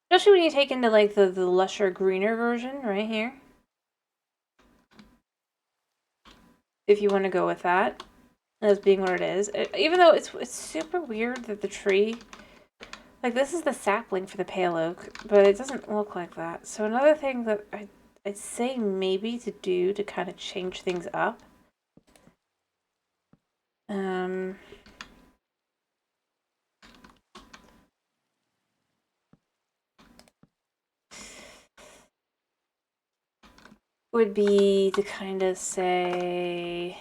Especially when you take into, like, the lusher, greener version right here. If you want to go with that as being what it is. Even though it's super weird that the tree... Like, this is the sapling for the pale oak, but it doesn't look like that. So another thing that I'd say maybe to do to kind of change things up... would be to kind of say...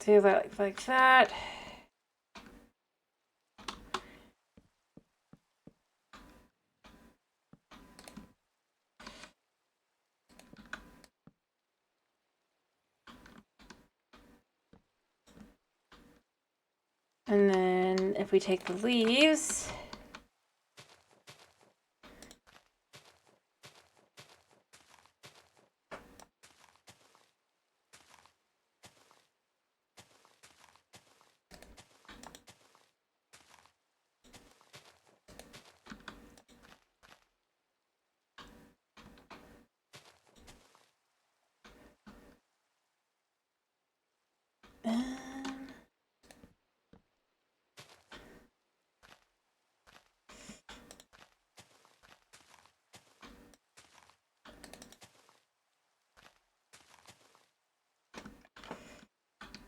Do that like that. And then if we take the leaves...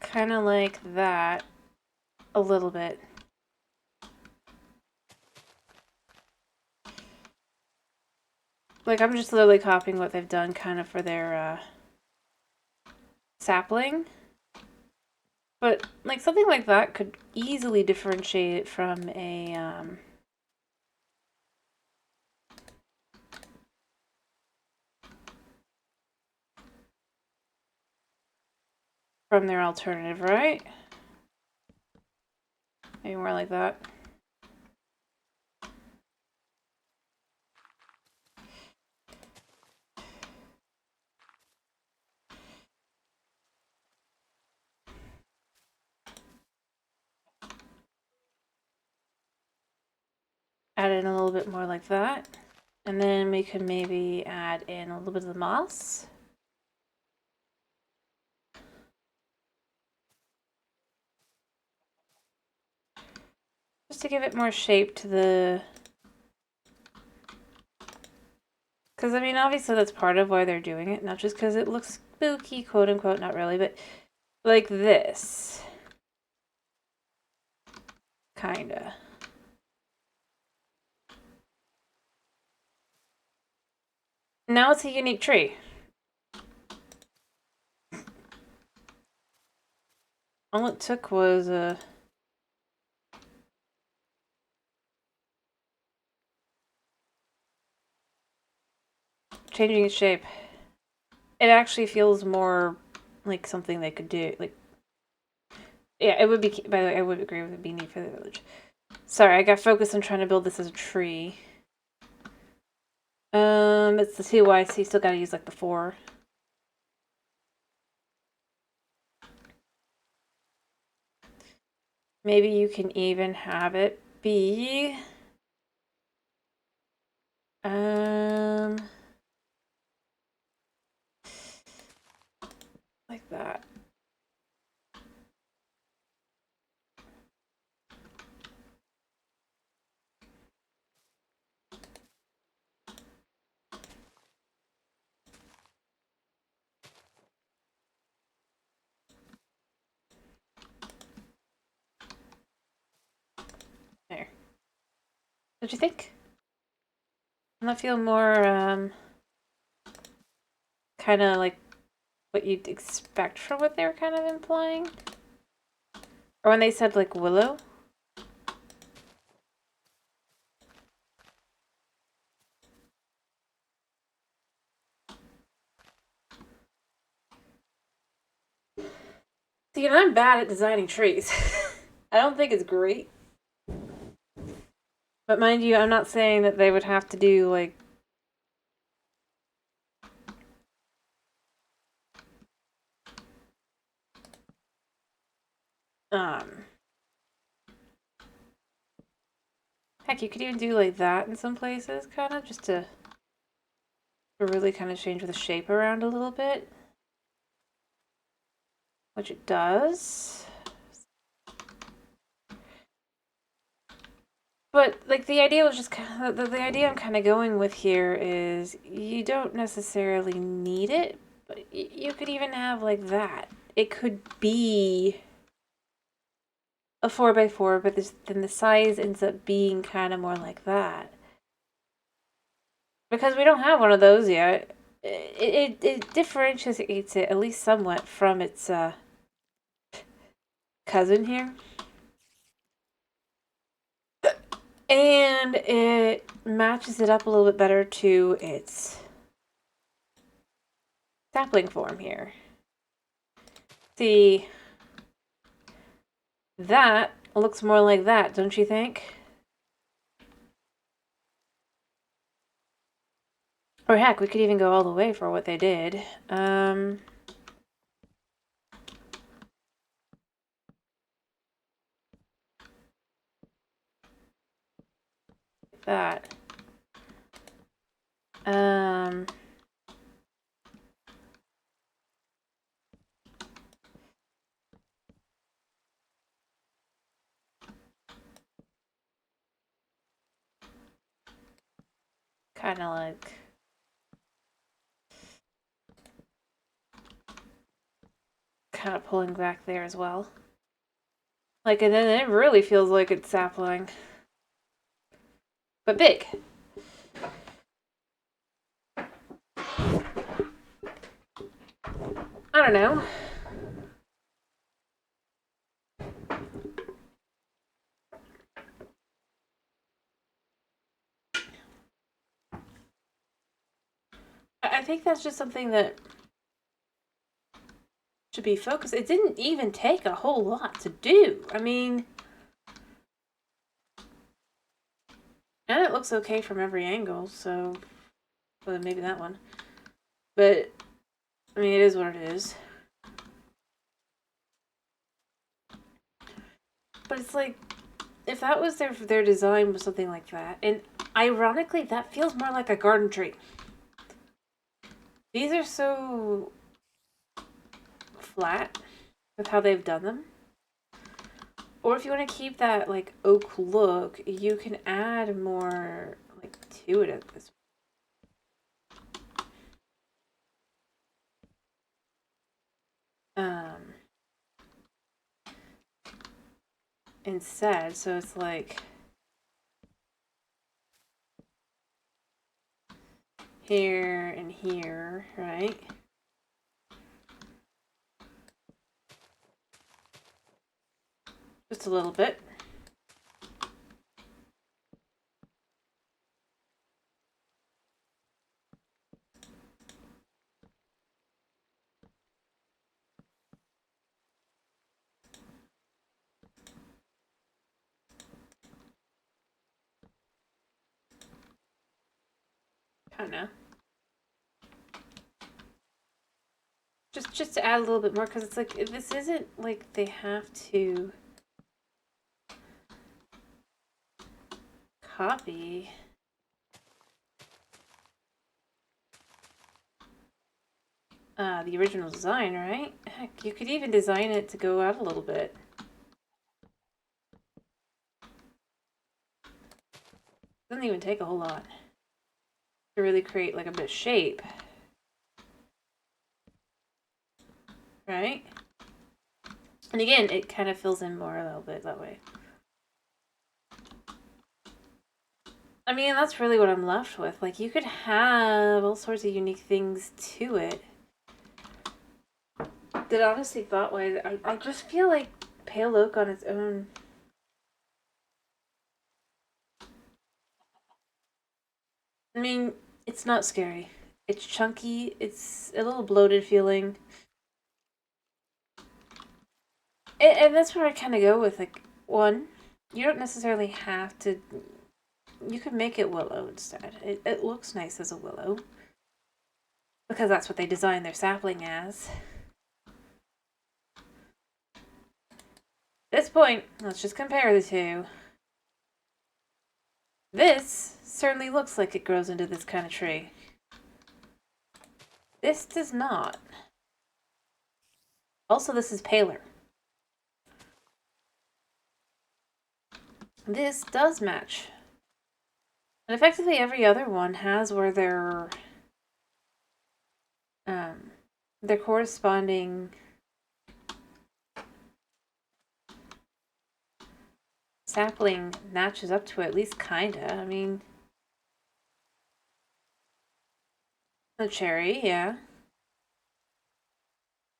kind of like that a little bit. Like, I'm just literally copying what they've done kind of for their sapling. But, like, something like that could easily differentiate it from a, from their alternative, right? Maybe more like that. Add in a little bit more like that. And then we could maybe add in a little bit of the moss. Just to give it more shape to the... Because, I mean, obviously that's part of why they're doing it. Not just because it looks spooky, quote unquote, not really, but like this. Kinda. Now it's a unique tree. All it took was a... changing its shape. It actually feels more like something they could do. Like, yeah, it would be. By the way, I would agree with it being neat for the village. Sorry, I got focused on trying to build this as a tree. It's the 2Y, so you still gotta use like the 4. Maybe you can even have it be like that. There. What do you think? Doesn't that feel more kind of like what you'd expect from what they were kind of implying? Or when they said like willow? See, and I'm bad at designing trees. I don't think it's great. But mind you, I'm not saying that they would have to do like heck, you could even do like that in some places, kind of, just to really kind of change the shape around a little bit. Which it does. But, like, the idea was just kind of, the idea I'm kind of going with here is you don't necessarily need it, but you could even have, like, that. It could be a 4x4, but then the size ends up being kind of more like that. Because we don't have one of those yet. It differentiates it, at least somewhat, from its cousin here. And it matches it up a little bit better to its sapling form here. See, that looks more like that, don't you think? Or heck, we could even go all the way for what they did. That. Kind of like... kind of pulling back there as well. Like, and then it really feels like it's sapling. But big. I don't know. I think that's just something that should be focused. It didn't even take a whole lot to do. I mean... And it looks okay from every angle, so... Well, maybe that one. But, I mean, it is what it is. But it's like, if that was their design was something like that, and ironically, that feels more like a garden tree. These are so flat with how they've done them. Or if you want to keep that, like, oak look, you can add more, like, to it at this point. Instead, so it's like here and here, right? Just a little bit. I don't know. Just to add a little bit more, because it's like, this isn't like they have to copy the original design, right? Heck, you could even design it to go out a little bit. Doesn't even take a whole lot to really create like a bit of shape. Right? And again, it kind of fills in more a little bit that way. I mean, that's really what I'm left with. Like, you could have all sorts of unique things to it. That honestly thought-wise, I just feel like Pale Oak on its own. I mean, it's not scary. It's chunky. It's a little bloated feeling. And that's where I kind of go with, like, one, you don't necessarily have to. You could make it willow instead. It looks nice as a willow. Because that's what they designed their sapling as. At this point, let's just compare the two. This certainly looks like it grows into this kind of tree. This does not. Also, this is paler. This does match. And effectively every other one has where their corresponding sapling matches up to it, at least kinda. I mean, the cherry, yeah.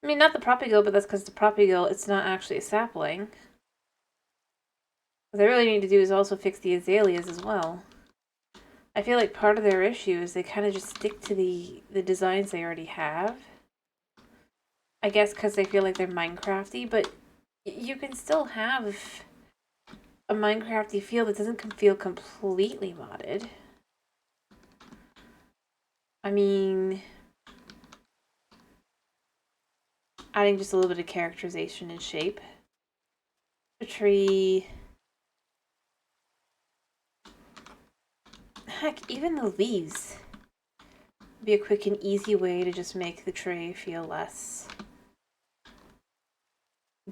I mean, not the propagules, but that's because the propagule, it's not actually a sapling. What they really need to do is also fix the azaleas as well. I feel like part of their issue is they kind of just stick to the designs they already have. I guess because they feel like they're Minecrafty, but you can still have a Minecrafty feel that doesn't feel completely modded. I mean, adding just a little bit of characterization and shape. A tree. Heck, even the leaves would be a quick and easy way to just make the tree feel less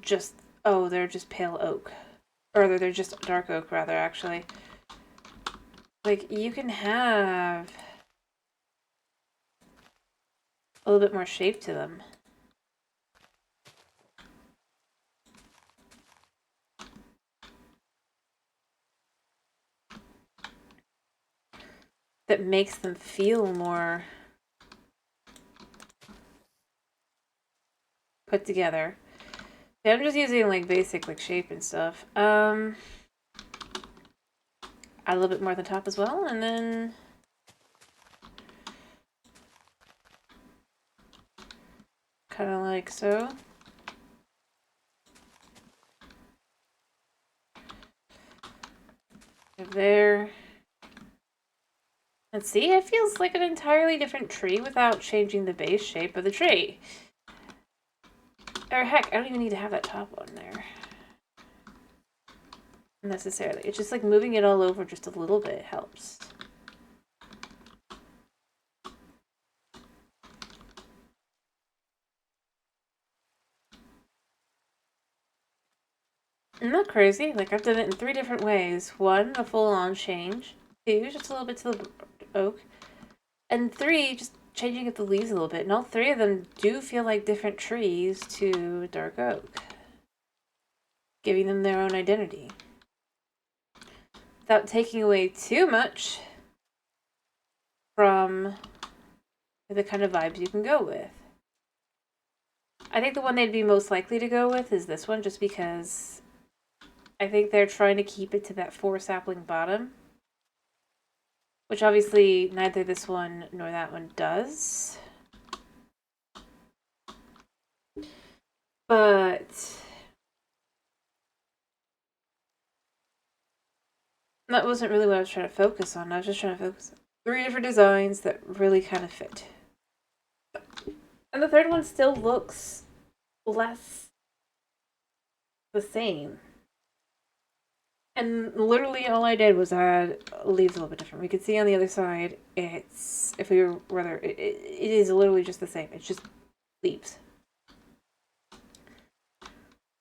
just, oh, they're just pale oak. Or they're just dark oak, rather, actually. Like, you can have a little bit more shape to them. That makes them feel more put together. Yeah, I'm just using like basic like shape and stuff. Add a little bit more at the top as well, and then kind of like so. There. Let's see, it feels like an entirely different tree without changing the base shape of the tree. Or heck, I don't even need to have that top one there. Necessarily. It's just like moving it all over just a little bit helps. I'm not crazy. Like, I've done it in 3 different ways. 1, a full-on change. 2, just a little bit to the oak. And 3, just changing up the leaves a little bit. And all 3 of them do feel like different trees to dark oak. Giving them their own identity. Without taking away too much from the kind of vibes you can go with. I think the one they'd be most likely to go with is this one, just because I think they're trying to keep it to that 4 sapling bottom. Which obviously neither this one nor that one does. But that wasn't really what I was trying to focus on. I was just trying to focus 3 different designs that really kind of fit. And the third one still looks less the same. And literally all I did was add leaves a little bit different. We could see on the other side, it's, if we were, rather, it is literally just the same. It's just leaves.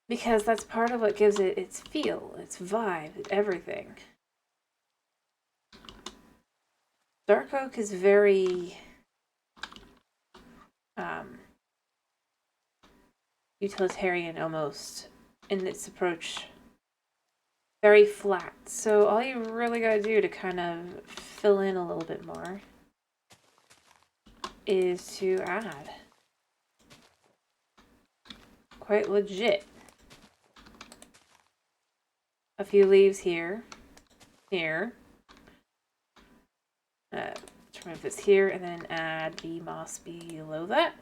Because that's part of what gives it its feel, its vibe, everything. Dark oak is very utilitarian almost in its approach. Very flat. So all you really gotta do to kind of fill in a little bit more is to add. Quite legit. A few leaves here. Here. Remove this here and then add the moss below that.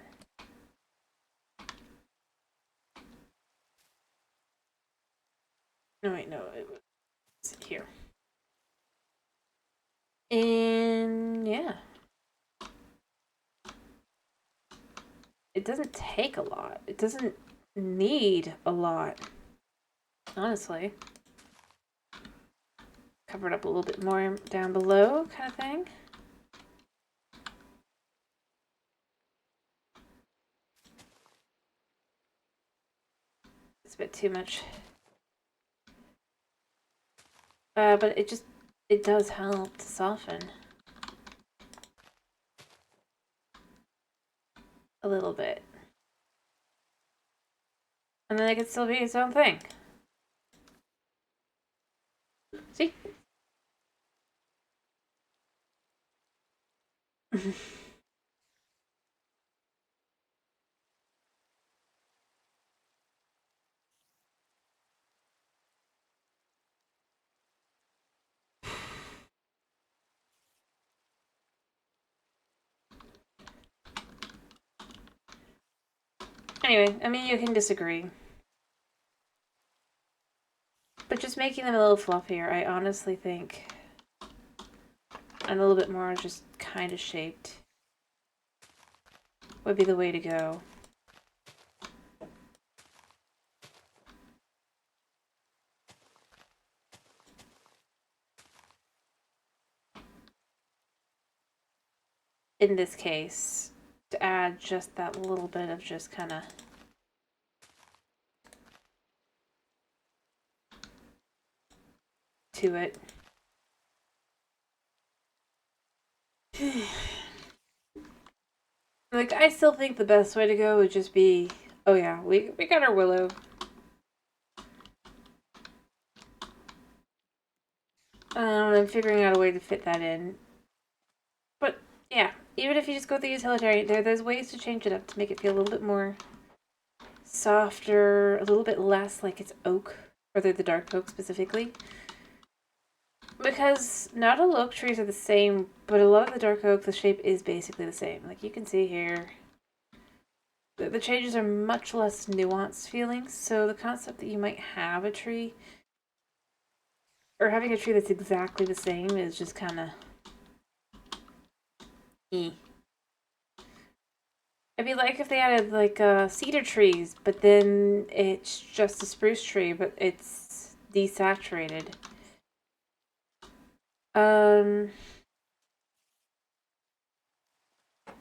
No, wait, no, it was here. And yeah. It doesn't take a lot. It doesn't need a lot, honestly. Cover it up a little bit more down below, kind of thing. It's a bit too much. But it does help to soften a little bit. And then it can still be its own thing. See? Anyway, I mean, you can disagree. But just making them a little fluffier, I honestly think, and a little bit more just kind of shaped, would be the way to go. In this case, to add just that little bit of just kind of to it. Like, I still think the best way to go would just be, oh yeah, we got our willow. And figuring out a way to fit that in. But yeah, even if you just go with the utilitarian, there's ways to change it up to make it feel a little bit more softer, a little bit less like it's oak, or the dark oak specifically. Because not all oak trees are the same, but a lot of the dark oak, the shape is basically the same. Like you can see here, the changes are much less nuanced feelings. So the concept that you might have a tree, or having a tree that's exactly the same, is just kind of It'd be like if they added like cedar trees, but then it's just a spruce tree, but it's desaturated.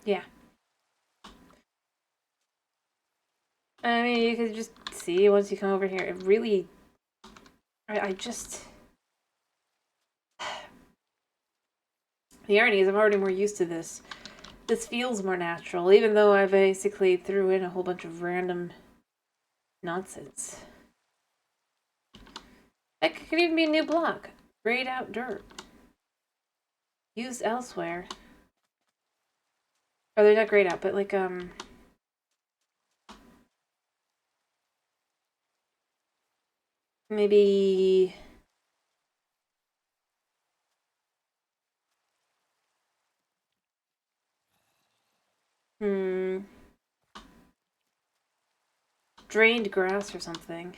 Yeah. I mean, you could just see once you come over here. It really, I just. The irony is, I'm already more used to this. This feels more natural, even though I basically threw in a whole bunch of random nonsense. It could even be a new block. Grayed out dirt. Used elsewhere. Or they're not grayed out, but like, maybe... drained grass or something.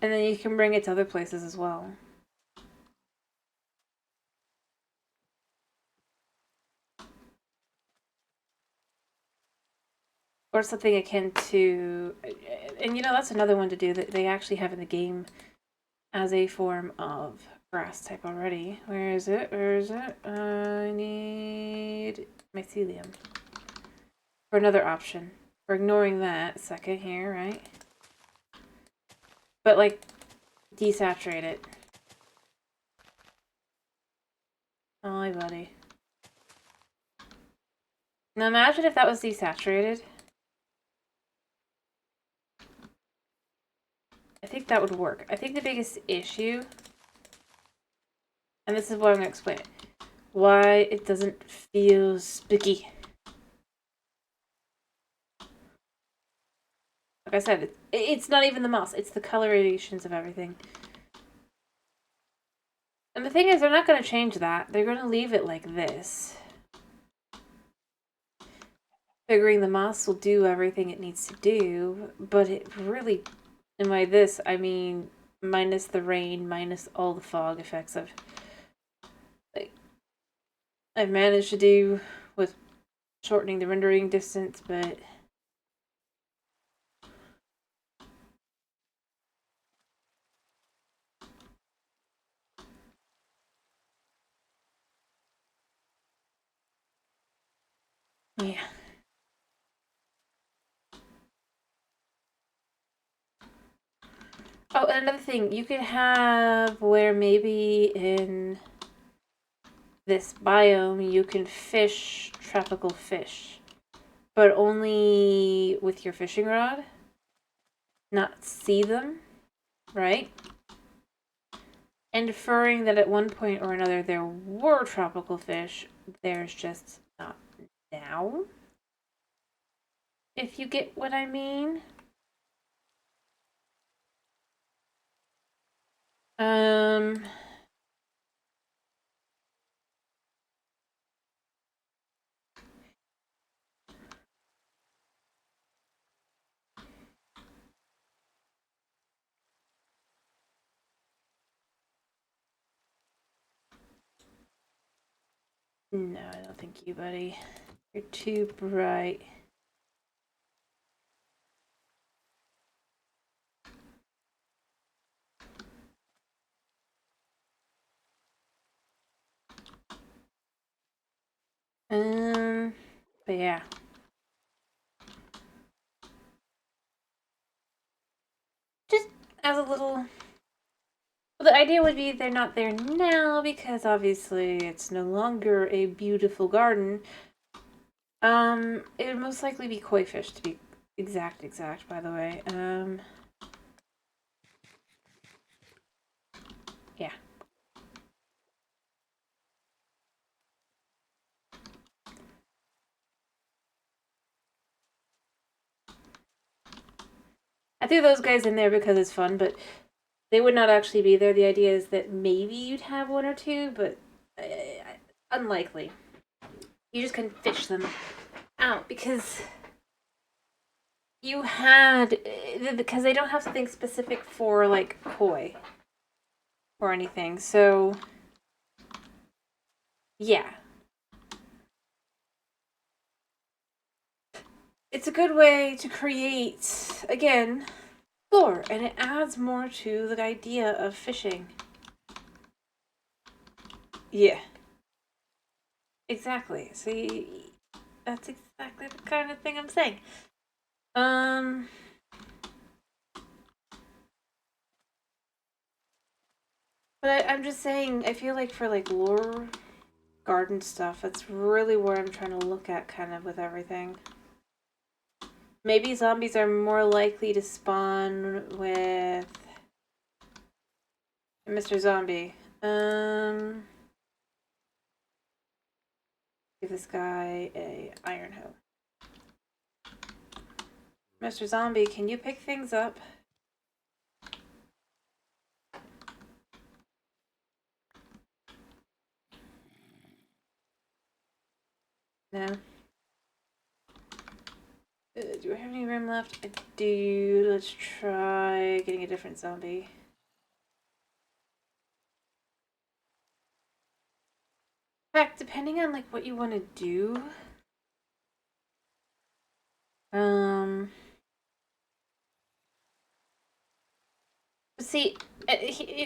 And then you can bring it to other places as well. or something akin to, and you know, that's another one to do that they actually have in the game as a form of grass type already. Where is it? Where is it? I need mycelium for another option. We're ignoring that second here, right? But like, desaturate it. Oh, my buddy. Now imagine if that was desaturated. I think that would work. I think the biggest issue, and this is what I'm going to explain it, why it doesn't feel spooky. Like I said, it's not even the moss. It's the colorations of everything. And the thing is, they're not going to change that. They're going to leave it like this. Figuring the moss will do everything it needs to do, but it really, and by this, I mean minus the rain, minus all the fog effects I've managed to do with shortening the rendering distance, but yeah. Oh, and another thing, you could have where maybe in this biome you can fish tropical fish, but only with your fishing rod, not see them, right? Inferring that at one point or another there were tropical fish, there's just not now. If you get what I mean. No, I don't think you, buddy. You're too bright. But yeah. Just as a little... Well, the idea would be they're not there now because obviously it's no longer a beautiful garden. It would most likely be koi fish to be exact, by the way. Yeah. I threw those guys in there because it's fun, but they would not actually be there. The idea is that maybe you'd have one or two, but unlikely. You just can fish them out because you had, because they don't have something specific for like koi or anything. So yeah, it's a good way to create, again, lore, and it adds more to the idea of fishing. Yeah. Exactly. See, that's exactly the kind of thing I'm saying. But I'm just saying, I feel like for like lore garden stuff, that's really where I'm trying to look at kind of with everything. Maybe zombies are more likely to spawn with Mr. Zombie. Give this guy a iron hoe. Mr. Zombie, can you pick things up? No. Do I have any room left? I do. Let's try getting a different zombie. In fact, depending on like what you want to do. See,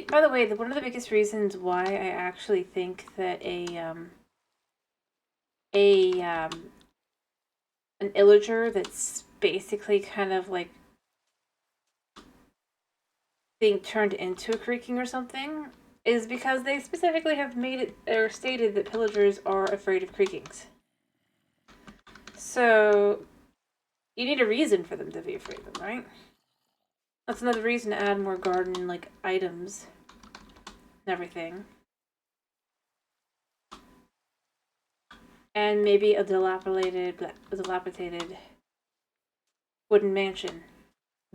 by the way, one of the biggest reasons why I actually think that a an illager that's basically kind of like being turned into a creaking or something is because they specifically have made it or stated that pillagers are afraid of creakings. So you need a reason for them to be afraid of them, right? That's another reason to add more garden like items and everything. And maybe a dilapidated wooden mansion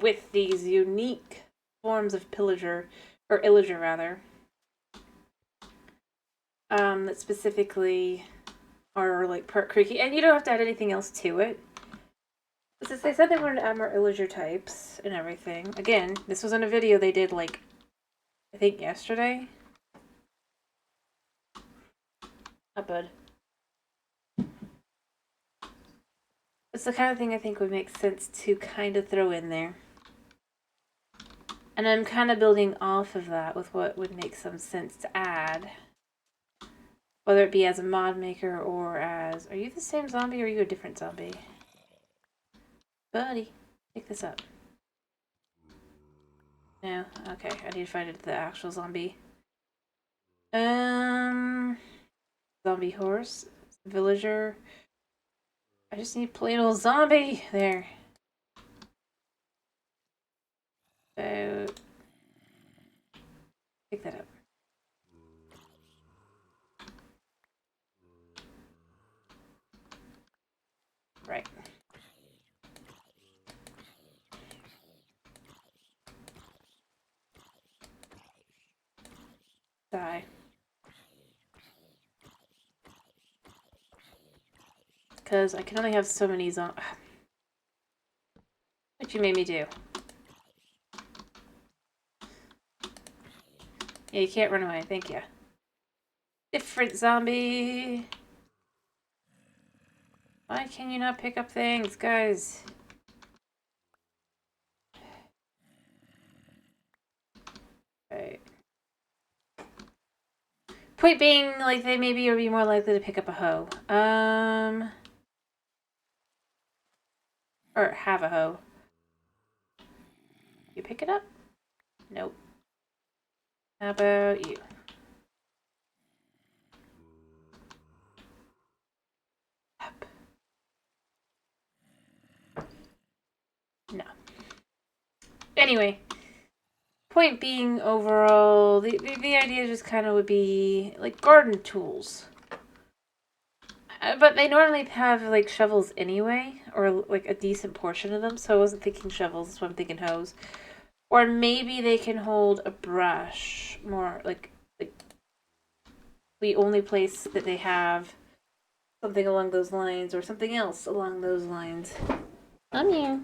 with these unique forms of pillager or illager rather. That specifically are like part creaky, and you don't have to add anything else to it. Since they said they wanted to add more illager types and everything. Again, this was in a video they did like I think yesterday. Not bad. It's the kind of thing I think would make sense to kind of throw in there. And I'm kind of building off of that with what would make some sense to add. Whether it be as a mod maker or as... Are you the same zombie or are you a different zombie? Buddy, pick this up. No? Okay, I need to find the actual zombie. Zombie horse. Villager. I just need plain old zombie. There. So... Pick that up. Right. Die. Because I can only have so many zombies. What you made me do. Yeah, you can't run away. Thank you. Different zombie. Why can you not pick up things, guys? Right. Point being, like, they maybe would be more likely to pick up a hoe. Or have a hoe. You pick it up? Nope. How about you? Up. No. Anyway. Point being, overall, the idea just kind of would be, like, garden tools. But they normally have, like, shovels anyway, or, like, a decent portion of them, so I wasn't thinking shovels, that's why I'm thinking hoes. Or maybe they can hold a brush, more, like the only place that they have something along those lines, or something else along those lines. I'm here.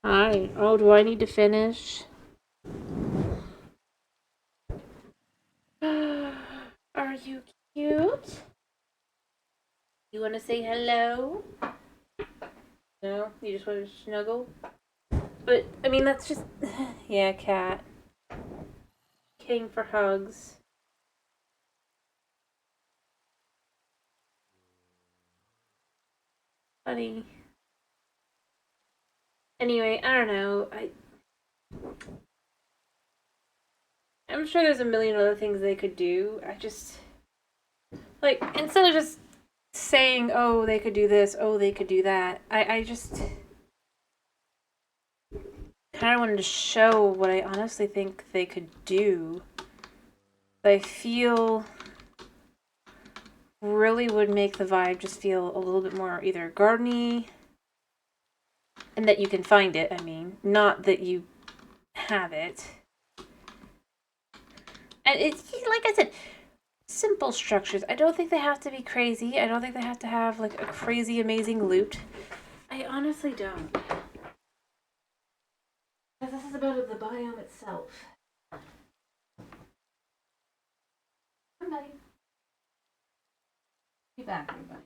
Hi. Oh, do I need to finish? Are you cute? You want to say hello? No? You just want to snuggle? But, I mean, that's just... yeah, cat. King for hugs. Buddy. Anyway, I don't know. I'm sure there's a million other things they could do. I just... like, instead of just saying, oh, they could do this, oh, they could do that, I just kind of wanted to show what I honestly think they could do. I feel really would make the vibe just feel a little bit more either gardeny, and that you can find it, I mean, not that you have it. And it's, like I said, simple structures. I don't think they have to be crazy. I don't think they have to have, like, a crazy amazing loot. I honestly don't. Because this is about the biome itself. Somebody. Be back, everybody.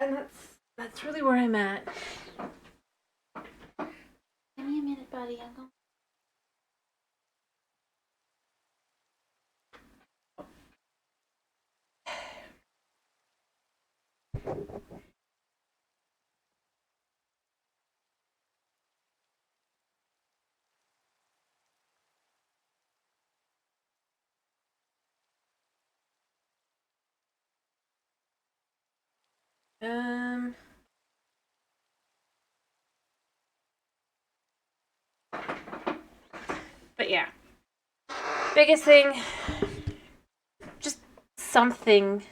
And that's really where I'm at. Give me a minute, buddy. I'm going. But yeah. Biggest thing, just something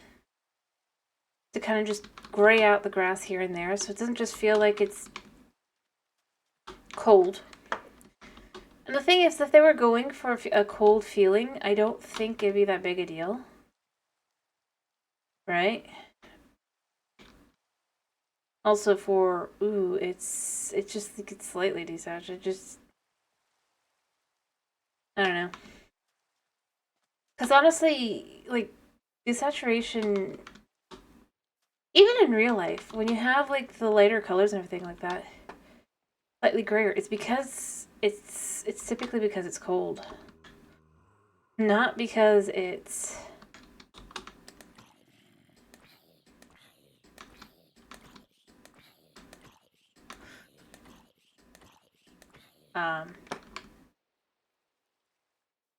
to kind of just gray out the grass here and there so it doesn't just feel like it's cold. And the thing is, if they were going for a cold feeling, I don't think it'd be that big a deal. Right? Also for, it's just, like, it's slightly desaturated. I don't know. Because honestly, like, desaturation, even in real life, when you have, like, the lighter colors and everything like that, slightly grayer, it's because, it's typically because it's cold. Not because it's...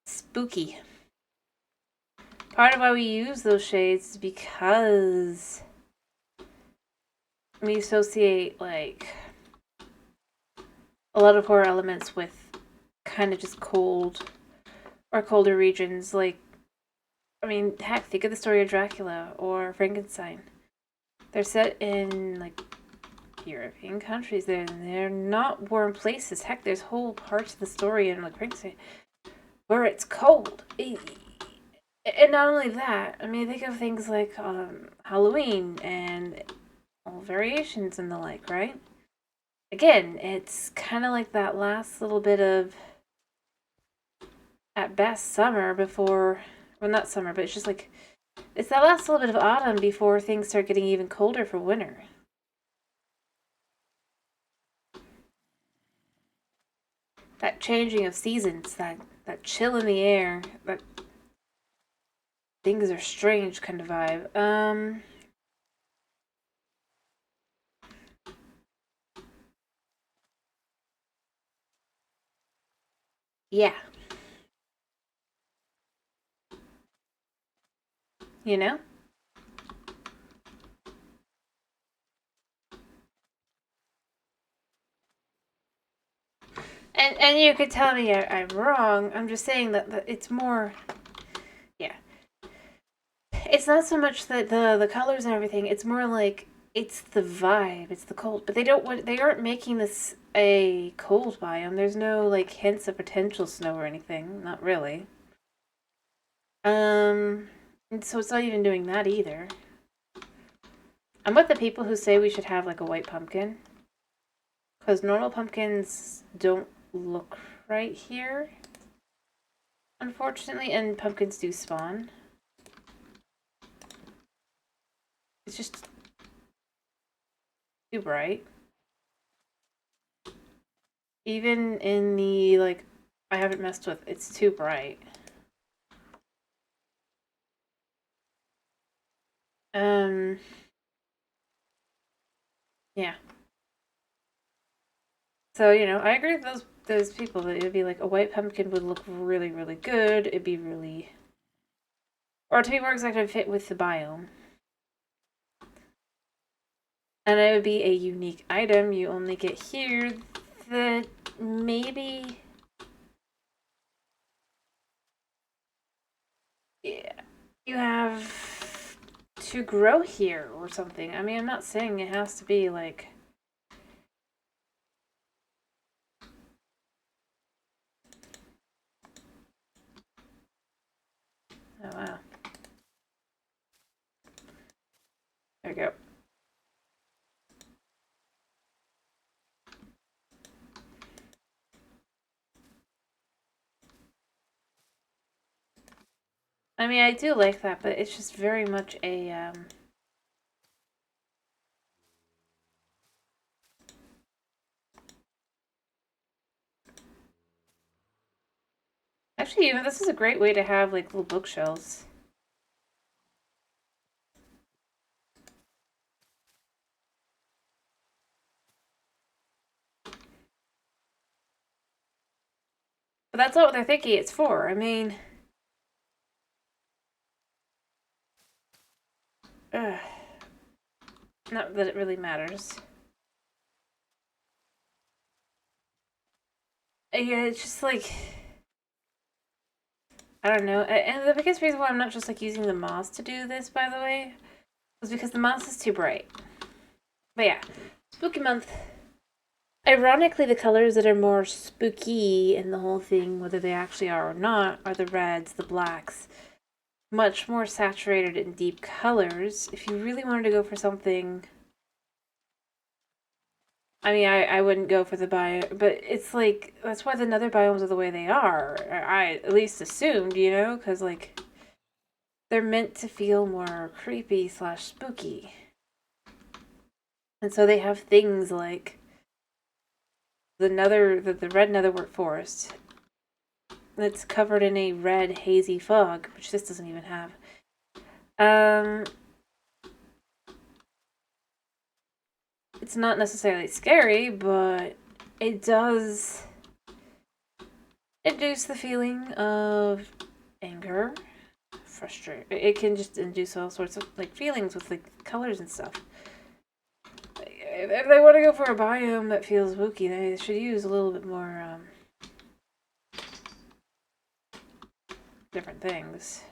spooky. Part of why we use those shades is because we associate, like, a lot of horror elements with kind of just cold or colder regions. Like, I mean, heck, think of the story of Dracula or Frankenstein. They're set in, like, European countries. They're not warm places. Heck, there's whole parts of the story in, like, Frankenstein where it's cold. And not only that, I mean, think of things like Halloween and all variations and the like, right? Again, it's kind of like that last little bit of, at best, summer before, well, not summer, but it's just like, it's that last little bit of autumn before things start getting even colder for winter. That changing of seasons, that chill in the air, that things are strange kind of vibe. Yeah. You know? And you could tell me I'm wrong. I'm just saying that it's more, yeah. It's not so much that the colors and everything. It's more like it's the vibe. It's the cold. But they aren't making this a cold biome. There's no, like, hints of potential snow or anything. Not really. And so it's not even doing that either. I'm with the people who say we should have, like, a white pumpkin. Because normal pumpkins don't look right here, unfortunately, and pumpkins do spawn. It's just too bright. Even in the, like, I haven't messed with, it's too bright. Yeah. So, you know, I agree with those people that it'd be like a white pumpkin would look really, really good. It'd be really, or to be more exact, it'd fit with the biome. And it would be a unique item you only get here that maybe, yeah, you have to grow here or something. I mean, I'm not saying it has to be like, oh wow. There we go. I mean, I do like that, but it's just very much a, Actually, even this is a great way to have like little bookshelves. But that's not what they're thinking it's for. I mean, ugh, not that it really matters. Yeah, it's just like, I don't know. And the biggest reason why I'm not just like using the moss to do this, by the way, is because the moss is too bright. But yeah, spooky month. Ironically, the colors that are more spooky in the whole thing, whether they actually are or not, are the reds, the blacks. Much more saturated in deep colors. If you really wanted to go for something, I mean, I wouldn't go for the bio, but it's like, that's why the nether biomes are the way they are. I at least assumed, you know, because like, they're meant to feel more creepy slash spooky. And so they have things like the red netherwork forest that's covered in a red hazy fog, which this doesn't even have. It's not necessarily scary, but it does induce the feeling of anger, frustration. It can just induce all sorts of like feelings with like colors and stuff. If they want to go for a biome that feels spooky, they should use a little bit more different things.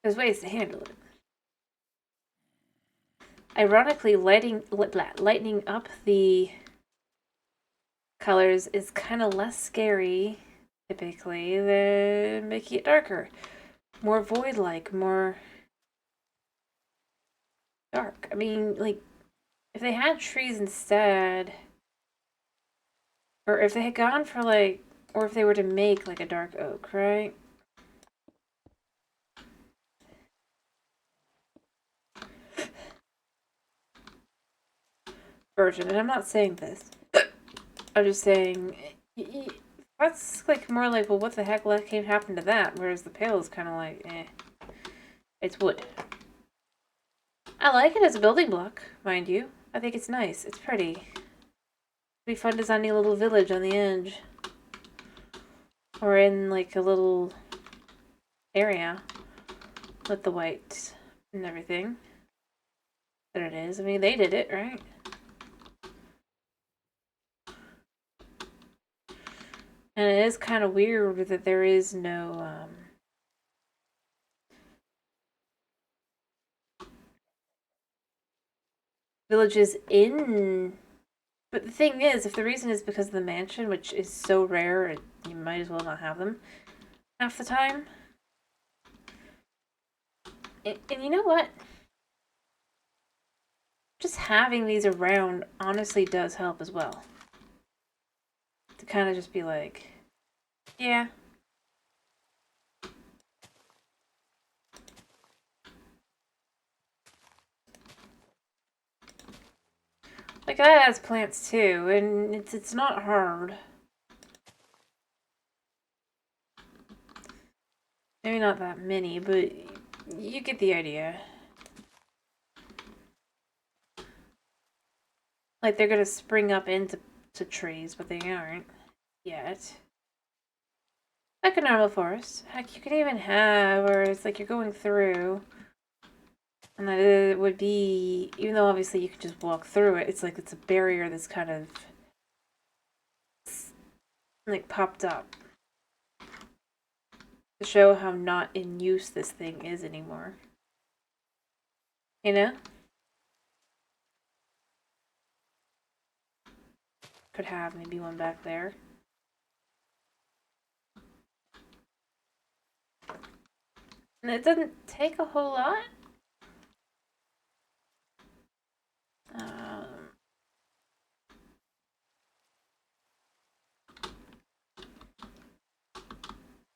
There's ways to handle it. Ironically, lightening up the colors is kind of less scary, typically, than making it darker. More void-like, more dark. I mean, like, if they had trees instead, or if they had gone for, like, or if they were to make, like, a dark oak, right? Version, and I'm not saying this. I'm just saying, that's, like, more like, well, what the heck happened to that? Whereas the pale is kind of like, eh. It's wood. I like it as a building block, mind you. I think it's nice. It's pretty. It'd be fun designing a little village on the edge. Or in, like, a little area with the white and everything. There it is. I mean, they did it, right? And it is kind of weird that there is no, villages in... But the thing is, if the reason is because of the mansion, which is so rare, you might as well not have them half the time. And you know what? Just having these around honestly does help as well. To kind of just be like, yeah. Like, that has plants too, and it's not hard. Maybe not that many, but you get the idea. Like, they're gonna spring up into trees, but they aren't yet. Like a normal forest. Heck, you could even have, or it's like you're going through, and that it would be, even though obviously you could just walk through it, it's like it's a barrier that's kind of, like, popped up. To show how not in use this thing is anymore. You know? Could have maybe one back there. And it doesn't take a whole lot.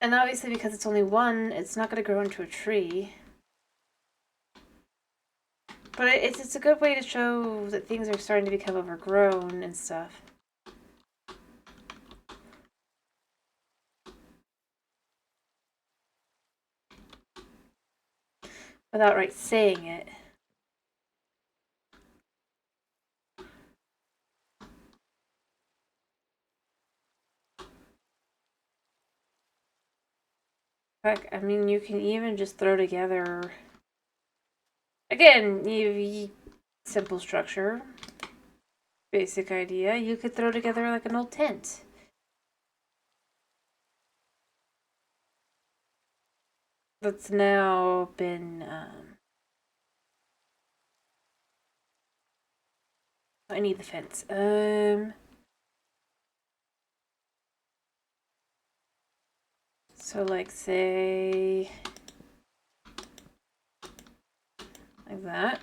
And obviously because it's only one, it's not going to grow into a tree. But it's a good way to show that things are starting to become overgrown and stuff. Without saying it. Heck, I mean, you can even just throw together... Again, you simple structure. Basic idea. You could throw together like an old tent. That's now been... I need the fence. So like say like that.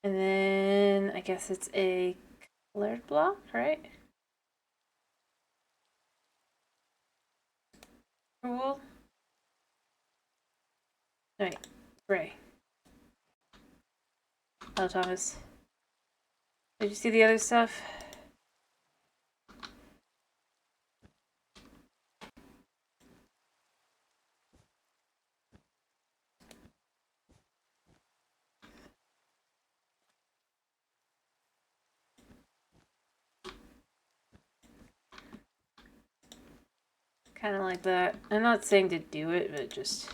And then I guess it's a colored block, right? Cool. Right, gray. Hello, Thomas. Did you see the other stuff? Kind of like that. I'm not saying to do it, but just...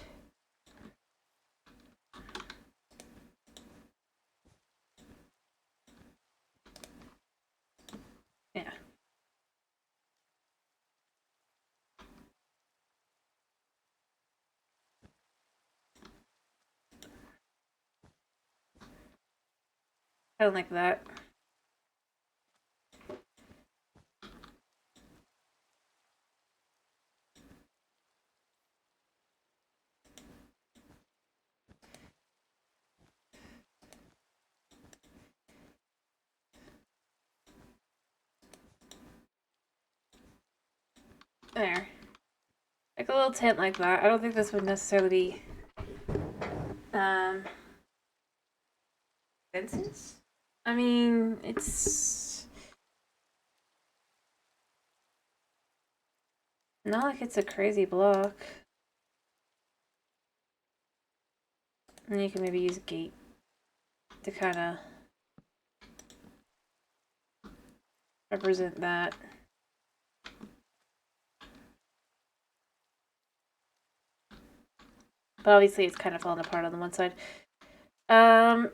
Yeah. Kind of like that. There. Like a little tent like that. I don't think this would necessarily be fences? I mean, it's not like it's a crazy block. And you can maybe use a gate to kind of represent that. But obviously it's kind of falling apart on the one side. But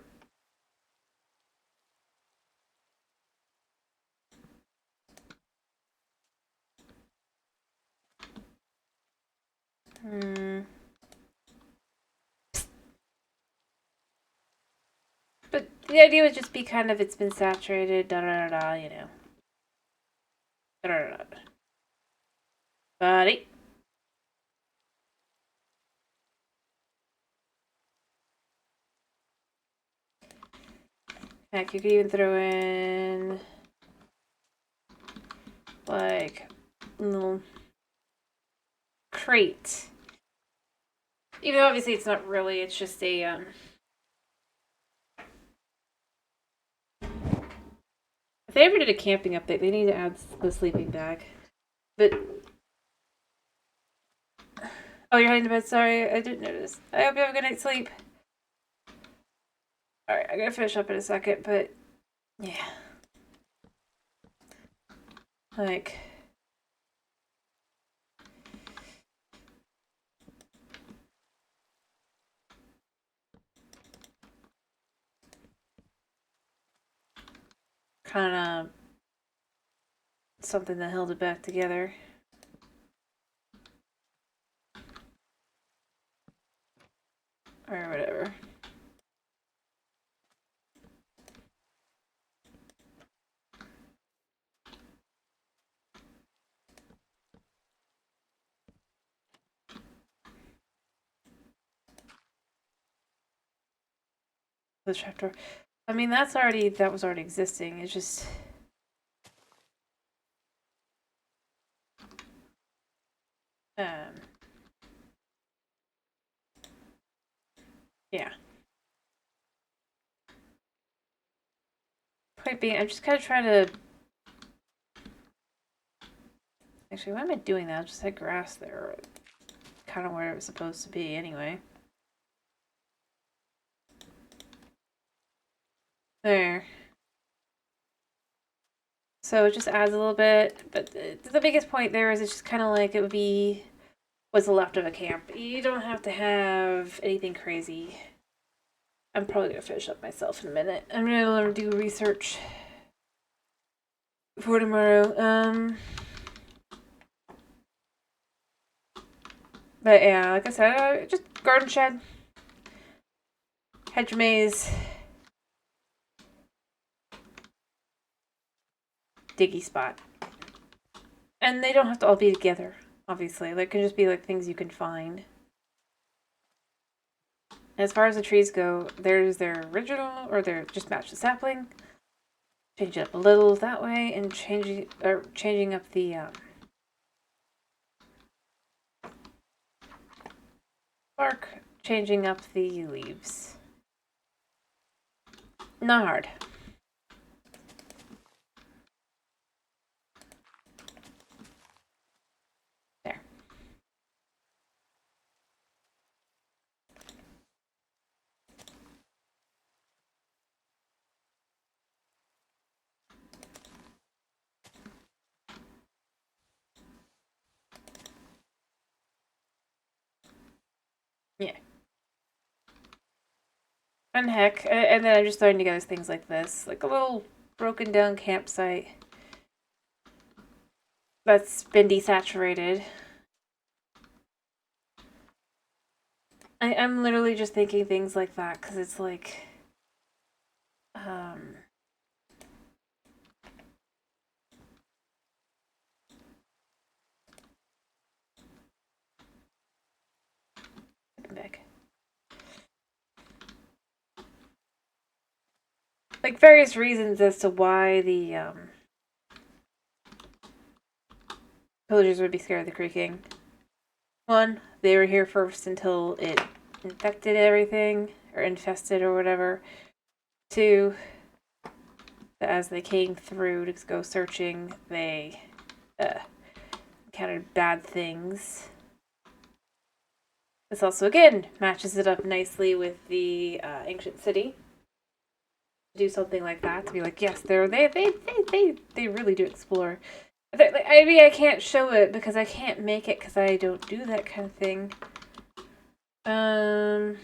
the idea would just be kind of, it's been saturated, da-da-da-da, you know. Da-da-da-da. Buddy. Heck, you could even throw in like a little crate. Even though obviously it's not really, it's just a if they ever did a camping update, they need to add the sleeping bag. But oh, you're heading to bed? Sorry, I didn't notice. I hope you have a good night's sleep. Alright, I gotta finish up in a second, but yeah. Like kind of something that held it back together. Or whatever. The trapdoor. I mean, that was already existing. It's just Yeah. Point being, I'm just kind of trying to... Actually, why am I doing that? I just had grass there. Kind of where it was supposed to be anyway. There. So it just adds a little bit. But the biggest point there is it's just kind of like it would be what's left of a camp. You don't have to have anything crazy. I'm probably going to finish up myself in a minute. I'm going to do research for tomorrow. But yeah, like I said, just garden shed, hedge maze, diggy spot. And they don't have to all be together, obviously. They can just be like things you can find. As far as the trees go, there's their original, or their just match the sapling. Change it up a little that way, and changing up the bark, changing up the leaves. Not hard. There. Yeah. And heck, and then I'm just throwing together things like this, like a little broken down campsite that's been desaturated. I'm literally just thinking things like that because it's like, back. Like various reasons as to why the villagers would be scared of the creaking. One, they were here first until it infected everything, or infested, or whatever. Two, that as they came through to go searching, they encountered bad things. This also, again, matches it up nicely with the ancient city. Do something like that to be like, yes, they really do explore. I mean, I can't show it because I can't make it because I don't do that kind of thing. I'll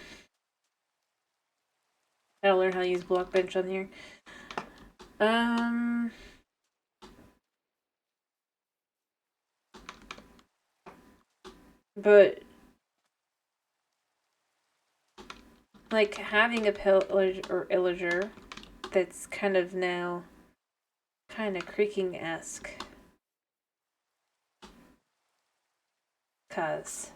learn how to use Blockbench on here. But like having a pillage or illager that's kind of now kind of creaking-esque. Cause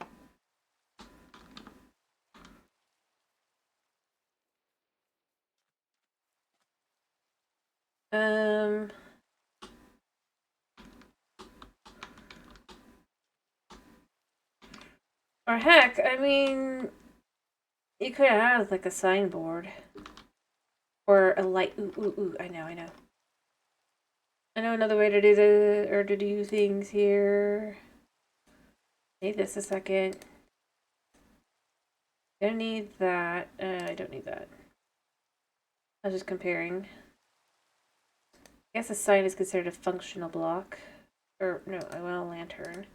or heck, I mean, you could have like a signboard or a light. Ooh, I know. I know another way to do to do things here. Need this a second. Gonna need that. I don't need that. I was just comparing. I guess a sign is considered a functional block. Or, no, I want a lantern.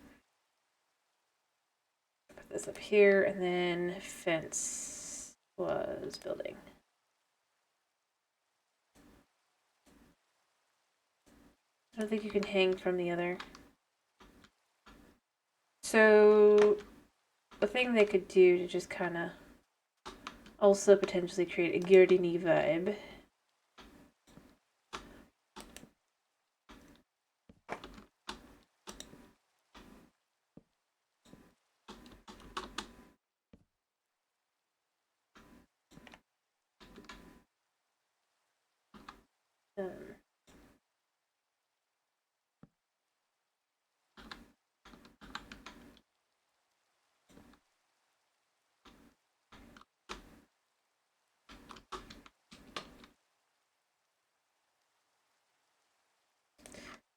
Put this up here, and then fence was building. I don't think you can hang from the other. So, the thing they could do to just kind of also potentially create a Giardini vibe.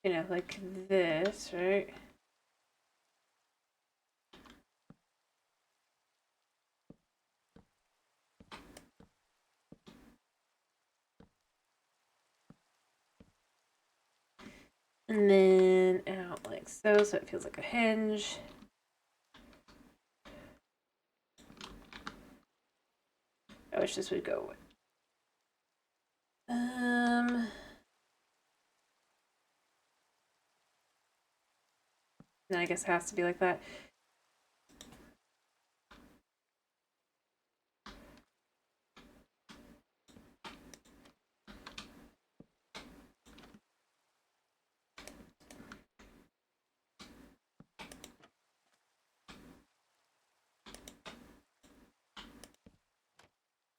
you know, like this, right? And then out like so, so it feels like a hinge. I wish this would go. Then I guess it has to be like that.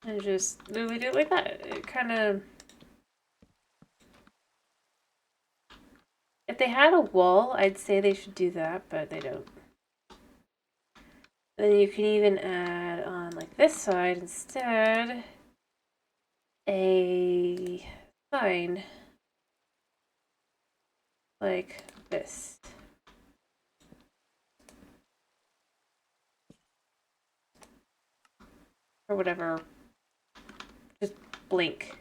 And just literally do it like that. It kind of... If they had a wall, I'd say they should do that, but they don't. Then you can even add on like this side instead a sign like this. Or whatever. Just blink.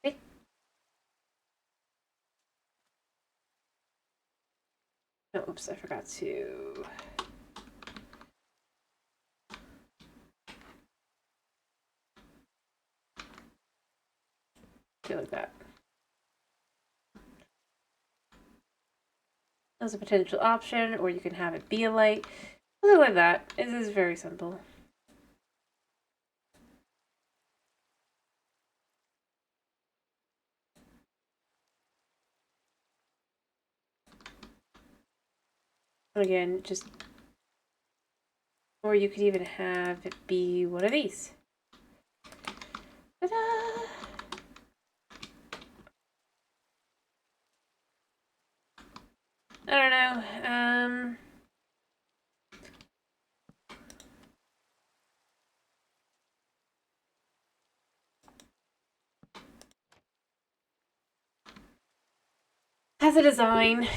Okay. Oh, oops, I forgot to... do like that. As a potential option, or you can have it be a light. Something like that. It is very simple. Again, just... Or you could even have it be one of these. Ta-da! I don't know. Has a design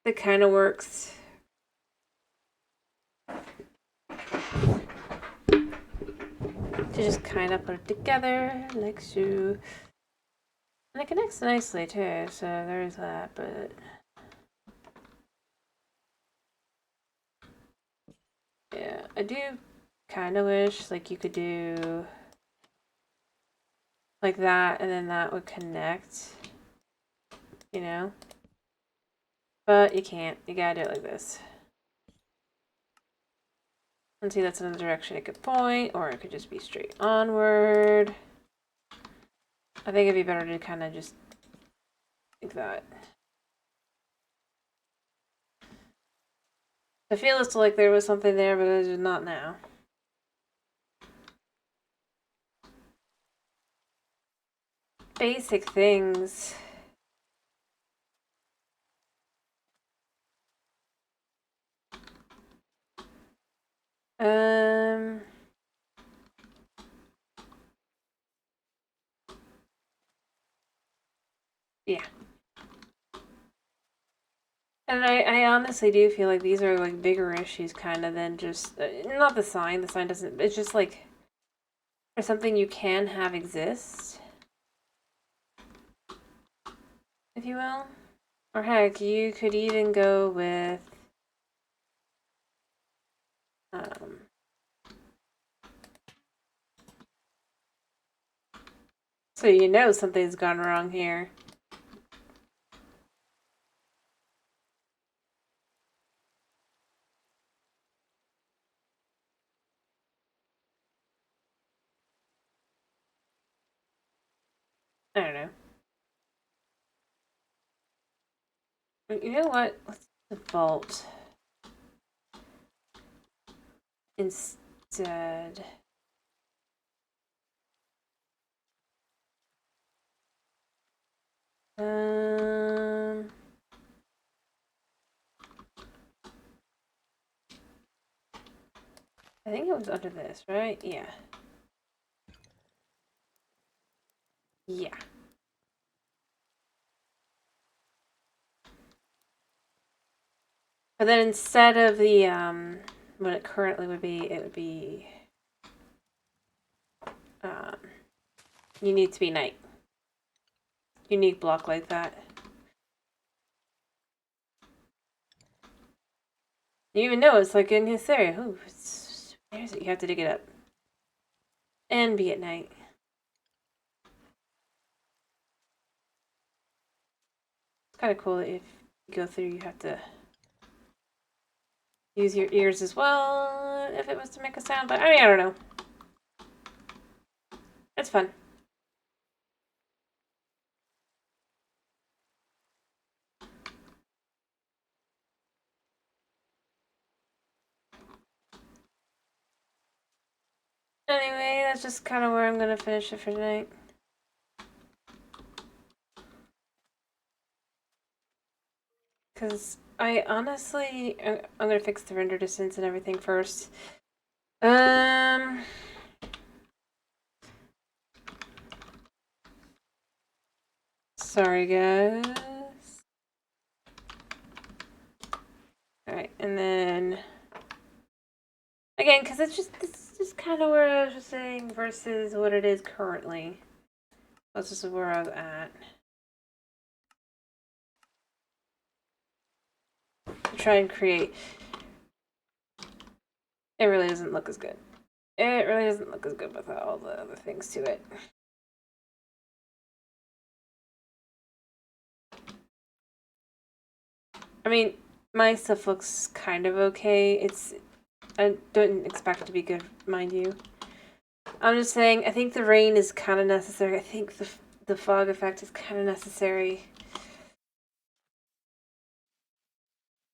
that kind of works. To just kind of put it together like so. And it connects nicely too, so there's that, but... Yeah, I do kind of wish like you could do like that and then that would connect, you know? But you can't. You gotta do it like this. And see, that's another direction it could point, or it could just be straight onward. I think it'd be better to kind of just like that. I feel it's like there was something there, but there's not now. Basic things. Yeah. And I honestly do feel like these are like bigger issues kind of than just, not the sign. The sign doesn't, it's just like, there's something you can have exist, if you will. Or heck, you could even go with, so you know something's gone wrong here. I don't know. You know what? Let's default instead. Um, I think it was under this, right? Yeah. Yeah. But then instead of the, what it currently would be, it would be, um, you need to be night. Unique block like that. You even know it's like in this area. Ooh, there's it. You have to dig it up. And be at night. It's kind of cool that if you go through, you have to use your ears as well if it was to make a sound. But I mean, I don't know. It's fun. Anyway, that's just kind of where I'm going to finish it for tonight. Because I honestly, I'm going to fix the render distance and everything first. Sorry, guys. Alright, and then again, because this is just kind of where I was just saying versus what it is currently. That's just where I was at. To try and create. It really doesn't look as good. It really doesn't look as good without all the other things to it. I mean, my stuff looks kind of okay. I don't expect it to be good, mind you. I'm just saying, I think the rain is kind of necessary. I think the fog effect is kind of necessary.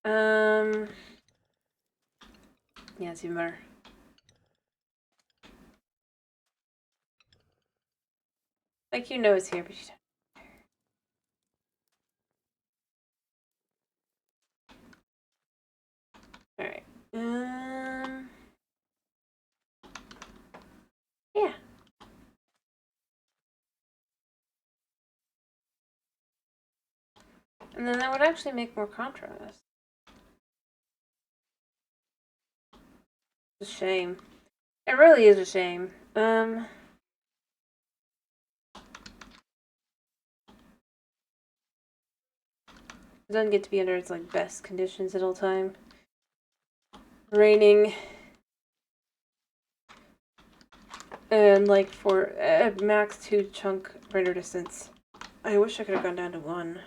Yeah, it's even better. Like, you know it's here, but you don't. Alright. Yeah. And then that would actually make more contrast. It's a shame. It really is a shame. It doesn't get to be under its like best conditions at all time. Raining. And like for max 2 chunk render distance. I wish I could have gone down to 1.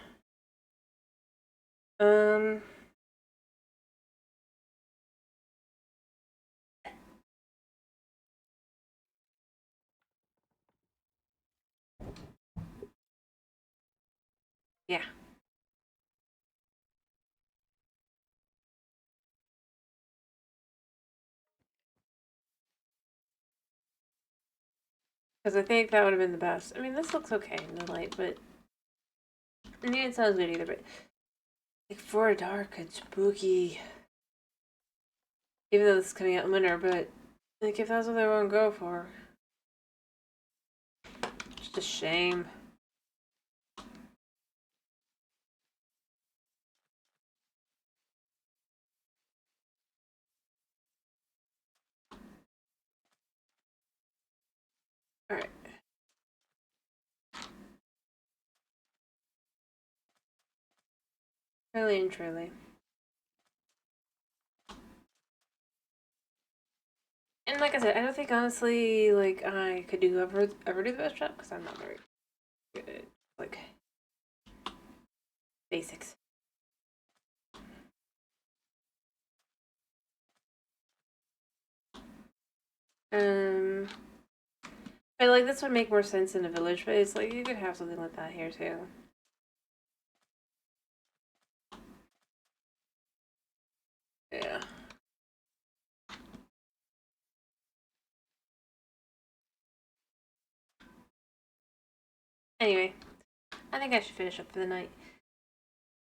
Yeah. Because I think that would have been the best. I mean, this looks okay in the light, but I mean, it sounds good either. But like for dark and spooky, even though this is coming out in winter, but like if that's what they want to go for, just a shame. All right. Really and truly. And like I said, I don't think honestly, like I could ever do the best job because I'm not very good at like basics. But like this would make more sense in a village, but it's like you could have something like that here too. Yeah. Anyway, I think I should finish up for the night.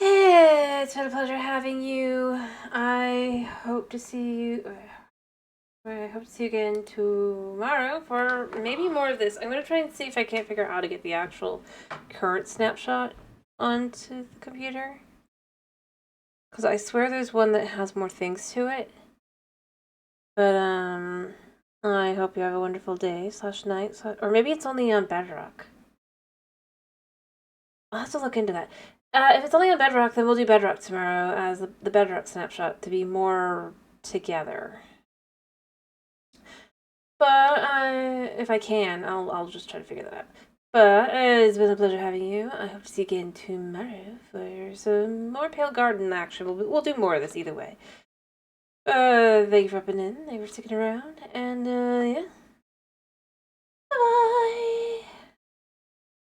Yeah, it's been a pleasure having you. I hope to see you. I hope to see you again tomorrow for maybe more of this. I'm going to try and see if I can't figure out how to get the actual current snapshot onto the computer. Because I swear there's one that has more things to it. But, I hope you have a wonderful day / night. Or maybe it's only on Bedrock. I'll have to look into that. If it's only on Bedrock, then we'll do Bedrock tomorrow as the Bedrock snapshot to be more together. But if I can, I'll just try to figure that out. But it's been a pleasure having you. I hope to see you again tomorrow for some more Pale Garden action. We'll do more of this either way. Thank you for hopping in. Thank you for sticking around. And, yeah.